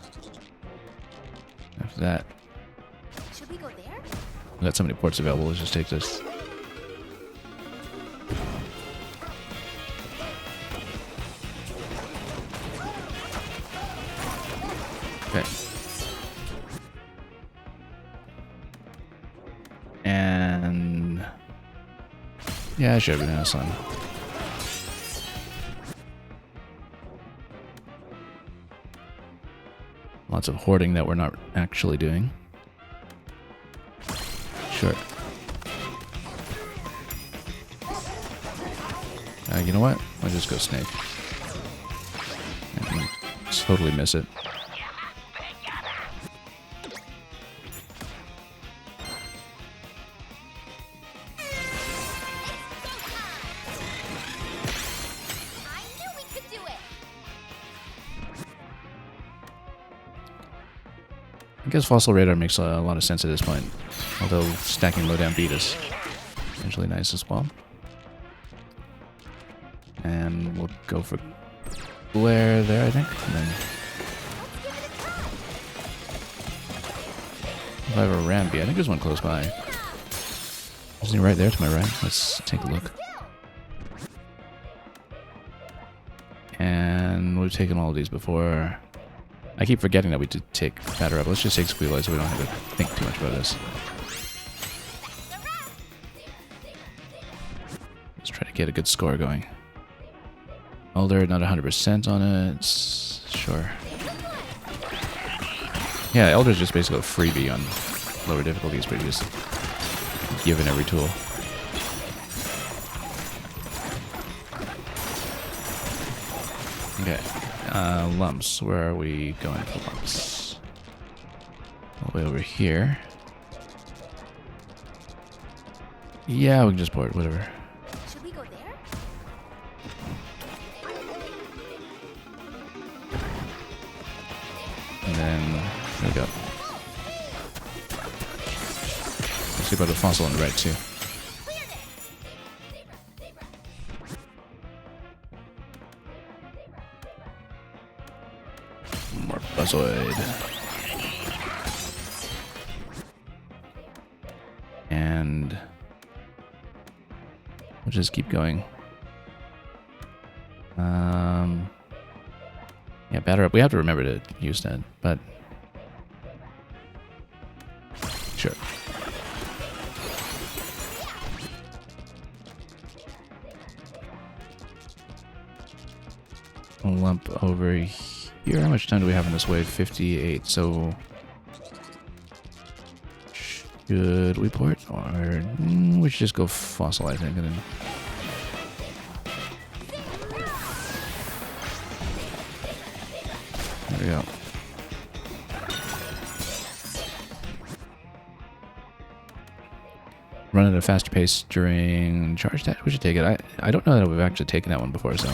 After that, Should we go there? we got so many ports available. Let's just take this. Okay. And yeah, I should have been in sun. Lots of hoarding that we're not actually doing. Sure. You know what? I'll just go snake. I can totally miss it. I knew we could do it. I guess Fossil Radar makes a lot of sense at this point. Although stacking low down beat is usually nice as well. And we'll go for Glare there, I think. And then if I have a Rambi, I think there's one close by. Isn't he right there to my right? Let's take a look. And we've taken all of these before. I keep forgetting that we did take Batter Up. Let's just take Squealoid so we don't have to think too much about this. Let's try to get a good score going. Elder, not 100% on it. Sure. Yeah, Elder's just basically a freebie on lower difficulties, but you just given every tool. Okay. Lumps. Where are we going for lumps? All the way over here. Yeah, we can just port, whatever. Should we go there? And then, there we go. Let's see about the fossil on the right, too. More Buzzoid. And we'll just keep going. Yeah, Batter Up. We have to remember to use that, but sure. A lump over here. How much time do we have in this wave? 58. So should we port, or we should just go fossil, I think, and then. There we go. Run at a faster pace during charge dash. We should take it. I don't know that we've actually taken that one before, so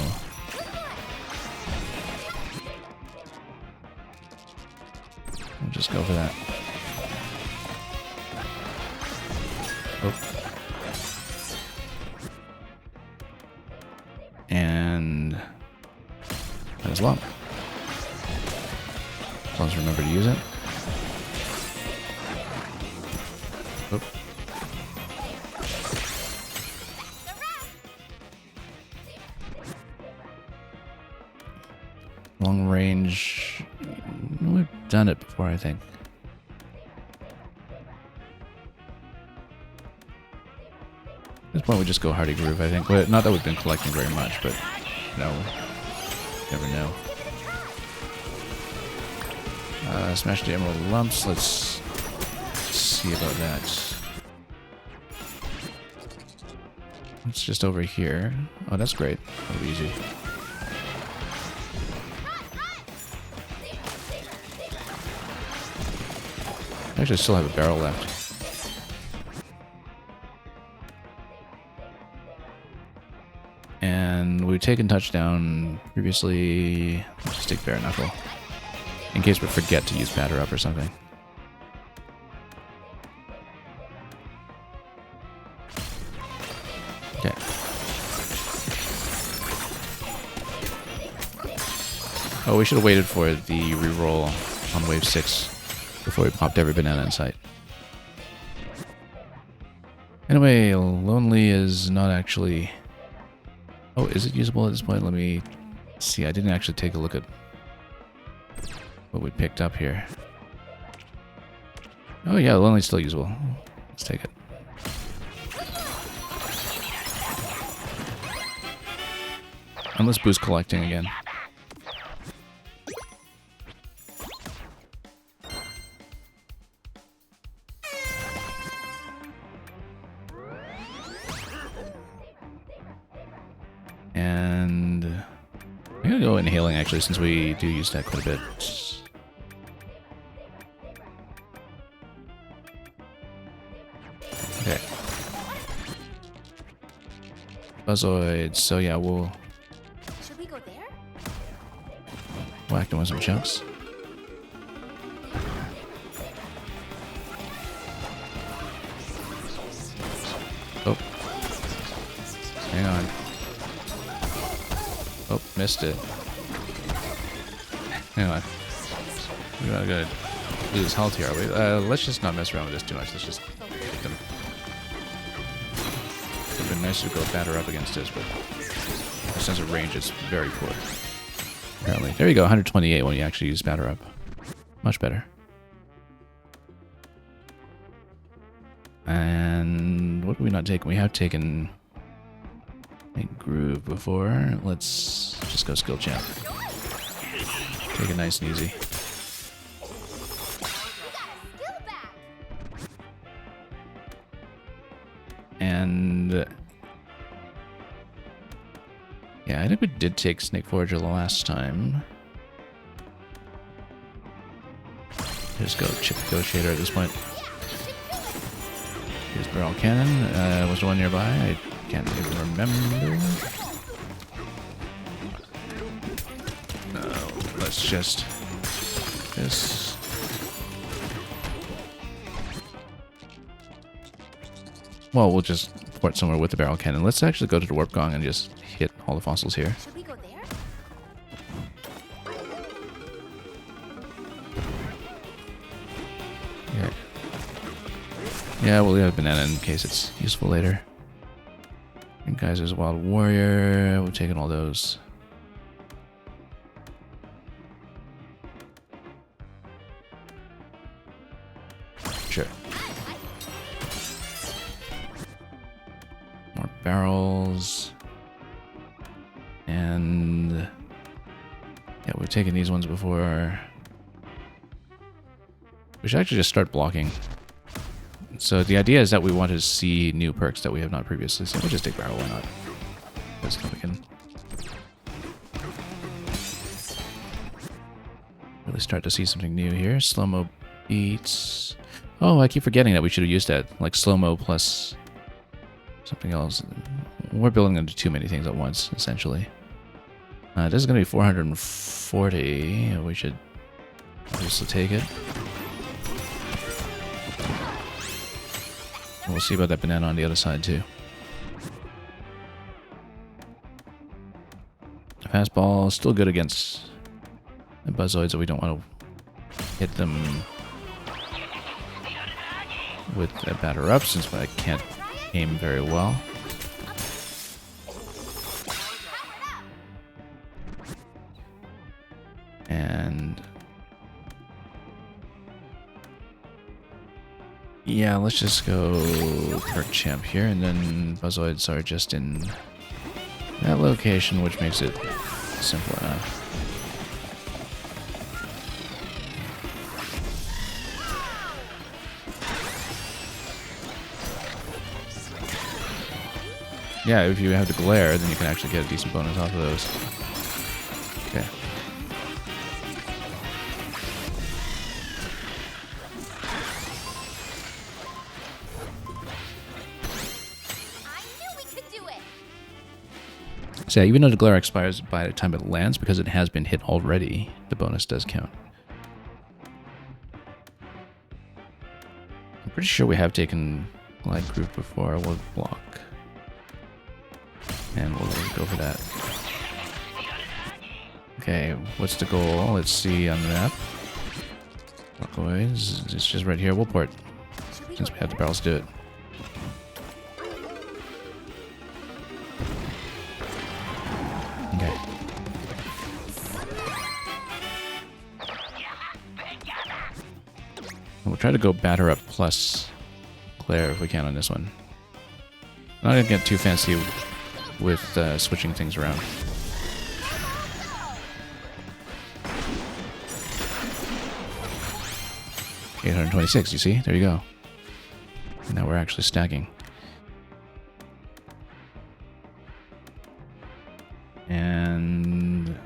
we'll just go for that. Oh. And that is lump. As long as we remember to use it. Oh. Long range. We've done it before, I think. At this point, we just go Hardy Groove, I think. But not that we've been collecting very much, but no, never know. Smash the Emerald Lumps. Let's see about that. It's just over here. Oh, that's great. That'll be easy. I actually still have a barrel left. And we've taken touchdown previously. Let's just take Bare Knuckle. In case we forget to use Batter Up or something. Okay. Oh, we should have waited for the reroll on wave 6 before we popped every banana in sight. Anyway, Lonely is not actually... Oh, is it usable at this point? Let me see. I didn't actually take a look at what we picked up here. Oh yeah, Lonely's still usable. Let's take it. And let's boost collecting again. And I'm gonna go inhaling actually, since we do use that quite a bit. Okay. Buzzoids. So yeah, we'll Should we go there? whack them with some chunks. Oh. Hang on. Oh, missed it. Hang on. We're not gonna lose health here, are we? Let's just not mess around with this too much. Let's just hit them. It would have been nice to go batter up against this, but in sense of range, it's very poor. Apparently. There you go, 128 when you actually use batter up. Much better. And what have we not taken? We have taken a groove before. Let's just go skill champ. Take it nice and easy. And yeah, I think we did take Snake Forager the last time. Just go chip negotiator at this point. Here's barrel cannon. Was there one nearby? I can't even remember. No, let's just this. Well, we'll just port somewhere with the barrel cannon. Let's actually go to the warp gong and just hit all the fossils here. Should we go there? Yeah. Yeah, we'll leave a banana in case it's useful later. And guys, there's a wild warrior. We're taking all those. Sure. More barrels. And yeah, we've taken these ones before. We should actually just start blocking. So the idea is that we want to see new perks that we have not previously seen. We'll just take barrel, why not? That's how we can really start to see something new here. Slow-mo beats. Oh, I keep forgetting that we should have used that. Like slow-mo plus something else. We're building into too many things at once, essentially. This is going to be 440. We should obviously take it. And we'll see about that banana on the other side, too. Fastball, still good against the buzzoids, so we don't want to hit them with a batter up, since I can't aim very well. And yeah, let's just go perk champ here, and then buzzoids are just in that location, which makes it simple enough. Yeah, if you have the glare, then you can actually get a decent bonus off of those. Okay. So yeah, even though the glare expires by the time it lands, because it has been hit already, the bonus does count. I'm pretty sure we have taken Glide Group before. We'll block. And we'll go for that. Okay, what's the goal? Let's see on the map. Boys, it's just right here. We'll port, since we have the barrels to do it. Okay. We'll try to go batter up plus Claire if we can on this one. I'm not gonna get too fancy with switching things around. $826, you see? There you go. Now we're actually stacking. And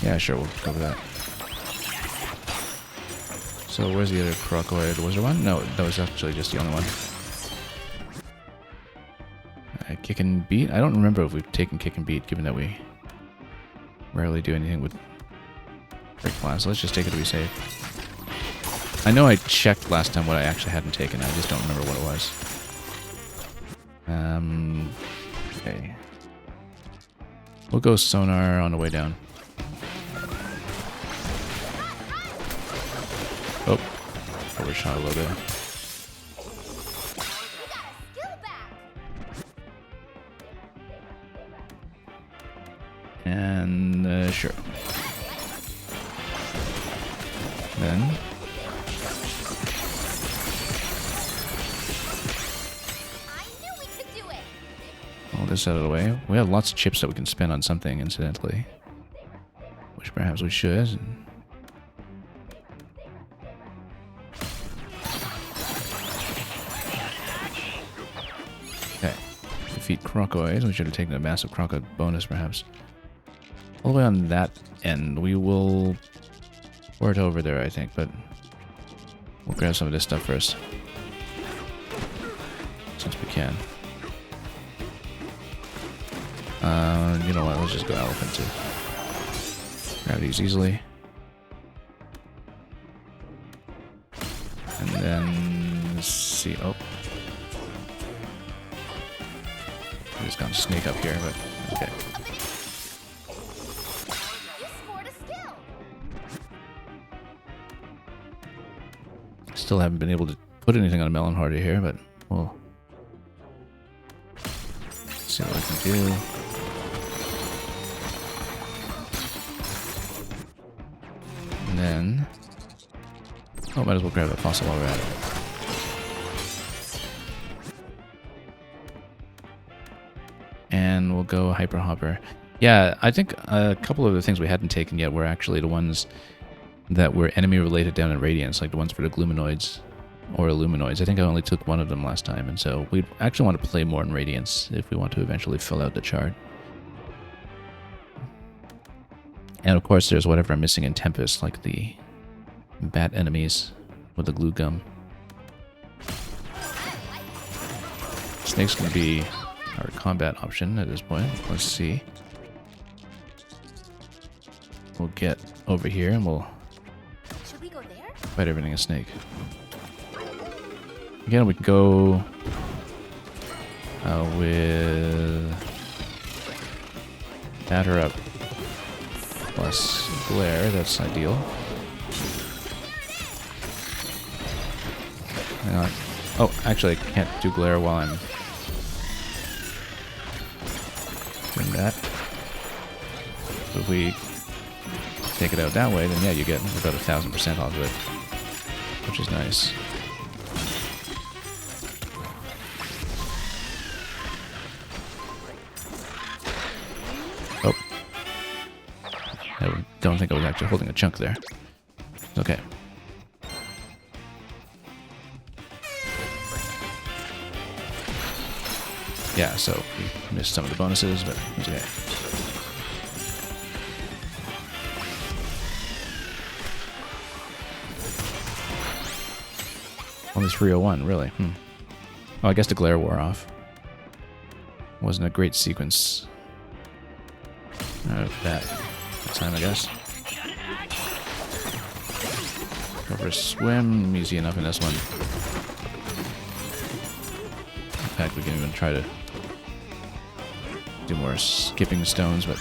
yeah, sure, we'll go with that. So where's the other crocoid? Was there one? No, that was actually just the only one. Kick and beat? I don't remember if we've taken kick and beat, given that we rarely do anything with break class. So let's just take it to be safe. I know I checked last time what I actually hadn't taken. I just don't remember what it was. Okay. We'll go sonar on the way down. Oh, overshot a little bit. And sure. Then all this out of the way. We have lots of chips that we can spend on something, incidentally, which perhaps we should. Okay, defeat crocoids. We should have taken a massive crocoid bonus, perhaps. All the way on that end, we will port over there, I think, but we'll grab some of this stuff first, since we can. You know what, let's just go elephant too. Grab these easily. And then, let's see, oh. I'm just gonna sneak up here, but okay. Still haven't been able to put anything on a melon hardy here, but we'll see what I can do. And then, oh, might as well grab that fossil while we're at it. And we'll go hyper hopper. Yeah, I think a couple of the things we hadn't taken yet were actually the ones that were enemy related down in Radiance, like the ones for the gluminoids or illuminoids. I think I only took one of them last time, and so we actually want to play more in Radiance if we want to eventually fill out the chart. And of course there's whatever I'm missing in Tempest, like the bat enemies with the glue gum. Snake's gonna be our combat option at this point. Let's see. We'll get over here and we'll fight everything a snake. Again, we can go with batter up plus glare. That's ideal. Hang on. Oh, actually, I can't do glare while I'm doing that. So if we take it out that way, then yeah, you get about 1000% off of it, which is nice. Oh. I don't think I was actually holding a chunk there. Okay. Yeah, so we missed some of the bonuses, but it's okay. Only 301, really? Oh, I guess the glare wore off. Wasn't a great sequence of that time, I guess. Go for a swim, easy enough in this one. In fact, we can even try to do more skipping stones, but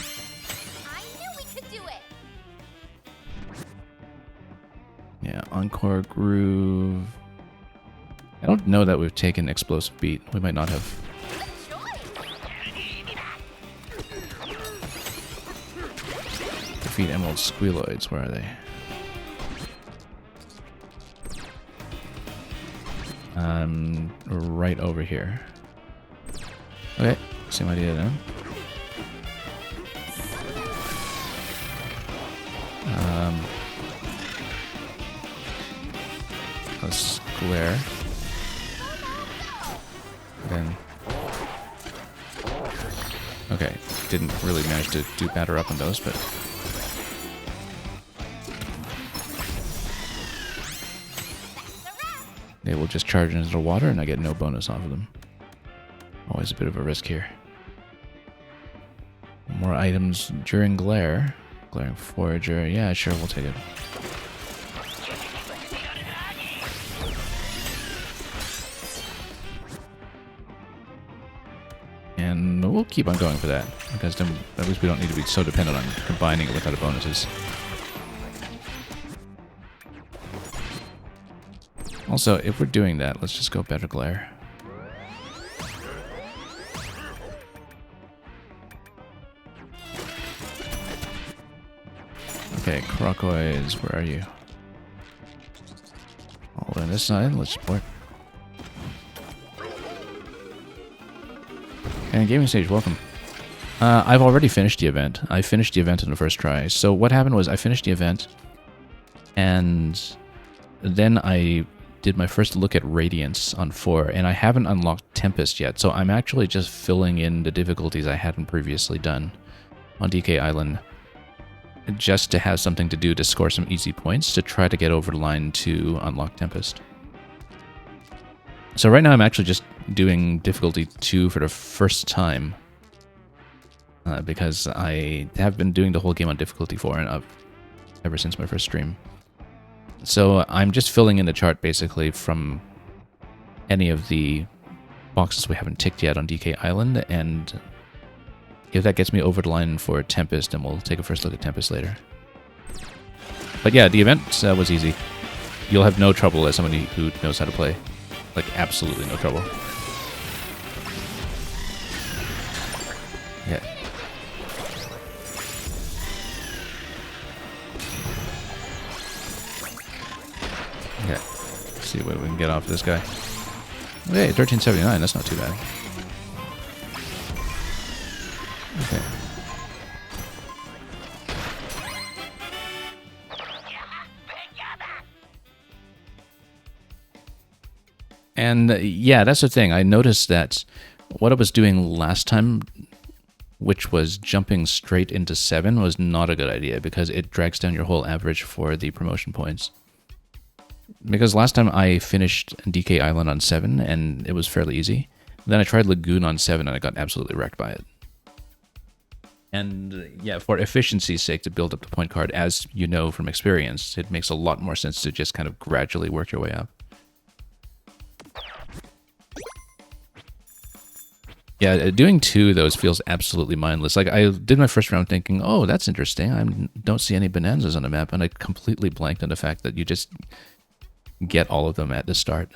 yeah, Encore Groove. I don't know that we've taken Explosive Beat. We might not have. Defeat Emerald Squealoids. Where are they? Right over here. Okay, same idea then. A square. Then didn't really manage to do batter up on those, but... They will just charge into the water and I get no bonus off of them. Always a bit of a risk here. More items during glare. Glaring forager. Yeah, sure, we'll take it. And we'll keep on going for that, because then at least we don't need to be so dependent on combining it with other bonuses. Also, if we're doing that, let's just go better glare. Okay, Crocoys, where are you? All on this side, let's support. And gaming stage, welcome. I've already finished the event. I finished the event in the first try. So what happened was I finished the event, and then I did my first look at Radiance on 4, and I haven't unlocked Tempest yet. So I'm actually just filling in the difficulties I hadn't previously done on DK Island, just to have something to do to score some easy points to try to get over the line to unlock Tempest. So right now I'm actually just doing difficulty 2 for the first time, because I have been doing the whole game on difficulty 4 and up ever since my first stream. So I'm just filling in the chart basically from any of the boxes we haven't ticked yet on DK Island, and if that gets me over the line for Tempest, then we'll take a first look at Tempest later. But yeah, the event was easy. You'll have no trouble as somebody who knows how to play. Like, absolutely no trouble. Yeah. Okay. Let's see what we can get off of this guy. Okay, 1379, that's not too bad. Okay. And yeah, that's the thing. I noticed that what I was doing last time, which was jumping straight into 7, was not a good idea because it drags down your whole average for the promotion points. Because last time I finished DK Island on 7 and it was fairly easy. Then I tried Lagoon on 7 and I got absolutely wrecked by it. And yeah, for efficiency's sake, to build up the point card, as you know from experience, it makes a lot more sense to just kind of gradually work your way up. Yeah, doing 2 of those feels absolutely mindless. Like, I did my first round thinking, oh, that's interesting. I don't see any bonanzas on the map, and I completely blanked on the fact that you just get all of them at the start.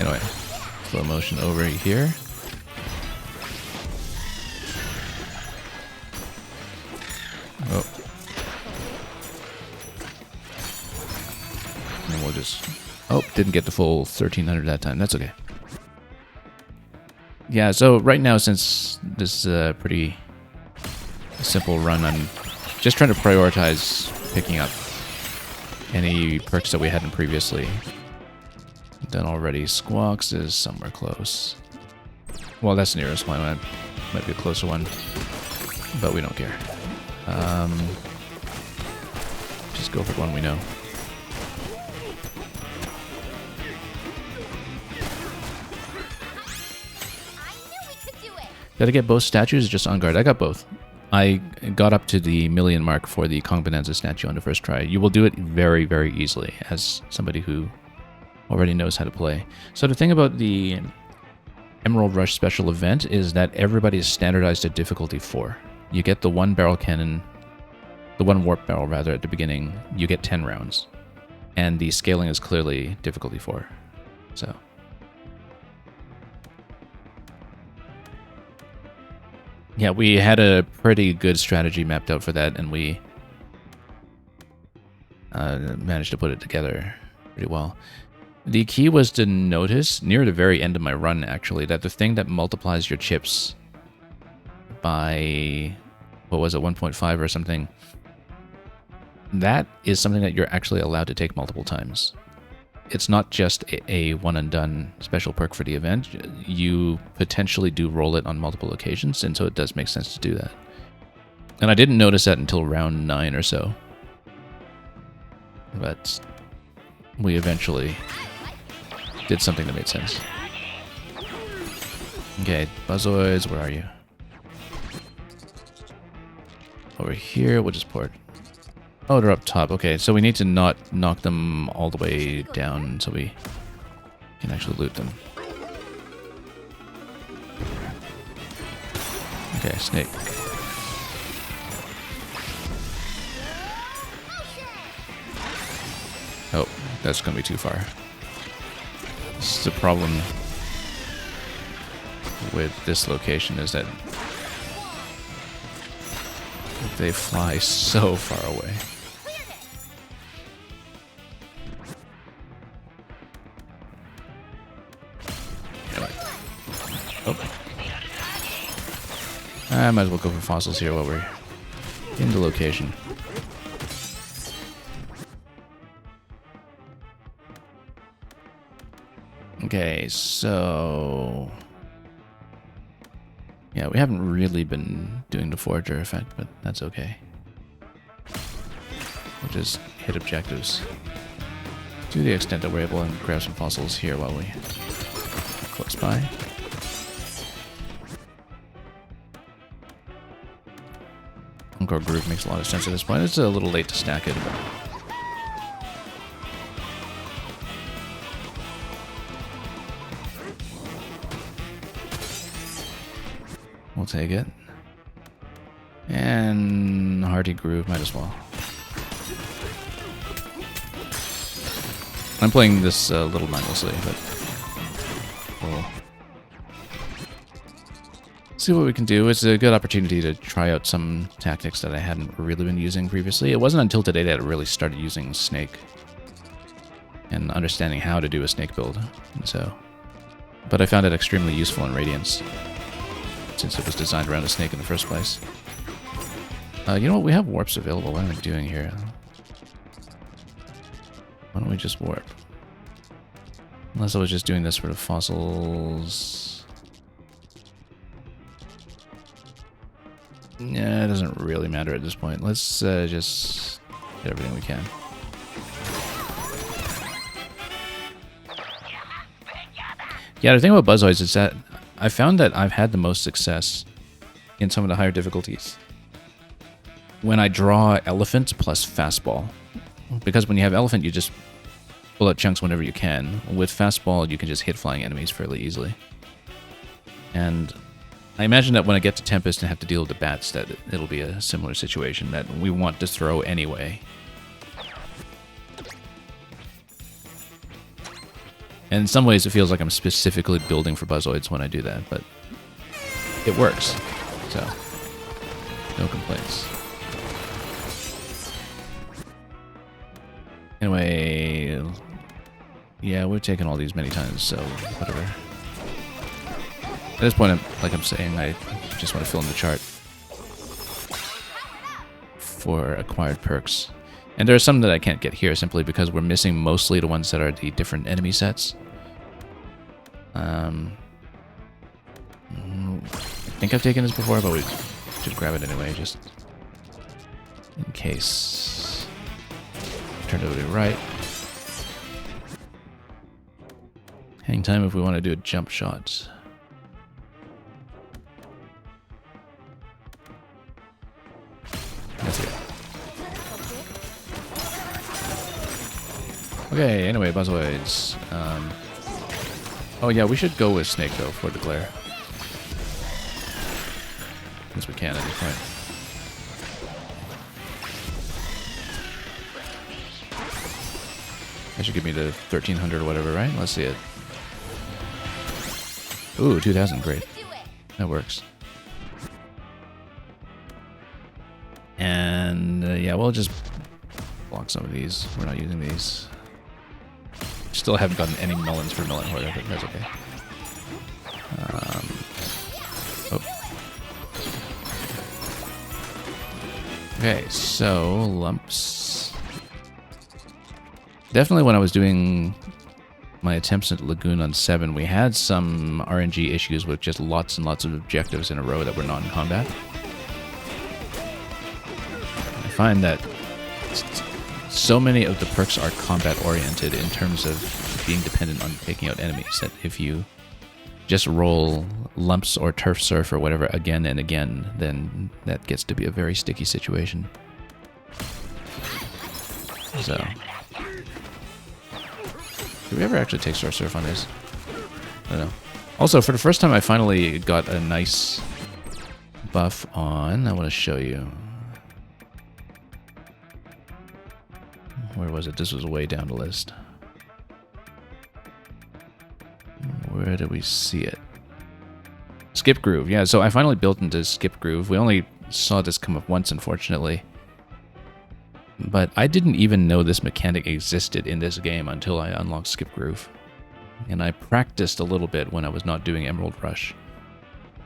Anyway, slow motion over here. Oh. And we'll just... Oh, didn't get the full 1300 that time. That's okay. Yeah, so right now, since this is a pretty simple run, I'm just trying to prioritize picking up any perks that we hadn't previously done already. Squawks is somewhere close. Well, that's the nearest one. That might be a closer one, but we don't care. Just go for one we know. Did I get both statues or just on guard? I got both. I got up to the million mark for the Kong Bonanza statue on the first try. You will do it very, very easily as somebody who already knows how to play. So the thing about the Emerald Rush special event is that everybody is standardized at difficulty 4. You get the 1 barrel cannon, the 1 warp barrel rather, at the beginning. You get 10 rounds. And the scaling is clearly difficulty 4. So... yeah, we had a pretty good strategy mapped out for that, and we managed to put it together pretty well. The key was to notice, near the very end of my run actually, that the thing that multiplies your chips by, what was it, 1.5 or something, that is something that you're actually allowed to take multiple times. it's not just a one and done special perk for the event. You potentially do roll it on multiple occasions, and so it does make sense to do that. And I didn't notice that until round 9 or so. But we eventually did something that made sense. Okay, Buzzoids, where are you? Over here, we'll just port. Oh, they're up top. Okay, so we need to not knock them all the way down so we can actually loot them. Okay, snake. Oh, that's going to be too far. This is the problem with this location, is that they fly so far away. Oh. I might as well go for fossils here while we're in the location. Okay, so... yeah, we haven't really been doing the forager effect, but that's okay. We'll just hit objectives to the extent that we're able to grab some fossils here while we close by. Encore Groove makes a lot of sense at this point. It's a little late to stack it, but... we'll take it. And Hearty Groove, might as well. I'm playing this a little mindlessly, but we'll see what we can do. It's a good opportunity to try out some tactics that I hadn't really been using previously. It wasn't until today that I really started using Snake and understanding how to do a Snake build. And so, but I found it extremely useful in Radiance, since it was designed around a snake in the first place. You know what? We have warps available. What am I doing here? Why don't we just warp? Unless I was just doing this for the fossils. Yeah, it doesn't really matter at this point. Let's just get everything we can. Yeah, the thing about Buzzoids is that I found that I've had the most success in some of the higher difficulties when I draw Elephant plus Fastball. Because when you have Elephant, you just pull out chunks whenever you can. With Fastball, you can just hit flying enemies fairly easily. And I imagine that when I get to Tempest and have to deal with the bats, that it'll be a similar situation that we want to throw anyway. And in some ways, it feels like I'm specifically building for Buzzoids when I do that, but it works. So, no complaints. Anyway, yeah, we've taken all these many times, so whatever. At this point, like I'm saying, I just want to fill in the chart for acquired perks. And there are some that I can't get here simply because we're missing mostly the ones that are the different enemy sets. I think I've taken this before, but we should grab it anyway, just in case. Turn it over to the right. Hang time if we want to do a jump shot. That's it. Okay, anyway, Buzzoids. Oh yeah, we should go with Snake though for the glare. Since we can at this point. That should give me the 1300 or whatever, right? Let's see it. Ooh, 2000, great. That works. And yeah, we'll just block some of these. We're not using these. Still haven't gotten any melons for Melon Horde, but that's okay. Oh. Okay, so lumps. Definitely when I was doing my attempts at Lagoon on 7, we had some RNG issues with just lots and lots of objectives in a row that were not in combat. I find that so many of the perks are combat oriented in terms of being dependent on taking out enemies, that if you just roll lumps or turf surf or whatever again and again, then that gets to be a very sticky situation. So, did we ever actually take Star Surf on this? I don't know. Also, for the first time, I finally got a nice buff on. I want to show you. Where was it? This was way down the list. Where did we see it? Skip Groove. Yeah, so I finally built into Skip Groove. We only saw this come up once, unfortunately. But I didn't even know this mechanic existed in this game until I unlocked Skip Groove. And I practiced a little bit when I was not doing Emerald Rush.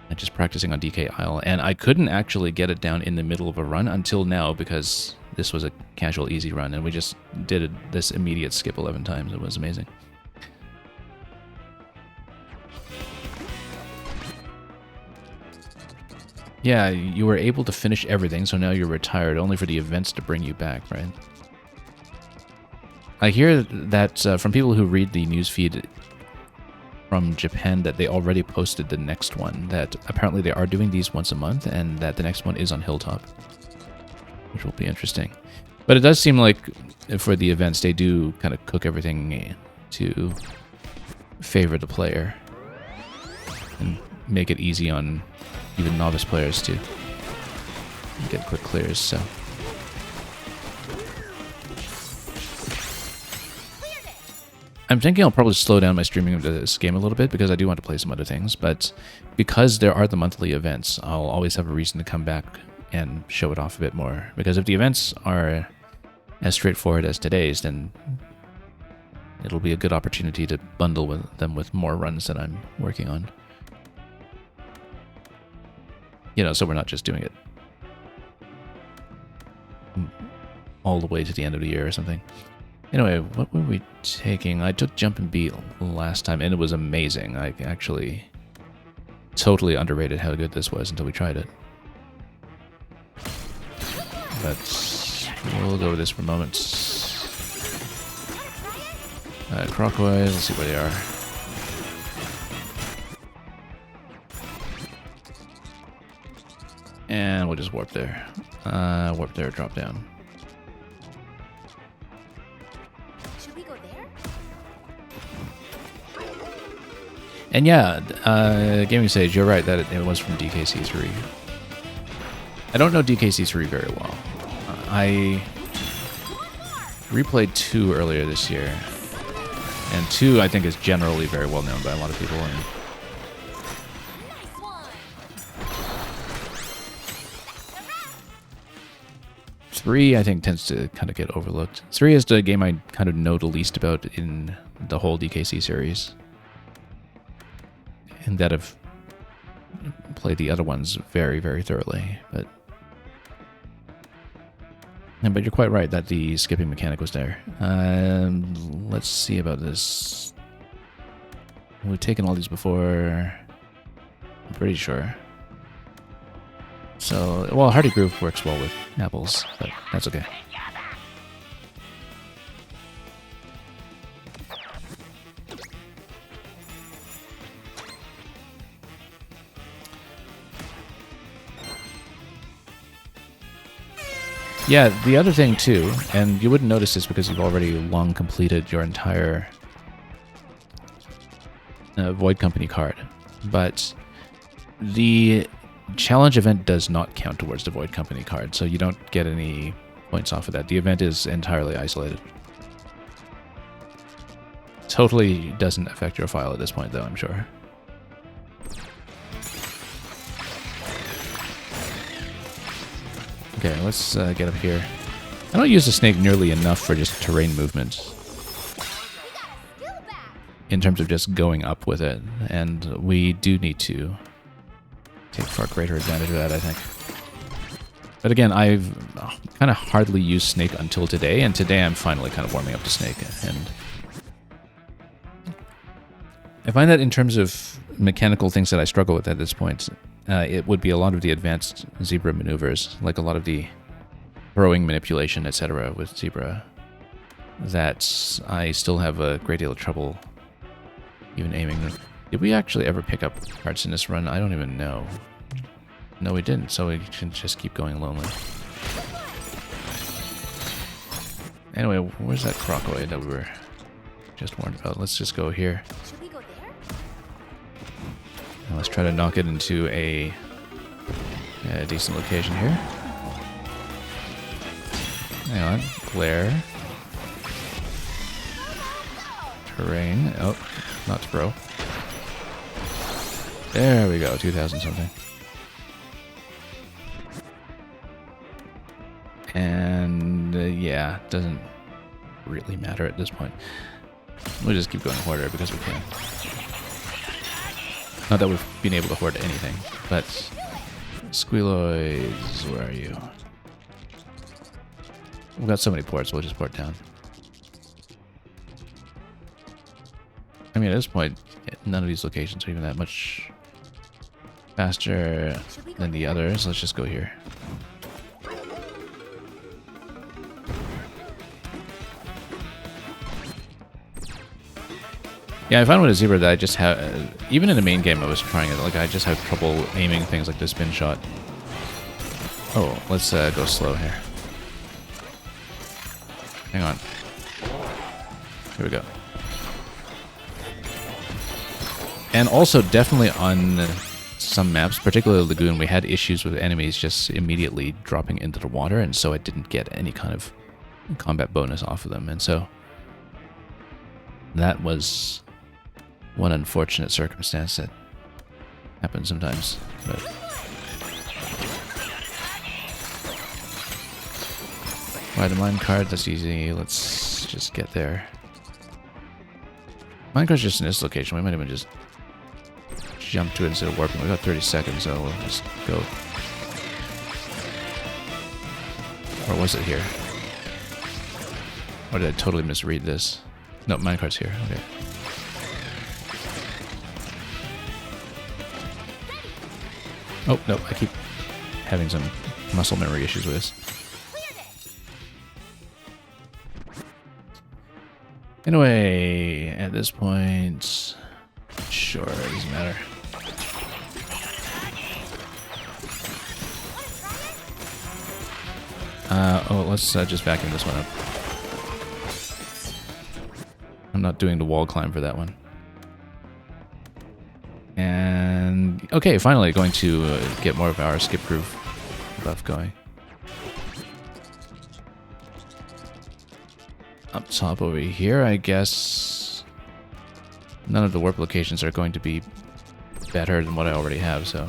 And just practicing on DK Isle. And I couldn't actually get it down in the middle of a run until now because this was a casual, easy run. And we just did this immediate skip 11 times. It was amazing. Yeah, you were able to finish everything, so now you're retired, only for the events to bring you back, right? I hear that from people who read the newsfeed from Japan that they already posted the next one, that apparently they are doing these once a month, and that the next one is on Hilltop, which will be interesting. But it does seem like for the events, they do kind of cook everything to favor the player and make it easy on even novice players to get quick clears, so. I'm thinking I'll probably slow down my streaming of this game a little bit because I do want to play some other things, but because there are the monthly events, I'll always have a reason to come back and show it off a bit more. Because if the events are as straightforward as today's, then it'll be a good opportunity to bundle them with more runs that I'm working on. You know, so we're not just doing it all the way to the end of the year or something. Anyway, what were we taking? I took Jump and Beat last time, and it was amazing. I actually totally underrated how good this was until we tried it. But we'll go over this for a moment. Crocoy, let's see where they are. And we'll just warp there. Warp there, drop down. Should we go there? And yeah, Gaming Sage, you're right that it was from DKC3. I don't know DKC3 very well. I replayed 2 earlier this year. And 2, I think, is generally very well known by a lot of people. And 3, I think, tends to kind of get overlooked. 3 is the game I kind of know the least about in the whole DKC series. And that I've played the other ones very, very thoroughly. But you're quite right that the skipping mechanic was there. Let's see about this. We've taken all these before. I'm pretty sure. So, well, Hardy Groove works well with apples, but that's okay. Yeah, the other thing too, and you wouldn't notice this because you've already long completed your entire Void Company card, but the challenge event does not count towards the Void Company card, so you don't get any points off of that. The event is entirely isolated. Totally doesn't affect your file at this point, though, I'm sure. Okay, let's get up here. I don't use the snake nearly enough for just terrain movement in terms of just going up with it, and we do need to take far greater advantage of that, I think. But again, I've kind of hardly used Snake until today, and today I'm finally kind of warming up to Snake. And I find that in terms of mechanical things that I struggle with at this point, it would be a lot of the advanced Zebra maneuvers, like a lot of the throwing manipulation, etc. with Zebra, that I still have a great deal of trouble even aiming. Did we actually ever pick up parts in this run? I don't even know. No, we didn't, so we can just keep going lonely. Anyway, where's that crocoid that we were just warned about? Let's just go here. Should we go there? And let's try to knock it into a decent location here. Hang on. Glare. Terrain. Oh, not to bro. There we go, 2,000 something. And yeah, doesn't really matter at this point. We'll just keep going hoarder because we can. Not that we've been able to hoard anything, but Squealoids, where are you? We've got so many ports, we'll just port down. I mean, at this point, none of these locations are even that much faster than the others. Let's just go here. Yeah, I found with a Zebra that I just have, even in the main game I was trying it, like I just have trouble aiming things like the spin shot. Oh, let's go slow here. Hang on. Here we go. And also definitely on some maps, particularly Lagoon, we had issues with enemies just immediately dropping into the water, and so I didn't get any kind of combat bonus off of them, and so that was one unfortunate circumstance that happens sometimes. But why the mine card? That's easy. Let's just get there. Mine card's just in this location. We might even just jump to it instead of warping. We got 30 seconds, so we'll just go. Or was it here? Or did I totally misread this? No, minecart's here. Okay. Oh, no, I keep having some muscle memory issues with this. Anyway, at this point, sure, it doesn't matter. Oh, let's just vacuum this one up. I'm not doing the wall climb for that one. And okay, finally going to get more of our skip proof buff going. Up top over here, I guess none of the warp locations are going to be better than what I already have, so.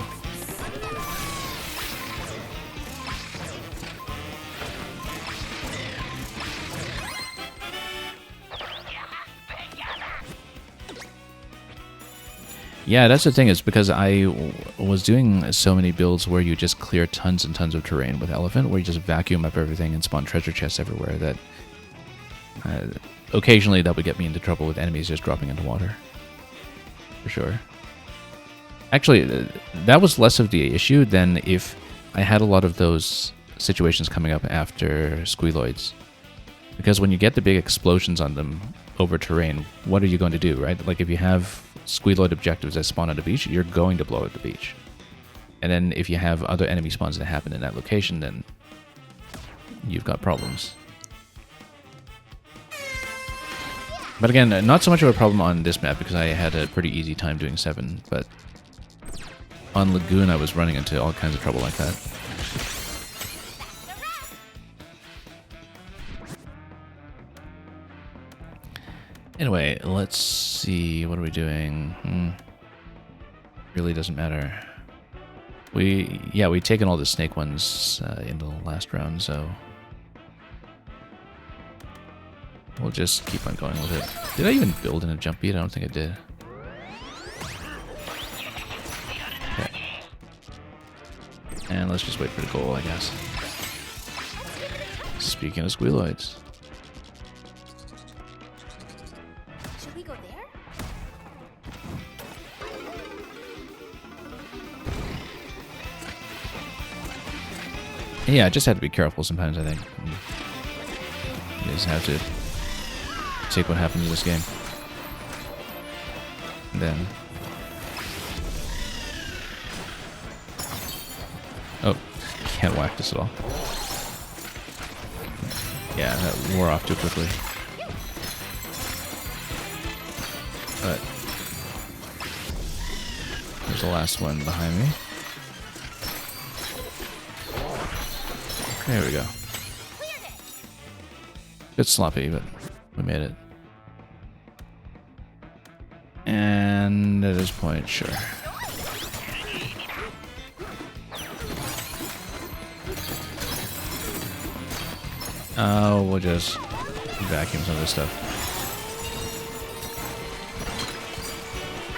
Yeah, that's the thing, is because I was doing so many builds where you just clear tons and tons of terrain with Elephant, where you just vacuum up everything and spawn treasure chests everywhere, that occasionally that would get me into trouble with enemies just dropping into water. For sure. Actually, that was less of the issue than if I had a lot of those situations coming up after Squealoids. Because when you get the big explosions on them over terrain, what are you going to do, right? Like if you have Squealoid objectives that spawn on the beach, you're going to blow up the beach. And then if you have other enemy spawns that happen in that location, then you've got problems. But again, not so much of a problem on this map because I had a pretty easy time doing 7, but on Lagoon I was running into all kinds of trouble like that. Anyway, let's see, what are we doing? Really doesn't matter. We've taken all the snake ones in the last round, so we'll just keep on going with it. Did I even build in a jump beat? I don't think I did. Okay. And let's just wait for the goal, I guess. Speaking of squealoids. Should we go there? Yeah, I just have to be careful sometimes, I think. You just have to take what happens in this game. And then... Oh, can't whack this at all. Yeah, that wore off too quickly. But... there's the last one behind me. There we go. Bit sloppy, but we made it. And at this point, sure. Oh, we'll just vacuum some of this stuff.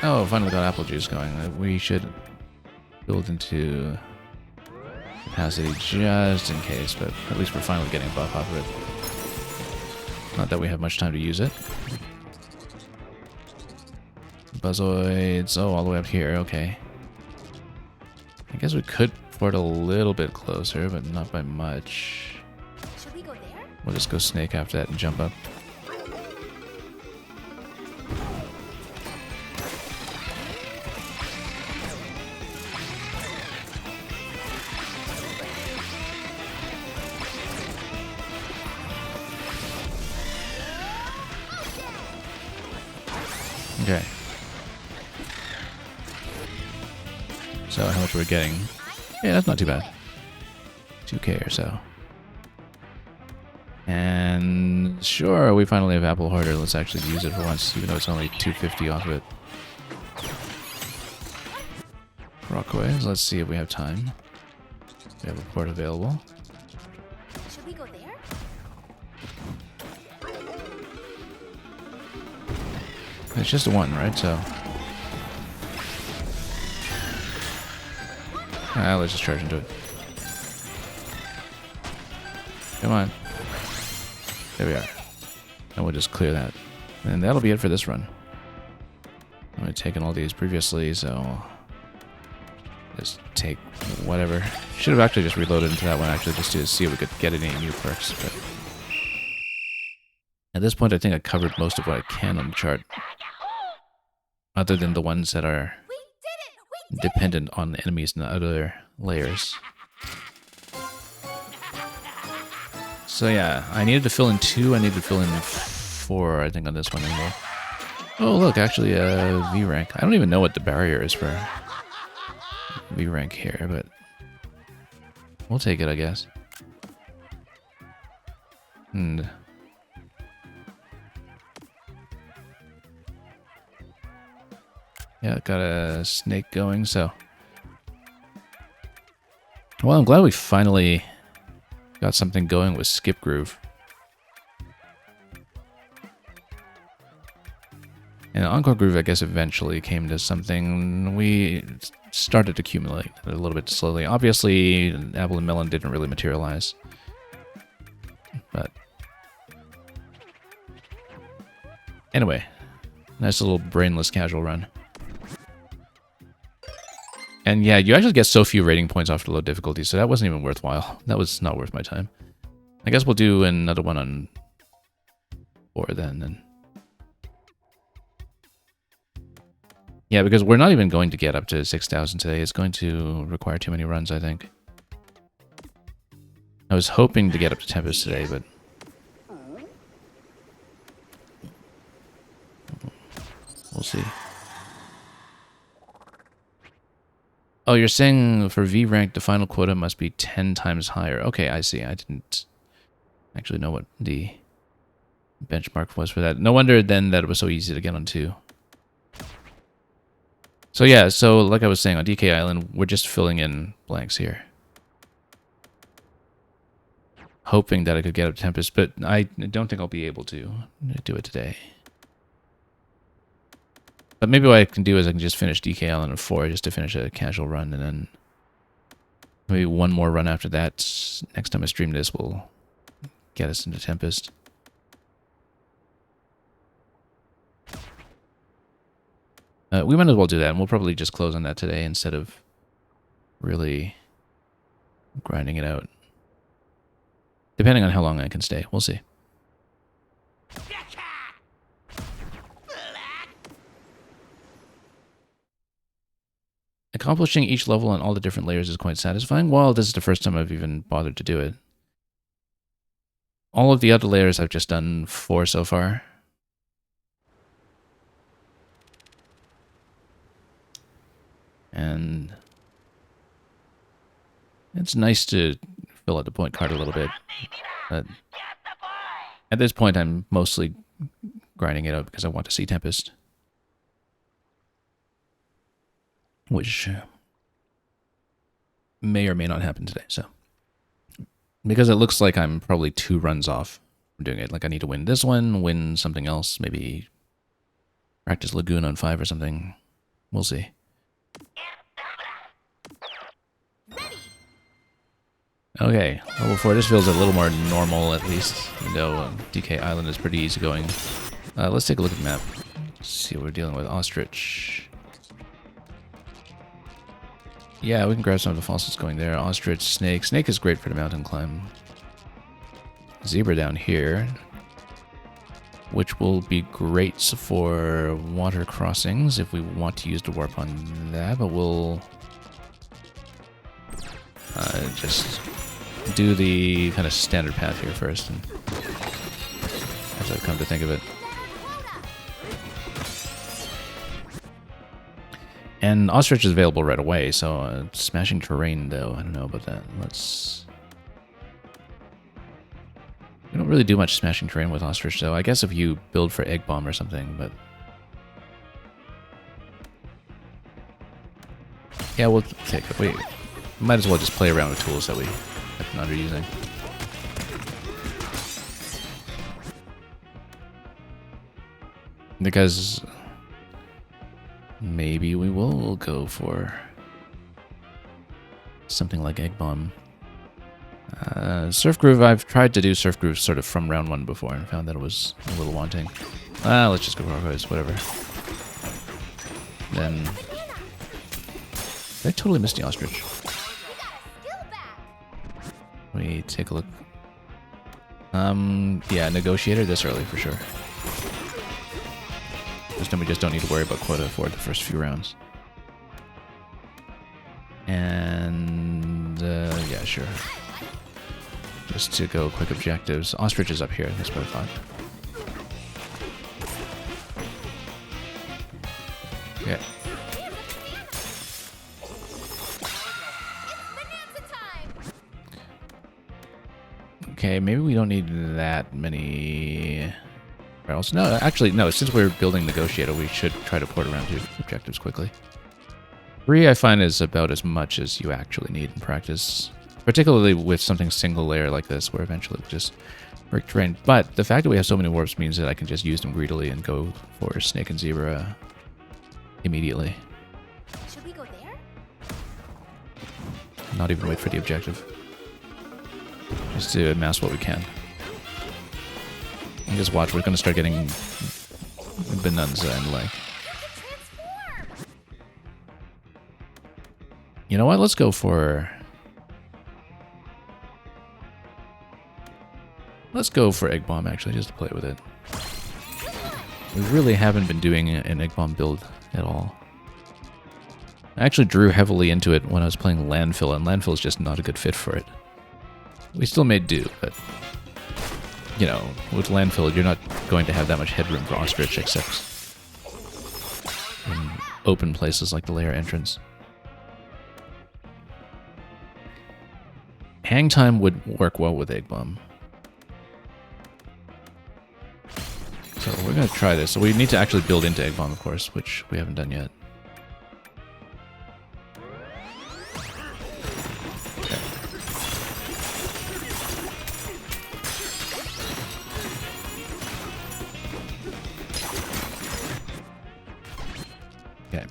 Oh, finally got apple juice going. We should build into capacity just in case, but at least we're finally getting a buff off of it. Not that we have much time to use it. Buzzoids, oh, all the way up here, okay. I guess we could port a little bit closer, but not by much. Should we go there? We'll just go snake after that and jump up. Okay. So how much we're getting? Yeah, that's not too bad. 2k or so. And sure, we finally have Apple Harder. Let's actually use it for once, even though it's only 250 off of it. Rockways, let's see if we have time. We have a port available. Should we go there? It's just a one, right? So... let's just charge into it. Come on. There we are. And we'll just clear that. And that'll be it for this run. I've taken all these previously, so... just take whatever. Should have actually just reloaded into that one, actually, just to see if we could get any new perks. But at this point, I think I covered most of what I can on the chart. Other than the ones that are dependent on the enemies and the other layers. So yeah, I needed to fill in 2, I needed to fill in 4, I think, on this one anymore. Oh look, actually V rank. I don't even know what the barrier is for V rank here, but we'll take it, I guess. And yeah, got a snake going, so... Well, I'm glad we finally got something going with Skip Groove. And Encore Groove, I guess, eventually came to something. We started to accumulate a little bit slowly. Obviously, Apple and Melon didn't really materialize. But... anyway, nice little brainless casual run. And yeah, you actually get so few rating points after low difficulty, so that wasn't even worthwhile. That was not worth my time. I guess we'll do another one on 4 then. And yeah, because we're not even going to get up to 6,000 today. It's going to require too many runs, I think. I was hoping to get up to Tempest today, but... we'll see. Oh, you're saying for V rank, the final quota must be 10 times higher. Okay, I see. I didn't actually know what the benchmark was for that. No wonder then that it was so easy to get on 2. So yeah, so like I was saying, on DK Island, we're just filling in blanks here. Hoping that I could get up Tempest, but I don't think I'll be able to do it today. But maybe what I can do is I can just finish DK Island at 4 just to finish a casual run, and then maybe one more run after that. Next time I stream this, we'll get us into Tempest. We might as well do that, and we'll probably just close on that today instead of really grinding it out. Depending on how long I can stay. We'll see. Accomplishing each level on all the different layers is quite satisfying. Well, this is the first time I've even bothered to do it. All of the other layers I've just done 4 so far. And it's nice to fill out the point card a little bit. But at this point, I'm mostly grinding it out because I want to see Tempest. Which may or may not happen today, so. Because it looks like I'm probably 2 runs off from doing it. Like I need to win this one, win something else, maybe practice Lagoon on 5 or something. We'll see. Okay, level 4. This feels a little more normal, at least, even though DK Island is pretty easygoing. Let's take a look at the map. See what we're dealing with. Ostrich. Yeah, we can grab some of the fossils going there. Ostrich, snake. Snake is great for the mountain climb. Zebra down here, which will be great for water crossings if we want to use the warp on that, but we'll just do the kind of standard path here first, and as I've come to think of it. And Ostrich is available right away, so smashing terrain, though, I don't know about that. Let's... We don't really do much smashing terrain with Ostrich, though. I guess if you build for Egg Bomb or something, but... Yeah, we'll take it. We might as well just play around with tools that we have been underusing. Because... maybe we will go for something like Egg Bomb. Surf Groove, I've tried to do Surf Groove sort of from round 1 before and found that it was a little wanting. Let's just go for Arquez, whatever. Then... I totally missed the Ostrich. Let me take a look. Yeah, Negotiator this early for sure. Then we just don't need to worry about quota for the first few rounds. And, yeah, sure. Just to go quick objectives. Ostrich is up here, that's what I thought. Yeah. Okay, maybe we don't need that many... else. No, actually, no. Since we're building Negotiator, we should try to port around to objectives quickly. 3, I find, is about as much as you actually need in practice. Particularly with something single layer like this, where eventually we'll just break terrain. But the fact that we have so many warps means that I can just use them greedily and go for Snake and Zebra immediately. Should we go there? Not even wait for the objective. Just to amass what we can. And just watch, we're going to start getting Bonanza and like... You know what? Let's go for... Let's go for Egg Bomb, actually, just to play with it. We really haven't been doing an Egg Bomb build at all. I actually drew heavily into it when I was playing Landfill, and Landfill is just not a good fit for it. We still made do, but... You know, with Landfill, you're not going to have that much headroom for Ostrich, except in open places like the layer entrance. Hang time would work well with Egg Bomb. So we're going to try this. So we need to actually build into Egg Bomb, of course, which we haven't done yet. Okay.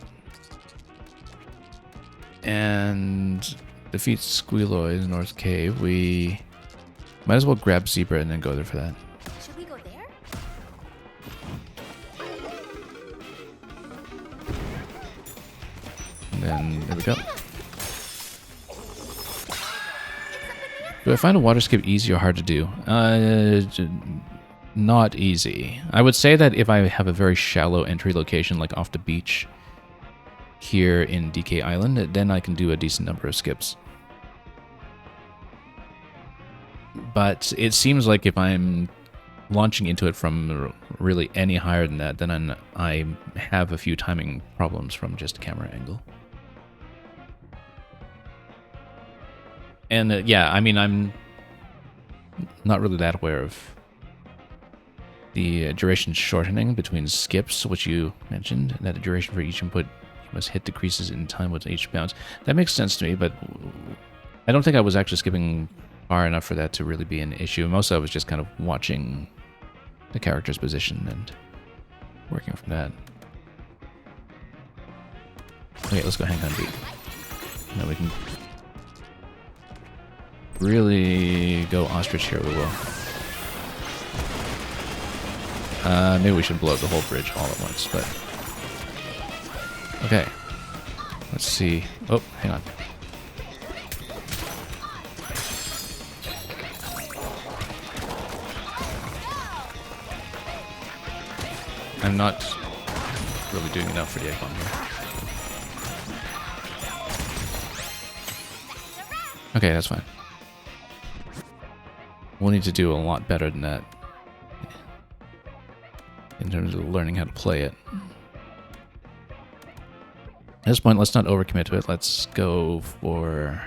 And defeat Squealoid in North Cave. We Might as well grab Zebra and then go there for that. Should we go there? And then, there we go. Do I find a water skip easy or hard to do? Not easy. I would say that if I have a very shallow entry location, like off the beach here in DK Island, then I can do a decent number of skips. But it seems like if I'm launching into it from really any higher than that, then I have a few timing problems from just camera angle. And yeah, I mean, I'm not really that aware of the duration shortening between skips, which you mentioned, that the duration for each input you must hit decreases in time with each bounce. That makes sense to me, but I don't think I was actually skipping far enough for that to really be an issue. Most of it was just kind of watching the character's position and working from that. Okay, let's go hang on beat. Now we can really go ostrich here, we will. Maybe we should blow up the whole bridge all at once, but... Okay. Let's see. Oh, hang on. I'm not really doing enough for the egg bomb here. Okay, that's fine. We'll need to do a lot better than that in terms of learning how to play it. At this point, let's not overcommit to it. Let's go for...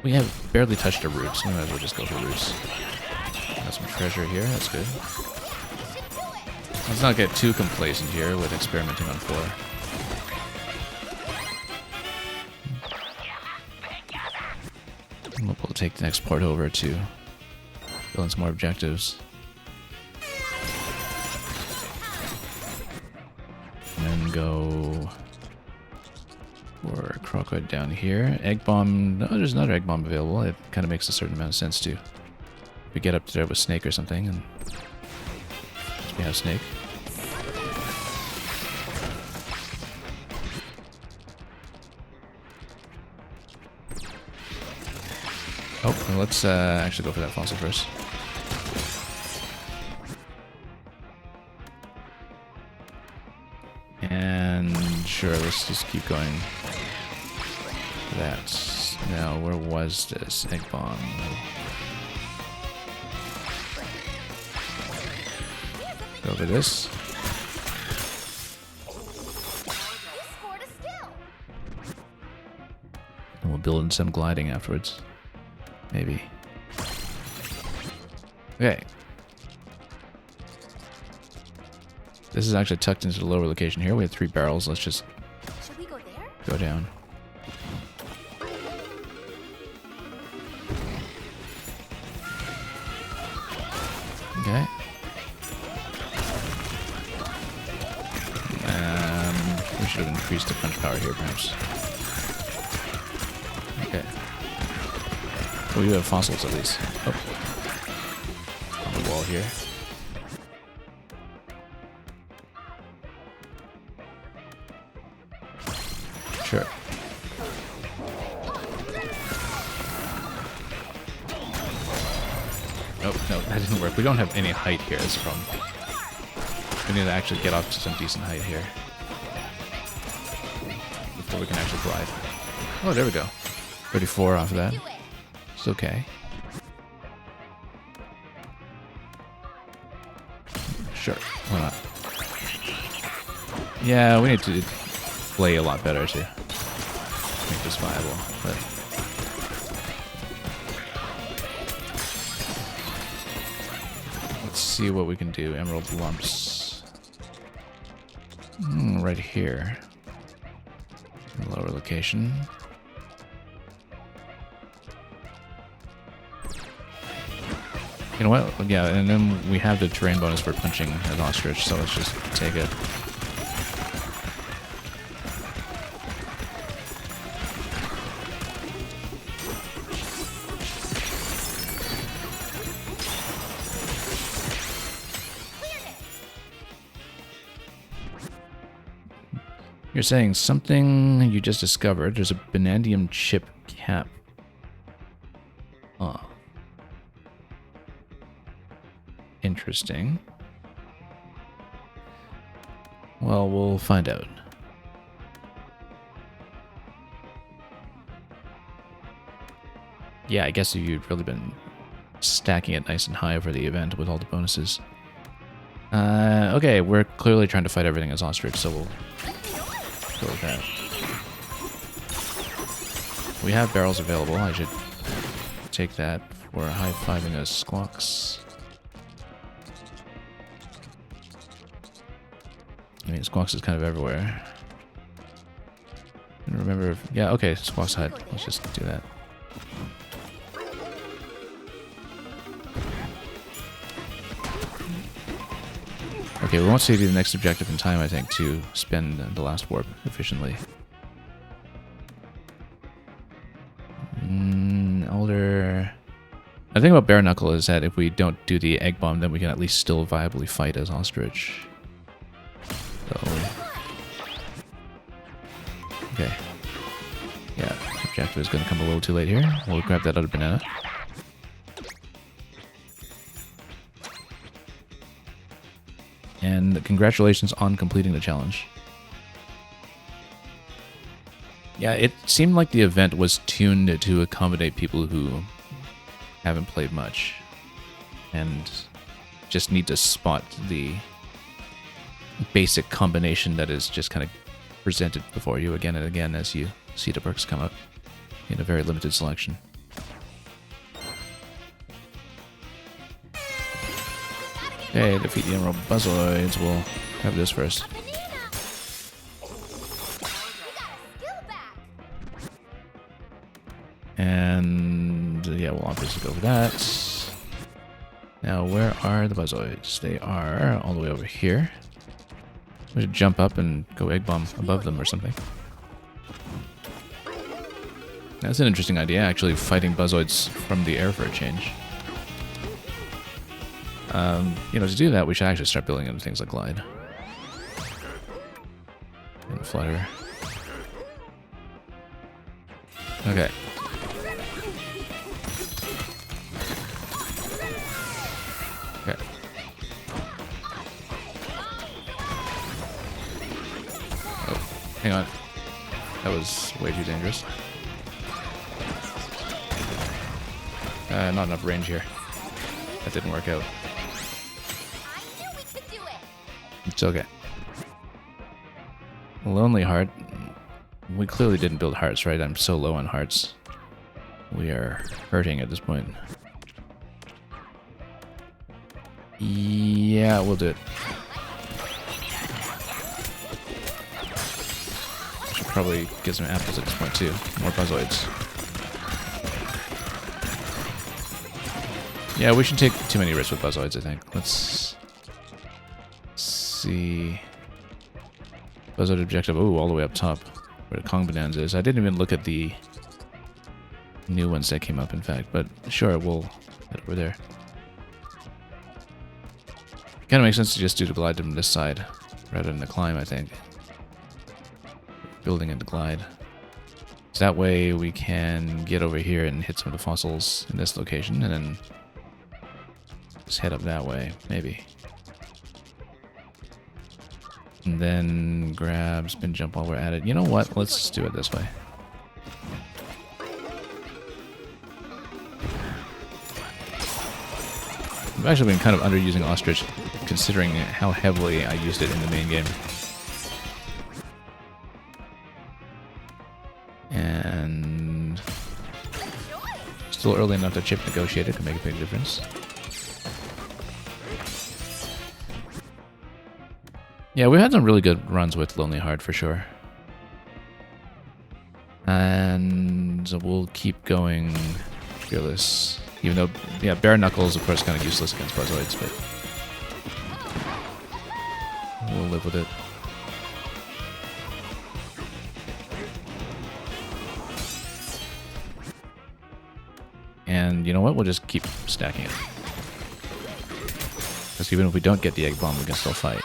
we have barely touched our roots. We might as well just go for roots. Got some treasure here. That's good. Let's not get too complacent here with experimenting on 4. We'll take the next part over to fill in some more objectives. And then go for a crocodile down here. Egg bomb. No, there's another egg bomb available. It kind of makes a certain amount of sense too. If we get up there with Snake or something, and we have Snake. Oh, well, let's actually go for that fossil first. And sure, let's just keep going. That. Now, where was this egg bomb? Go over this. And we'll build in some gliding afterwards. Maybe. Okay. This is actually tucked into the lower location here. We have 3 barrels. Let's just Should we go there? go down. Okay. We should have increased the punch power here, perhaps. Okay. Oh, you have fossils at least. Oh. On the wall here. Sure. Oh, no, that didn't work. We don't have any height here, that's the problem. We need to actually get up to some decent height here before we can actually glide. Oh, there we go. 34 off of that. It's okay. Sure, why not? Yeah, we need to play a lot better to make this viable, but... Let's see what we can do. Emerald lumps. Right here. Lower location. You know what? Yeah, and then we have the terrain bonus for punching an ostrich, so let's just take it. You're saying something you just discovered. There's a vanadium chip cap. Huh. Interesting. Well, we'll find out. Yeah, I guess you've really been stacking it nice and high for the event with all the bonuses. Okay, we're clearly trying to fight everything as Ostrich, so we'll go with that. We have barrels available. I should take that for high-fiving a Squawks. I mean, Squawks is kind of everywhere. And remember, yeah, okay, Squawks hide. Let's just do that. Okay, we won't see the next objective in time, I think, to spend the last warp efficiently. Older... The thing about Bare Knuckle is that if we don't do the egg bomb, then we can at least still viably fight as Ostrich. So... Okay. Yeah, objective is going to come a little too late here. We'll grab that other banana. And congratulations on completing the challenge. Yeah, it seemed like the event was tuned to accommodate people who haven't played much and just need to spot the basic combination that is just kind of presented before you again and again as you see the perks come up in a very limited selection. Okay, defeat the Emerald Buzzoids. We'll have this first. And yeah, we'll obviously go for that. Now, where are the Buzzoids? They are all the way over here. We should jump up and go egg bomb above them or something. That's an interesting idea, actually, fighting Buzzoids from the air for a change. You know, to do that, we should actually start building into things like Glide. And Flutter. Okay. Okay. Oh, hang on. That was way too dangerous. Not enough range here. That didn't work out. It's okay. Lonely Heart. We clearly didn't build hearts, right? I'm so low on hearts. We are hurting at this point. Yeah, we'll do it. Should probably get some apples at this point too. More Buzzoids. Yeah, we should take too many risks with Buzzoids, I think. Let's see. Buzzoid objective. Ooh, all the way up top. Where the Kong Bonanza is. I didn't even look at the new ones that came up, in fact. But sure, we'll head over there. Kind of makes sense to just do the glide from this side rather than the climb, I think. Building into glide. So that way we can get over here and hit some of the fossils in this location, and then just head up that way, maybe. And then grab spin jump while we're at it. You know what? Let's do it this way. I've actually been kind of underusing Ostrich considering how heavily I used it in the main game. And still early enough to chip negotiate it can make a big difference. Yeah, we had some really good runs with Lonely Heart for sure. And we'll keep going fearless. Even though, yeah, Bare Knuckles, of course, kind of useless against Buzzoids, but we'll live with it. And you know what? We'll just keep stacking it. Because even if we don't get the egg bomb, we can still fight.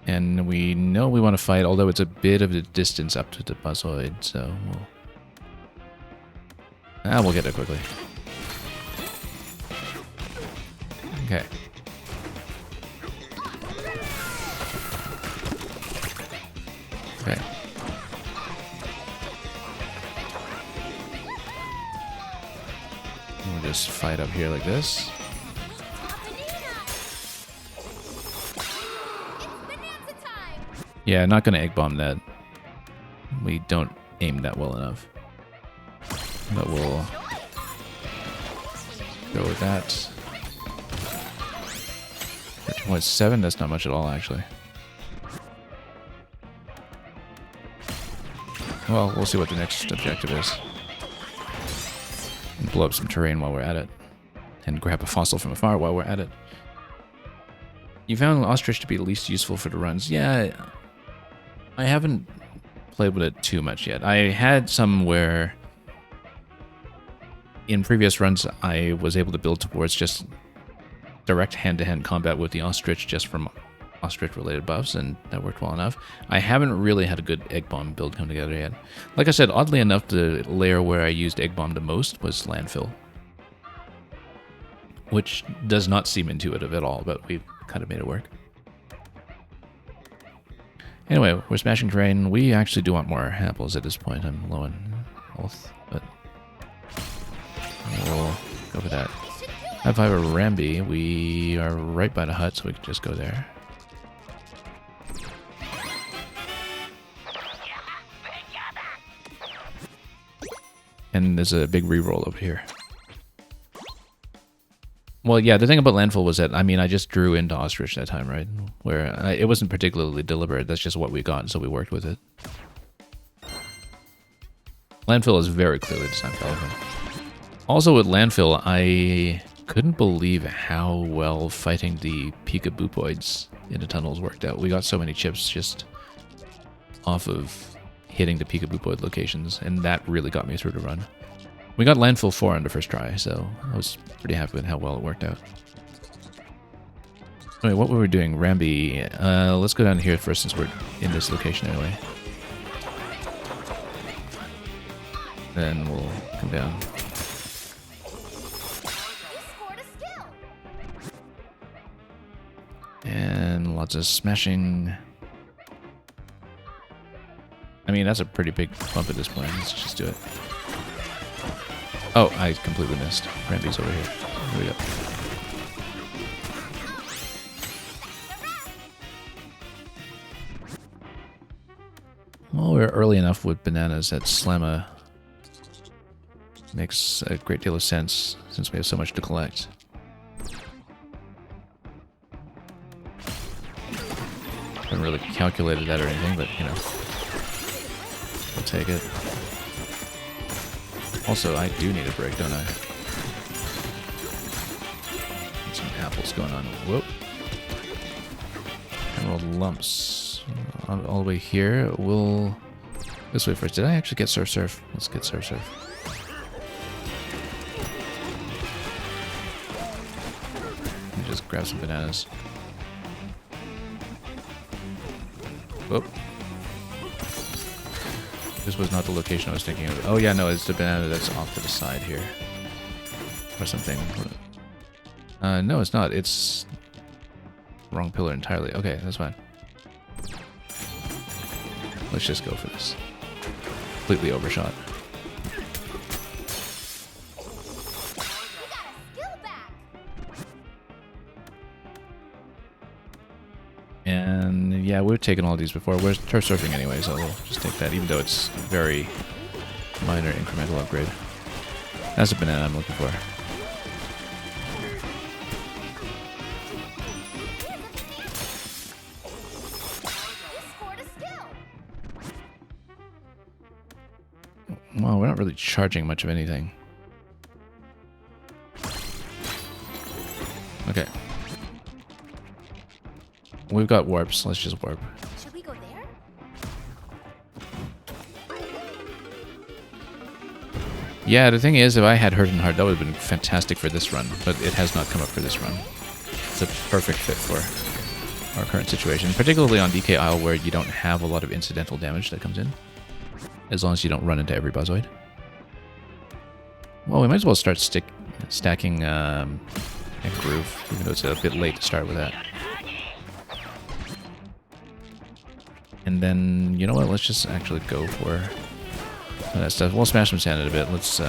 And we know we want to fight, although it's a bit of a distance up to the Buzzoid, so we'll get it quickly. Okay. Okay. We'll just fight up here like this. Yeah, not gonna egg bomb that. We don't aim that well enough. But we'll go with that. 13.7, that's not much at all, actually. Well, we'll see what the next objective is. And blow up some terrain while we're at it. And grab a fossil from afar while we're at it. You found Ostrich to be least useful for the runs. Yeah, I haven't played with it too much yet. I had some where in previous runs I was able to build towards just direct hand-to-hand combat with the Ostrich just from Ostrich-related buffs, and that worked well enough. I haven't really had a good Egg Bomb build come together yet. Like I said, oddly enough, the layer where I used Egg Bomb the most was Landfill, which does not seem intuitive at all, but we kind of made it work. Anyway, we're smashing terrain. We actually do want more apples at this point. I'm low on health, but we'll go for that. High five of Rambi. We are right by the hut, so we can just go there. And there's a big reroll over here. Well, yeah, the thing about Landfill was that, I mean, I just drew into Ostrich that time, right? Where it wasn't particularly deliberate, that's just what we got, so we worked with it. Landfill is very clearly designed for Elephant. Also with Landfill, I couldn't believe how well fighting the Peekaboopoids in the tunnels worked out. We got so many chips just off of hitting the Peekaboopoid locations, and that really got me through the run. We got Landfill 4 on the first try, so I was pretty happy with how well it worked out. Anyway, what were we doing? Rambi. Let's go down here first since we're in this location anyway. Then we'll come down. And lots of smashing. I mean, that's a pretty big bump at this point. Let's just do it. Oh, I completely missed. Rambi's over here. Here we go. Well, we're early enough with bananas that Slamma makes a great deal of sense since we have so much to collect. Haven't really calculated that or anything, but you know, we'll take it. Also, I do need a break, don't I? Get some apples going on. Whoop. Emerald lumps. All the way here. We'll... This way first. Did I actually get Surf Surf? Let's get Surf Surf. Let me just grab some bananas. Whoop. This was not the location I was thinking of. Oh yeah, no, it's the banana that's off to the side here. Or something. No, it's not. It's... wrong pillar entirely. Okay, that's fine. Let's just go for this. Completely overshot. And yeah, we've taken all these before. We're turf surfing anyway, so we'll just take that, even though it's a very minor incremental upgrade. That's a banana I'm looking for. Well, we're not really charging much of anything. Okay. We've got warps. Let's just warp. Should we go there? Yeah, the thing is, if I had Hurt and Heart, that would have been fantastic for this run, but it has not come up for this run. It's a perfect fit for our current situation, particularly on DK Isle where you don't have a lot of incidental damage that comes in, as long as you don't run into every Buzzoid. Well, we might as well start stacking Groove, even though it's a bit late to start with that. And then, you know what, let's just actually go for that stuff. We'll smash some sand in a bit. Let's, we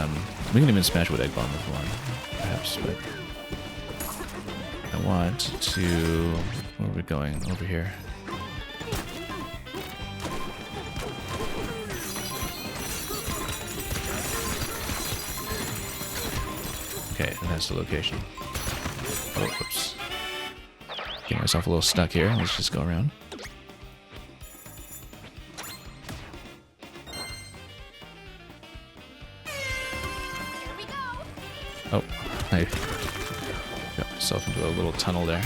can even smash with Egg Bomb if we want, perhaps, but I want to, where are we going? Over here. Okay, and that's the location. Oh, whoops. Getting myself a little stuck here. Let's just go around. Oh, I got myself into a little tunnel there.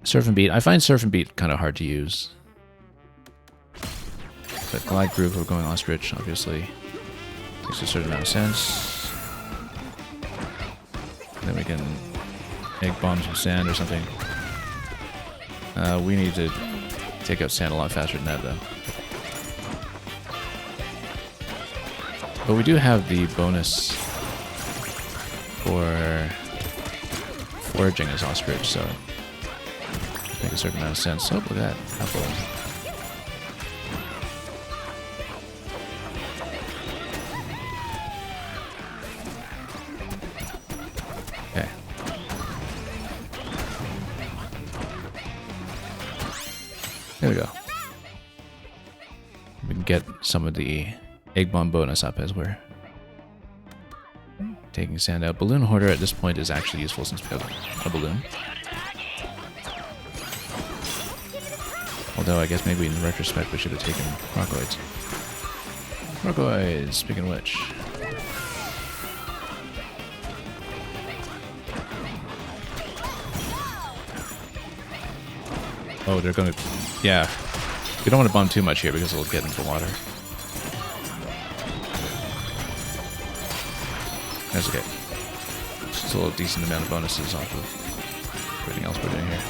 Surf and Beat. I find Surf and Beat kind of hard to use. But Glide Groove, we're going Ostrich, obviously. Makes a certain amount of sense. Then we can Egg Bomb some sand or something. We need to take out sand a lot faster than that, though. But we do have the bonus for foraging as Ostrich, so it makes a certain amount of sense. Oh, look at that. Apple. Okay. There we go. We can get some of the Egg Bomb bonus up as we're taking sand out. Balloon Hoarder at this point is actually useful since we have a balloon. Although I guess maybe in retrospect we should have taken Crocoids. Crocoids, speaking of which. Oh, they're gonna... Yeah. We don't want to bomb too much here because it'll get into the water. That's okay. Just a little decent amount of bonuses off of everything else we're doing here.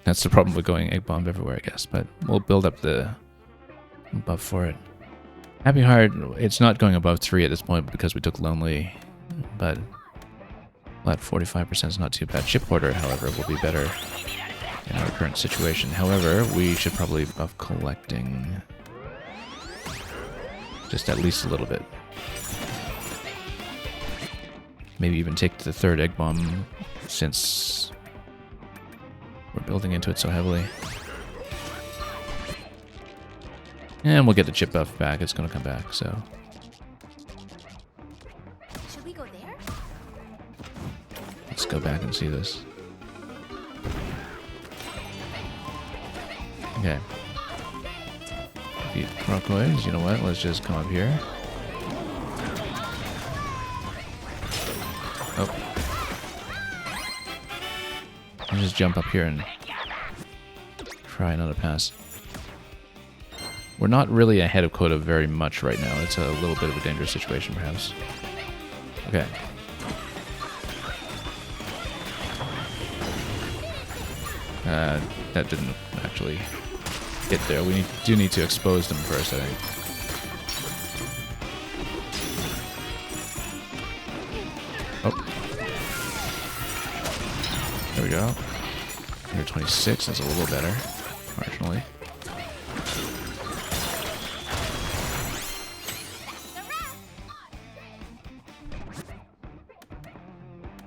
That's the problem with going Egg Bomb everywhere, I guess, but we'll build up the buff for it. Happy Heart, it's not going above 3 at this point because we took Lonely, but flat 45% is not too bad. Chip Hoarder, however, will be better in our current situation. However, we should probably buff collecting just at least a little bit. Maybe even take the 3rd Egg Bomb since we're building into it so heavily. And we'll get the chip buff back. It's going to come back, so. Should we go there? Let's go back and see this. Okay. Beat Crocoids. You know what? Let's just come up here. Oh. I'll just jump up here and try another pass. We're not really ahead of quota very much right now. It's a little bit of a dangerous situation, perhaps. Okay. That didn't actually get there. We do need to expose them first, I think. Oh. There we go. 126, that's a little better, marginally.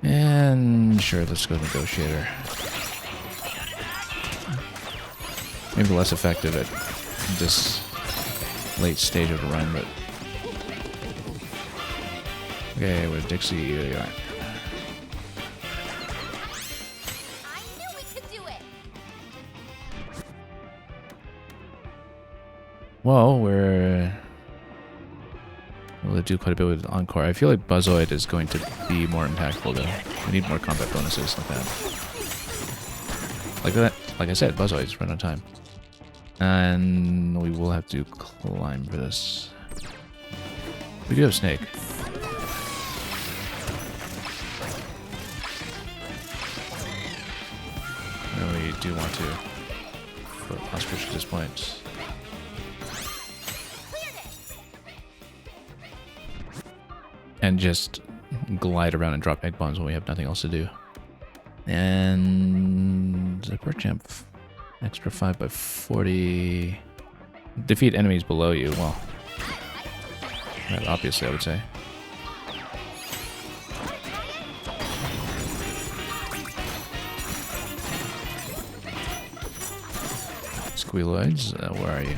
And sure, let's go Negotiator. Maybe less effective at this late stage of the run, but... Okay, with Dixie, there you are. I knew we could do it. Well, we're able to do quite a bit with Encore. I feel like Buzzoid is going to be more impactful, though. We need more combat bonuses like that. Like that. Like I said, Buzzoids run out of time. And we will have to climb for this. We do have Snake. No, we do want to put Ostrich at this point. And just glide around and drop egg bombs when we have nothing else to do. And the Perk Champ, extra 5x40. Defeat enemies below you. Well, right, obviously, I would say. Squealoids, where are you?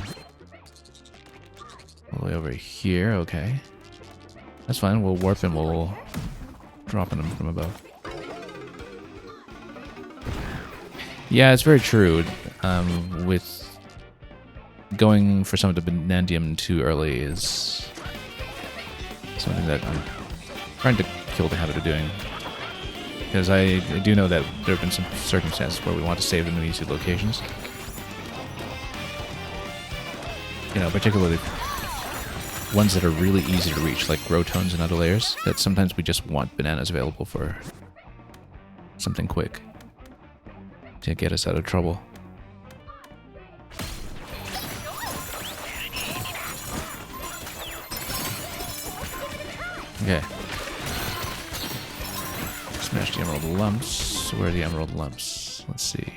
All the way over here, okay. That's fine, we'll warp and we'll drop on them from above. Yeah, it's very true. With going for some of the Banandium too early is something that I'm trying to kill the habit of doing. Because I do know that there have been some circumstances where we want to save them in easy locations. You know, particularly ones that are really easy to reach, like grow tones and other layers, that sometimes we just want bananas available for something quick to get us out of trouble. Okay. Smash the emerald lumps. Where are the emerald lumps? Let's see.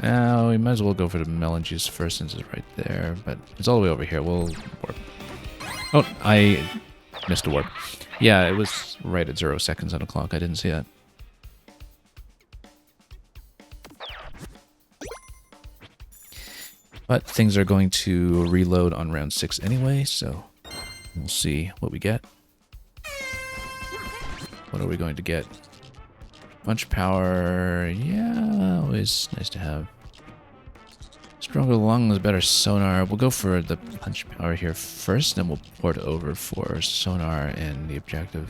Now, we might as well go for the melon juice first since it's right there, but it's all the way over here. We'll warp. Oh, I missed a warp. Yeah, it was right at 0 seconds on the clock. I didn't see that. But things are going to reload on round 6 anyway, so we'll see what we get. What are we going to get? Punch power, yeah, always nice to have. Stronger lungs, better sonar. We'll go for the punch power here first, then we'll port over for sonar and the objective.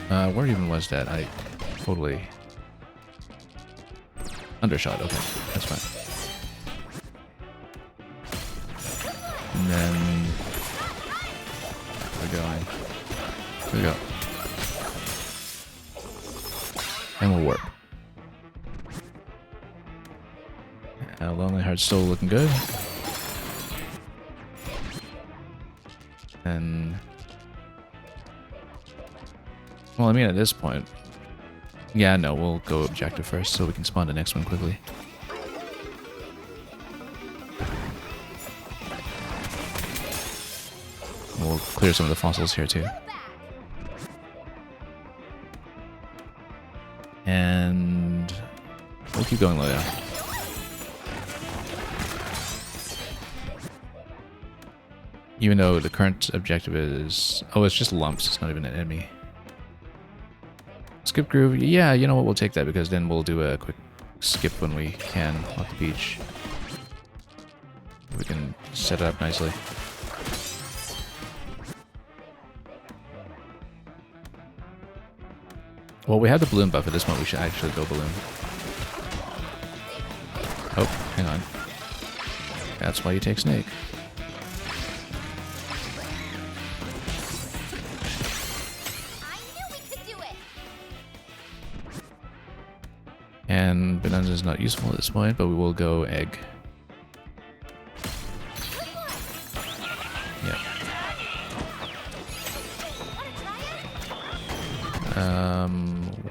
Where even was that? I totally undershot. Okay, that's fine. And then we're going. Here we go. And we'll warp. Lonely Heart's still looking good. And well, I mean, at this point, yeah, no, we'll go objective first so we can spawn the next one quickly. We'll clear some of the fossils here too. And we'll keep going low down. Even though the current objective is... oh, it's just lumps, it's not even an enemy. Skip groove, yeah, you know what, we'll take that because then we'll do a quick skip when we can off the beach. We can set it up nicely. Well, we have the balloon buff at this point, we should actually go balloon. Oh, hang on. That's why you take Snake. And Bonanza is not useful at this point, but we will go egg. Yeah.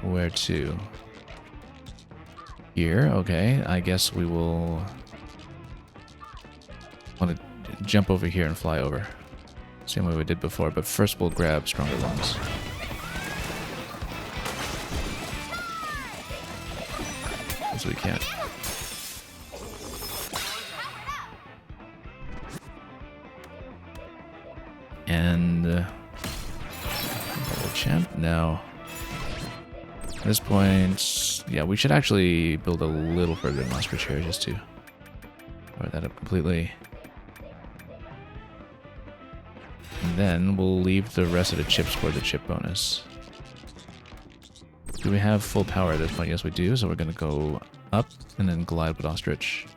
Where to? Here, okay. I guess we will want to jump over here and fly over. Same way we did before, but first we'll grab stronger lungs. As we can. And double champ now. At this point, yeah, we should actually build a little further in Ostrich here just to power that up completely. And then we'll leave the rest of the chips for the chip bonus. Do we have full power at this point? Yes, we do. So we're going to go up and then glide with Ostrich.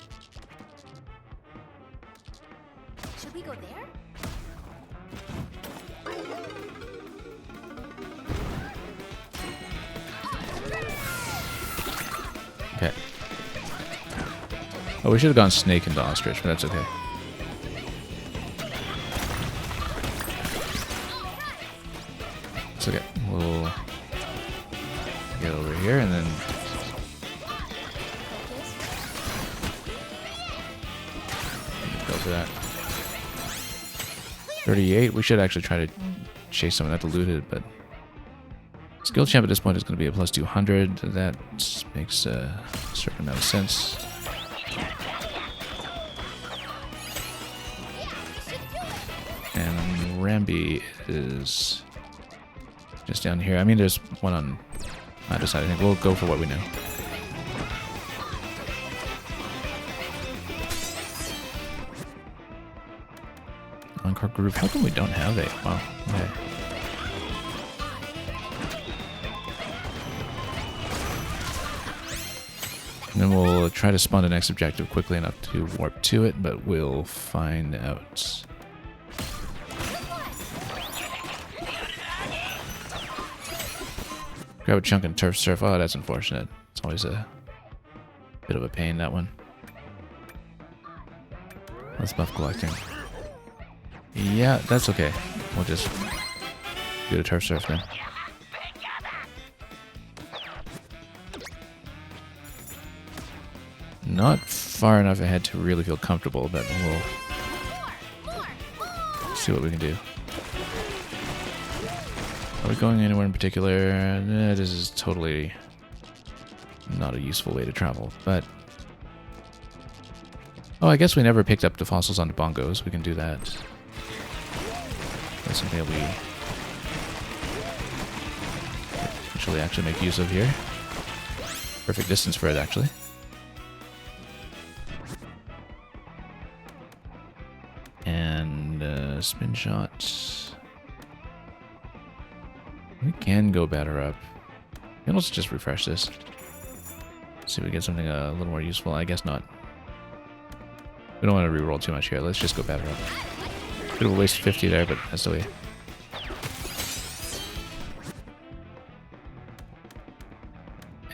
Oh, we should have gone snake into ostrich, but that's okay. It's okay. We'll get over here and then go for that. 38. We should actually try to chase some of that to loot it, but skill champ at this point is going to be a plus 200. That makes a certain amount of sense. And Rambi is just down here. I mean, there's one on either side. I think we'll go for what we know. Encore group. How come we don't have a? Wow. Okay. And then we'll try to spawn the next objective quickly enough to warp to it, but we'll find out. Grab a chunk and turf surf. Oh, that's unfortunate. It's always a bit of a pain, that one. Let's buff collecting. Yeah, that's okay. We'll just do the turf surf then. Not far enough ahead to really feel comfortable, but we'll see what we can do. Are we going anywhere in particular? This is totally not a useful way to travel, but... Oh, I guess we never picked up the fossils on the bongos. We can do that. That's something that we actually make use of here. Perfect distance for it, actually. And spin shot. We can go batter up. And let's just refresh this. See if we get something a little more useful. I guess not. We don't want to reroll too much here. Let's just go batter up. Bit of a waste of 50 there, but that's the way.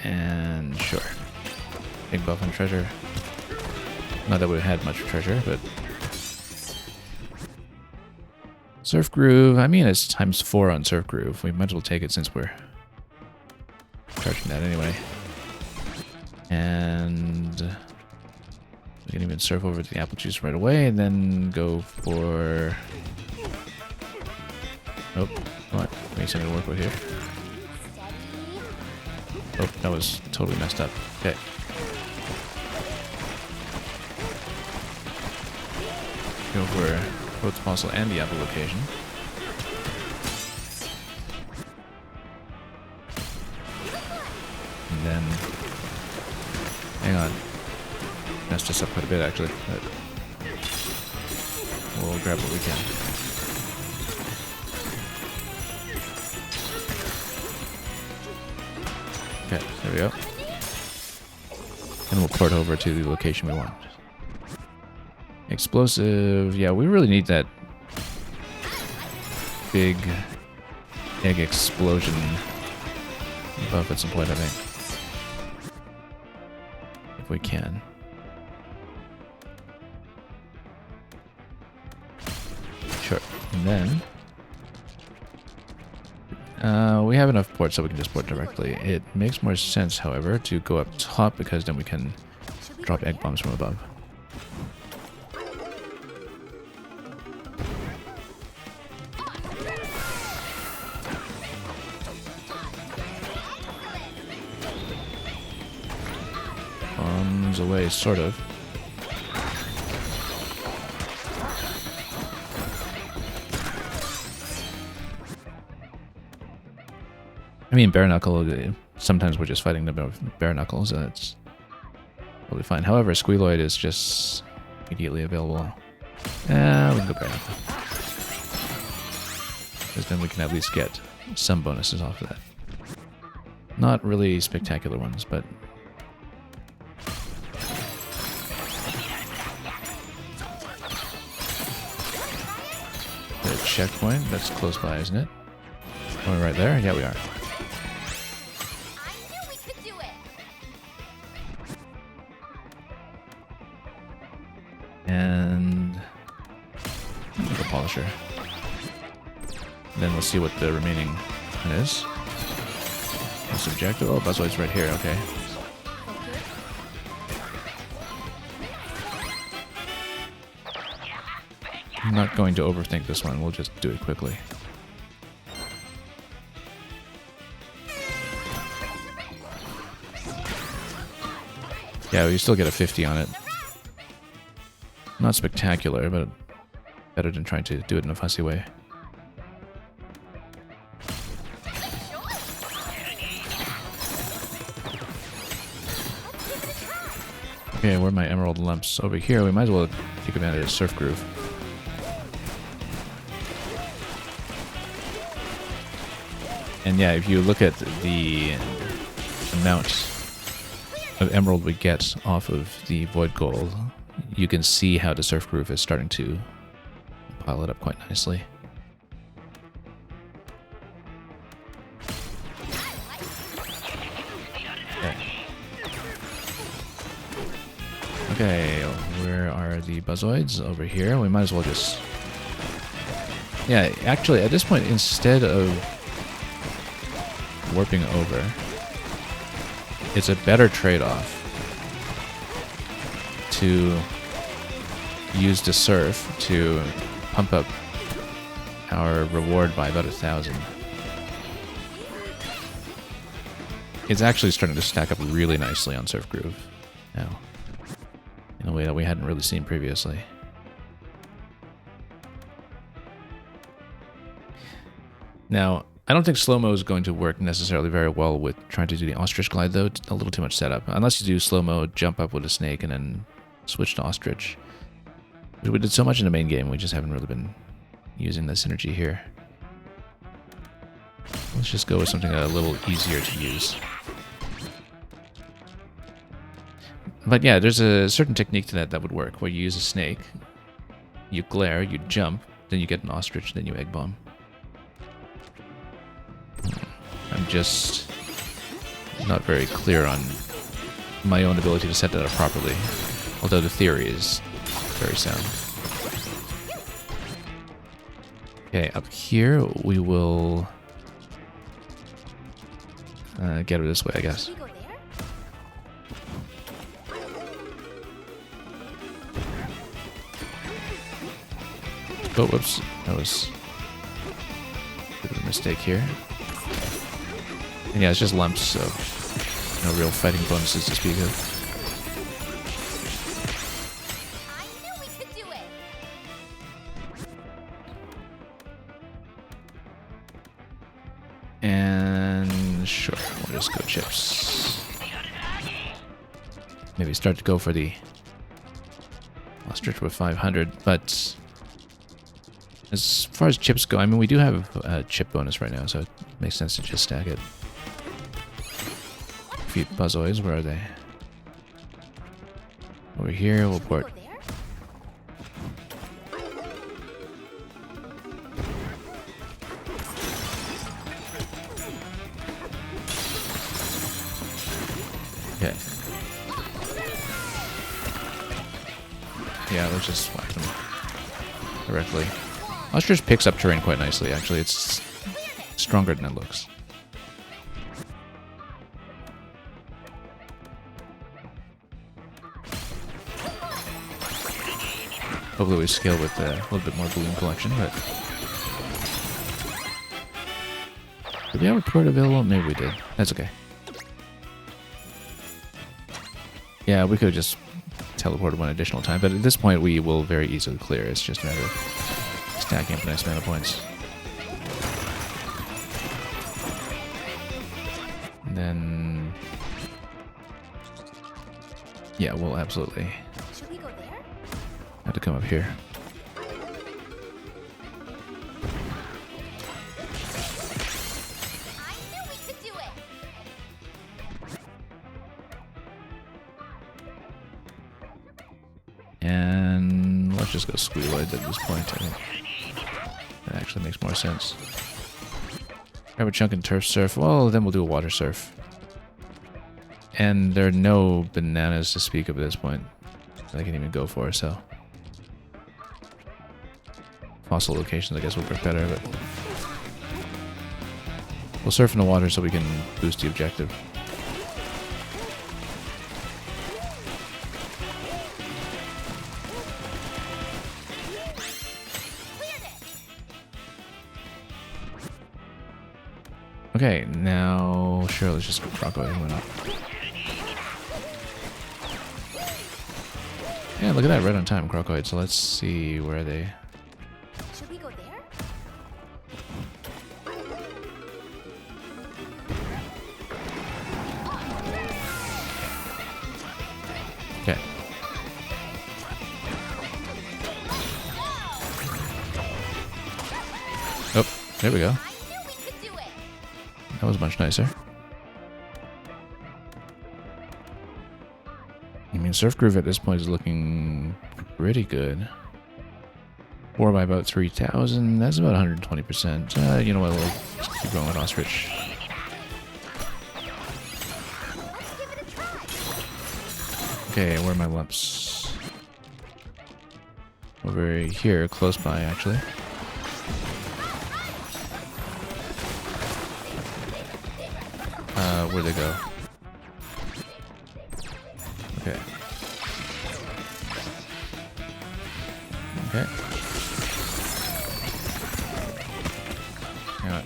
And sure. Big buff on treasure. Not that we had much treasure, but... Surf Groove. I mean, it's ×4 on Surf Groove. We might as well take it since we're charging that anyway. And... we can even surf over to the apple juice right away and then go for... Oh, what? We need something to work with here. Oh, that was totally messed up. Okay. Go for both the fossil and the apple location. And then... hang on. Messed us up quite a bit, actually. But we'll grab what we can. Okay, there we go. And we'll port over to the location we want. Explosive. Yeah, we really need that big egg explosion buff at some point, I think. If we can. Sure. And then we have enough ports so we can just port directly. It makes more sense, however, to go up top because then we can drop egg bombs from above. Bombs away, sort of. I mean, bare knuckle, sometimes we're just fighting the bare knuckles, and it's totally fine. However, Squealoid is just immediately available. We can go bare knuckle. Because then we can at least get some bonuses off of that. Not really spectacular ones, but... the checkpoint, that's close by, isn't it? Are we right there? Yeah, we are. And the polisher. Then we'll see what the remaining one is. This objective. Oh, Buzzoid's right here. Okay. I'm not going to overthink this one. We'll just do it quickly. Yeah, we still get a 50 on it. Not spectacular, but better than trying to do it in a fussy way. Okay, where are my emerald lumps? Over here, we might as well take advantage of Surf Groove. And yeah, if you look at the amount of emerald we get off of the Void Gold, you can see how the Surf Groove is starting to pile it up quite nicely. Okay, where are the Buzzoids? Over here. We might as well just... Yeah, actually, at this point, instead of warping over, it's a better trade-off to use the surf to pump up our reward by about 1,000. It's actually starting to stack up really nicely on Surf Groove now, in a way that we hadn't really seen previously. Now, I don't think slow-mo is going to work necessarily very well with trying to do the ostrich glide, though. It's a little too much setup. Unless you do slow-mo, jump up with a snake, and then switch to ostrich. We did so much in the main game, we just haven't really been using the synergy here. Let's just go with something a little easier to use. But yeah, there's a certain technique to that would work, where you use a snake, you glare, you jump, then you get an ostrich, then you egg bomb. I'm just not very clear on my own ability to set that up properly, although the theory is very sound. Okay, up here we will get her this way, I guess. Should we go there? Oh, whoops. That was a bit of a mistake here. And yeah, it's just lumps, so no real fighting bonuses to speak of. I knew we could do it. And sure, we'll just go chips. Maybe start to go for the ostrich with 500, but as far as chips go, I mean, we do have a chip bonus right now, so it makes sense to just stack it. Feet Buzzoids, where are they? Over here, we'll port. Go there? Okay. Yeah, let's just whack them directly. Ostrich picks up terrain quite nicely, actually. It's stronger than it looks. Hopefully we scale with a little bit more balloon collection, but... Did we have a port available? Maybe we did. That's okay. Yeah, we could have just teleported one additional time, but at this point we will very easily clear. It's just a matter of stacking up a nice amount of points. And then... Yeah, we'll absolutely Should we go there? have to come up here. I knew we could do it. And let's just go squealoid at this point. I think that actually makes more sense. Grab a chunk in turf surf. Well, then we'll do a water surf. And there are no bananas to speak of at this point that I can even go for, so fossil locations, I guess, would work better, but we'll surf in the water so we can boost the objective. Okay, now sure, let's just go Crocoid. Why not? Yeah, look at that, right on time, Crocoid. So let's see, where are they? Should we go there? Okay. Oh, there we go. I knew we could do it. That was much nicer. I mean, Surf Groove at this point is looking pretty good. 4 by about 3,000. That's about 120%. You know what? We'll just keep going with Ostrich. Let's give it a try. Okay, where are my lumps? Over here, close by, actually. Where'd they go? Okay. Okay. Hang on.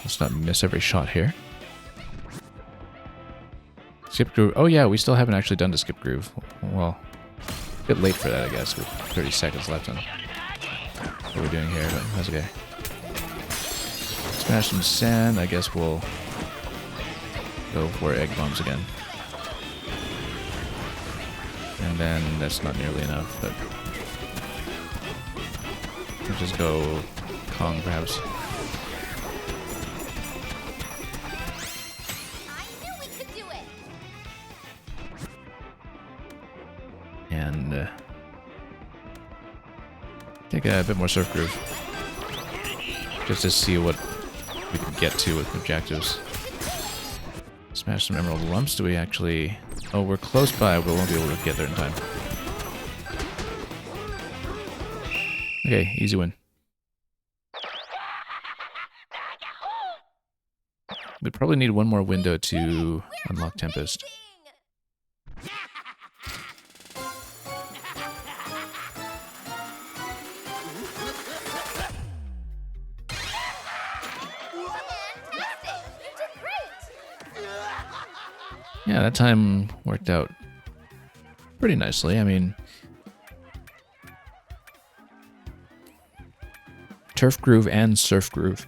Let's not miss every shot here. Skip groove. Oh yeah, we still haven't actually done the skip groove. Well, a bit late for that, I guess, with 30 seconds left on what we're doing here, but that's okay. Smash some sand. I guess we'll go for egg bombs again. And then that's not nearly enough, but we'll just go Kong, perhaps. I knew we could do it. And take a bit more Surf Groove. Just to see what we can get to with objectives. Smash some Emerald Lumps. Do we actually... Oh, we're close by, but we won't be able to get there in time. Okay, easy win. We probably need one more window to unlock Tempest. Yeah, that time worked out pretty nicely. I mean, Turf Groove and Surf Groove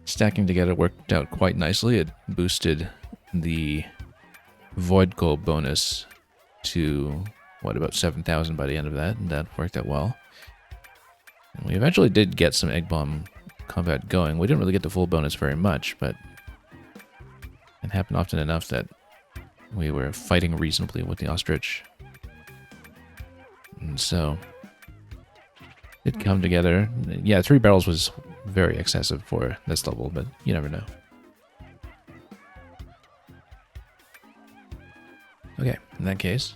stacking together worked out quite nicely. It boosted the Void Gold bonus to, what, about 7,000 by the end of that, and that worked out well. And we eventually did get some Egg Bomb combat going. We didn't really get the full bonus very much, but it happened often enough that we were fighting reasonably with the Ostrich. And so it come together. Yeah, 3 barrels was very excessive for this level, but you never know. Okay, in that case,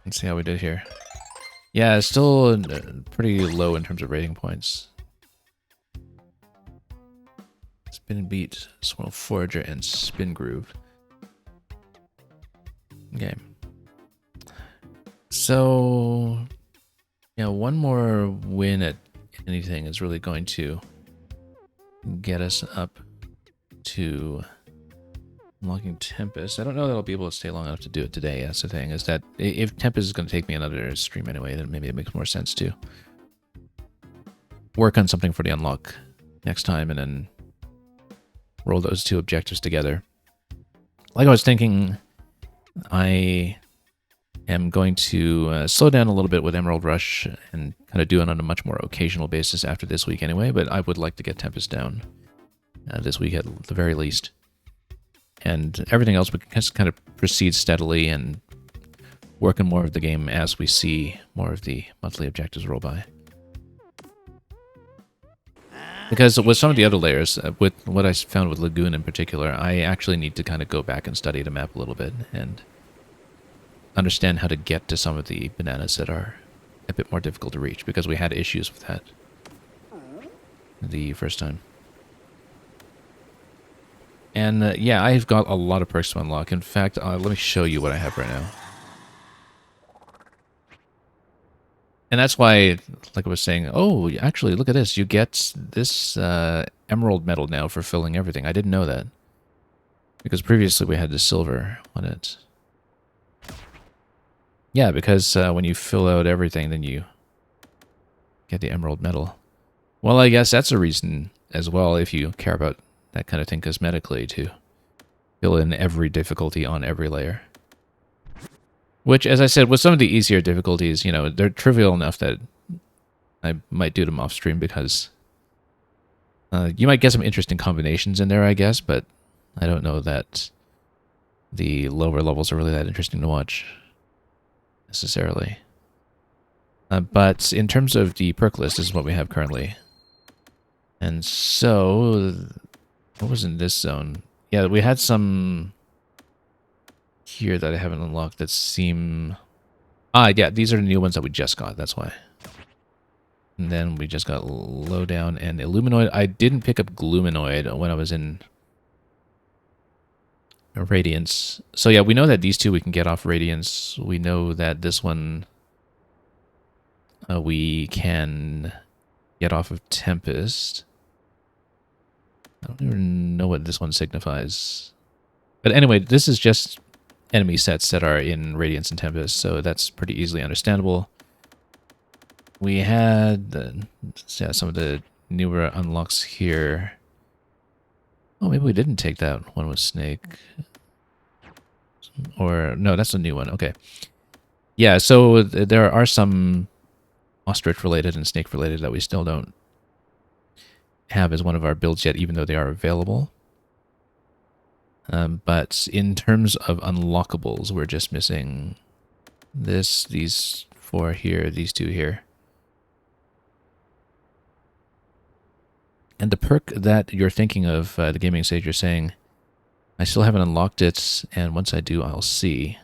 let's see how we did here. Yeah, still pretty low in terms of rating points. Spin and Beat, Swirl Forager, and Spin Groove. Okay. So, yeah, one more win at anything is really going to get us up to unlocking Tempest. I don't know that I'll be able to stay long enough to do it today. That's the thing, is that if Tempest is going to take me another stream anyway, then maybe it makes more sense to work on something for the unlock next time and then roll those two objectives together. Like I was thinking, I am going to slow down a little bit with Emerald Rush and kind of do it on a much more occasional basis after this week anyway, but I would like to get Tempest down this week at the very least. And everything else we can just kind of proceed steadily and work on more of the game as we see more of the monthly objectives roll by. Because with some of the other layers, with what I found with Lagoon in particular, I actually need to kind of go back and study the map a little bit and understand how to get to some of the bananas that are a bit more difficult to reach, because we had issues with that the first time. And yeah, I've got a lot of perks to unlock. In fact, let me show you what I have right now. And that's why, like I was saying, oh, actually, look at this. You get this emerald medal now for filling everything. I didn't know that. Because previously we had the silver on it. Yeah, because when you fill out everything, then you get the emerald medal. Well, I guess that's a reason as well, if you care about that kind of thing cosmetically, to fill in every difficulty on every layer. Which, as I said, with some of the easier difficulties, you know, they're trivial enough that I might do them off stream, because you might get some interesting combinations in there, I guess, but I don't know that the lower levels are really that interesting to watch, necessarily. But in terms of the perk list, this is what we have currently. And so, what was in this zone? Yeah, we had some here that I haven't unlocked that seem... Ah, yeah, these are the new ones that we just got, that's why. And then we just got Lowdown and Illuminoid. I didn't pick up Gluminoid when I was in Radiance. So yeah, we know that these two we can get off Radiance. We know that this one we can get off of Tempest. I don't even know what this one signifies. But anyway, this is just enemy sets that are in Radiance and Tempest, so that's pretty easily understandable. We had yeah, some of the newer unlocks here. Oh, maybe we didn't take that one with Snake. Or, no, that's a new one. Okay. Yeah, so there are some Ostrich-related and Snake-related that we still don't have as one of our builds yet, even though they are available. But in terms of unlockables, we're just missing this, these 4 here, these 2 here. And the perk that you're thinking of, the Gaming Sage, you're saying, I still haven't unlocked it, and once I do, I'll see.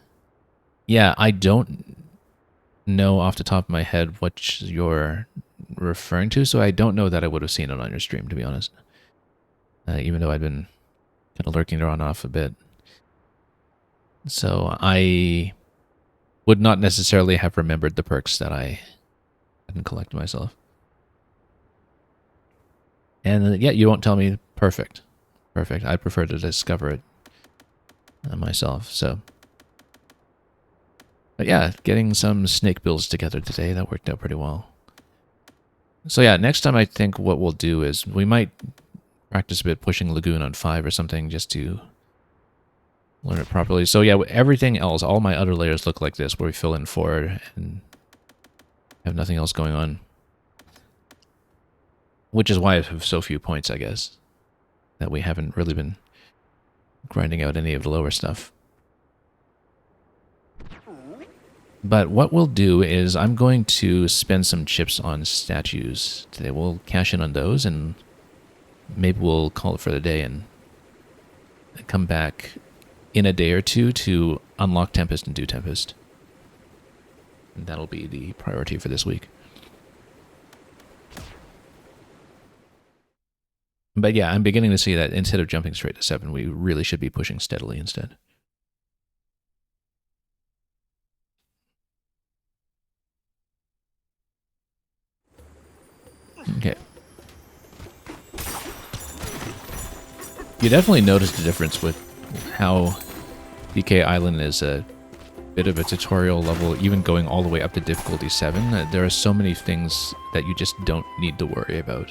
Yeah, I don't know off the top of my head what you're referring to, so I don't know that I would have seen it on your stream, to be honest. Even though I'd been kind of lurking around off a bit. So I would not necessarily have remembered the perks that I hadn't collected myself. And yeah, you won't tell me. Perfect. Perfect. I prefer to discover it myself, so. But yeah, getting some snake builds together today, that worked out pretty well. So yeah, next time I think what we'll do is we might practice a bit pushing Lagoon on 5 or something just to learn it properly. So yeah, everything else, all my other layers look like this, where we fill in 4 and have nothing else going on. Which is why I have so few points, I guess. That we haven't really been grinding out any of the lower stuff. But what we'll do is I'm going to spend some chips on statues today. We'll cash in on those, and maybe we'll call it for the day and come back in a day or two to unlock Tempest and do Tempest. And that'll be the priority for this week. But yeah, I'm beginning to see that instead of jumping straight to 7, we really should be pushing steadily instead. Okay. You definitely noticed the difference with how DK Island is a bit of a tutorial level, even going all the way up to difficulty 7. There are so many things that you just don't need to worry about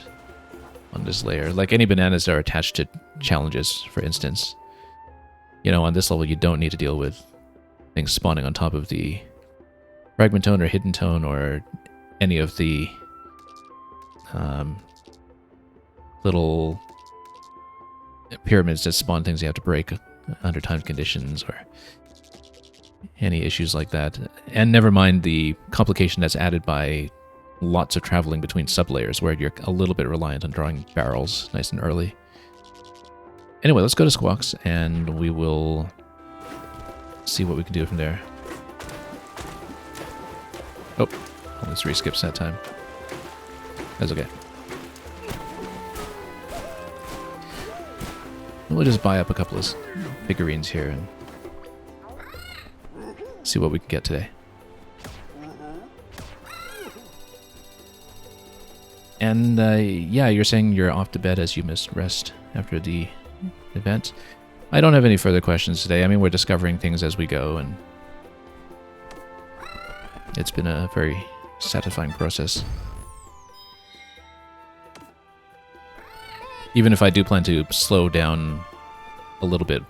on this layer. Like any bananas that are attached to challenges, for instance. You know, on this level you don't need to deal with things spawning on top of the fragment tone or hidden tone or any of the little pyramids that spawn things you have to break under timed conditions or any issues like that. And never mind the complication that's added by lots of traveling between sublayers where you're a little bit reliant on drawing barrels nice and early. Anyway, let's go to Squawks and we will see what we can do from there. Oh, only 3 skips that time. That's okay. We'll just buy up a couple of figurines here and see what we can get today. And yeah, you're saying you're off to bed as you missed rest after the event. I don't have any further questions today. I mean, we're discovering things as we go, and it's been a very satisfying process. Even if I do plan to slow down a little bit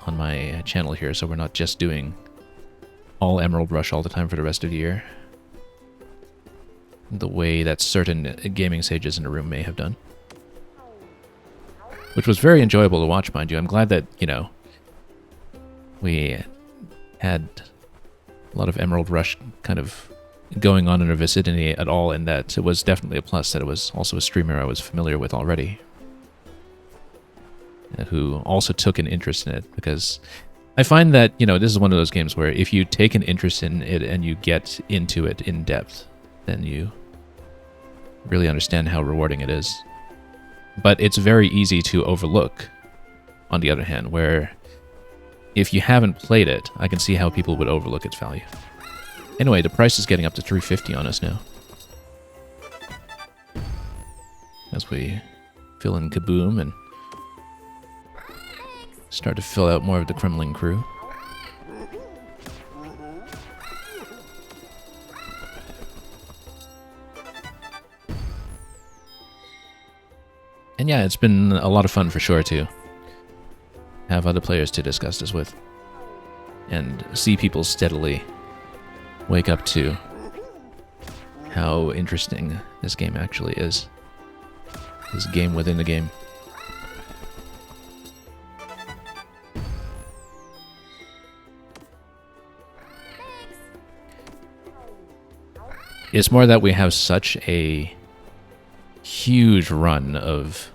on my channel here, so we're not just doing all Emerald Rush all the time for the rest of the year, the way that certain gaming sages in the room may have done. Which was very enjoyable to watch, mind you. I'm glad that, you know, we had a lot of Emerald Rush kind of going on in our vicinity at all, and that it was definitely a plus that it was also a streamer I was familiar with already, who also took an interest in it, because I find that, you know, this is one of those games where if you take an interest in it and you get into it in depth, then you really understand how rewarding it is. But it's very easy to overlook, on the other hand, where if you haven't played it, I can see how people would overlook its value. Anyway, the price is getting up to $350 on us now, as we fill in Kaboom and start to fill out more of the Kremlin crew. And yeah, it's been a lot of fun for sure to have other players to discuss this with, and see people steadily wake up to how interesting this game actually is. This game within the game. It's more that we have such a huge run of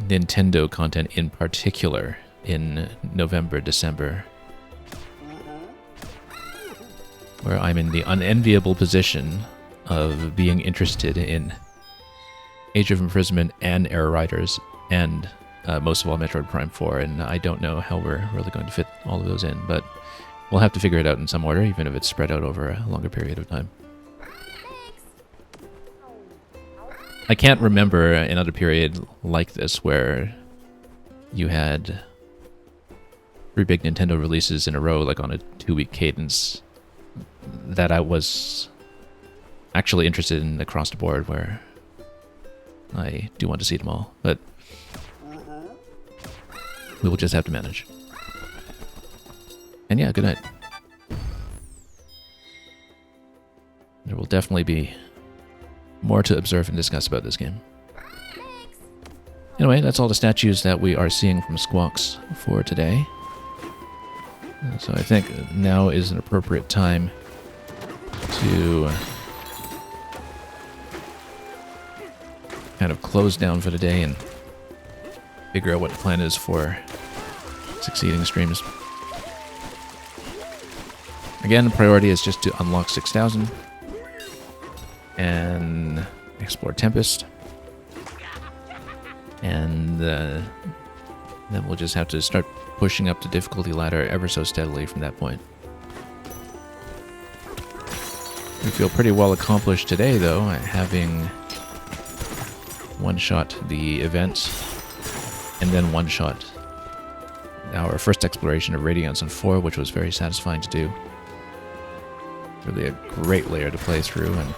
Nintendo content in particular in November, December, where I'm in the unenviable position of being interested in Age of Imprisonment and Air Riders, and most of all Metroid Prime 4, and I don't know how we're really going to fit all of those in, but we'll have to figure it out in some order, even if it's spread out over a longer period of time. I can't remember another period like this where you had 3 big Nintendo releases in a row, like on a 2-week cadence, that I was actually interested in across the board, where I do want to see them all, but we will just have to manage. And yeah, good night. There will definitely be more to observe and discuss about this game. Anyway, that's all the statues that we are seeing from Squawks for today. So I think now is an appropriate time to kind of close down for the day and figure out what the plan is for succeeding streams. Again, the priority is just to unlock 6,000 and explore Tempest, and then we'll just have to start pushing up the difficulty ladder ever so steadily from that point. We feel pretty well accomplished today, though, having one-shot the event and then one-shot our first exploration of Radiance on 4, which was very satisfying to do. Really a great layer to play through, and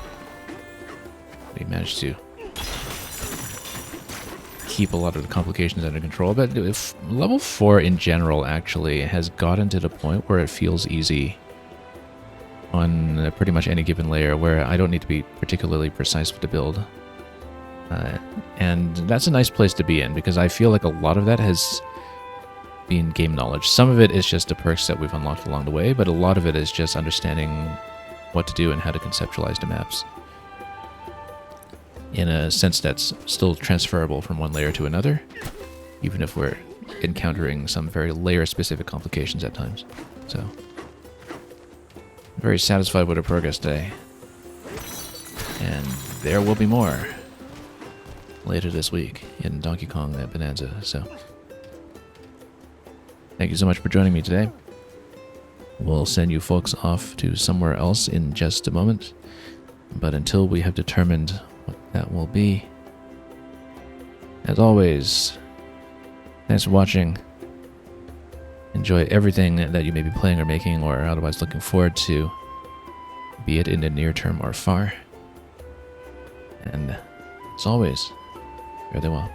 we managed to keep a lot of the complications under control. But if level 4 in general actually has gotten to the point where it feels easy on pretty much any given layer, where I don't need to be particularly precise with the build. And that's a nice place to be in, because I feel like a lot of that has been game knowledge. Some of it is just the perks that we've unlocked along the way, but a lot of it is just understanding what to do and how to conceptualize the maps in a sense that's still transferable from one layer to another, even if we're encountering some very layer-specific complications at times. So, very satisfied with our progress today. And there will be more later this week in Donkey Kong Bonanza. So, thank you so much for joining me today. We'll send you folks off to somewhere else in just a moment. But until we have determined what that will be, as always, thanks for watching. Enjoy everything that you may be playing or making or otherwise looking forward to, be it in the near term or far. And as always, fare thee well.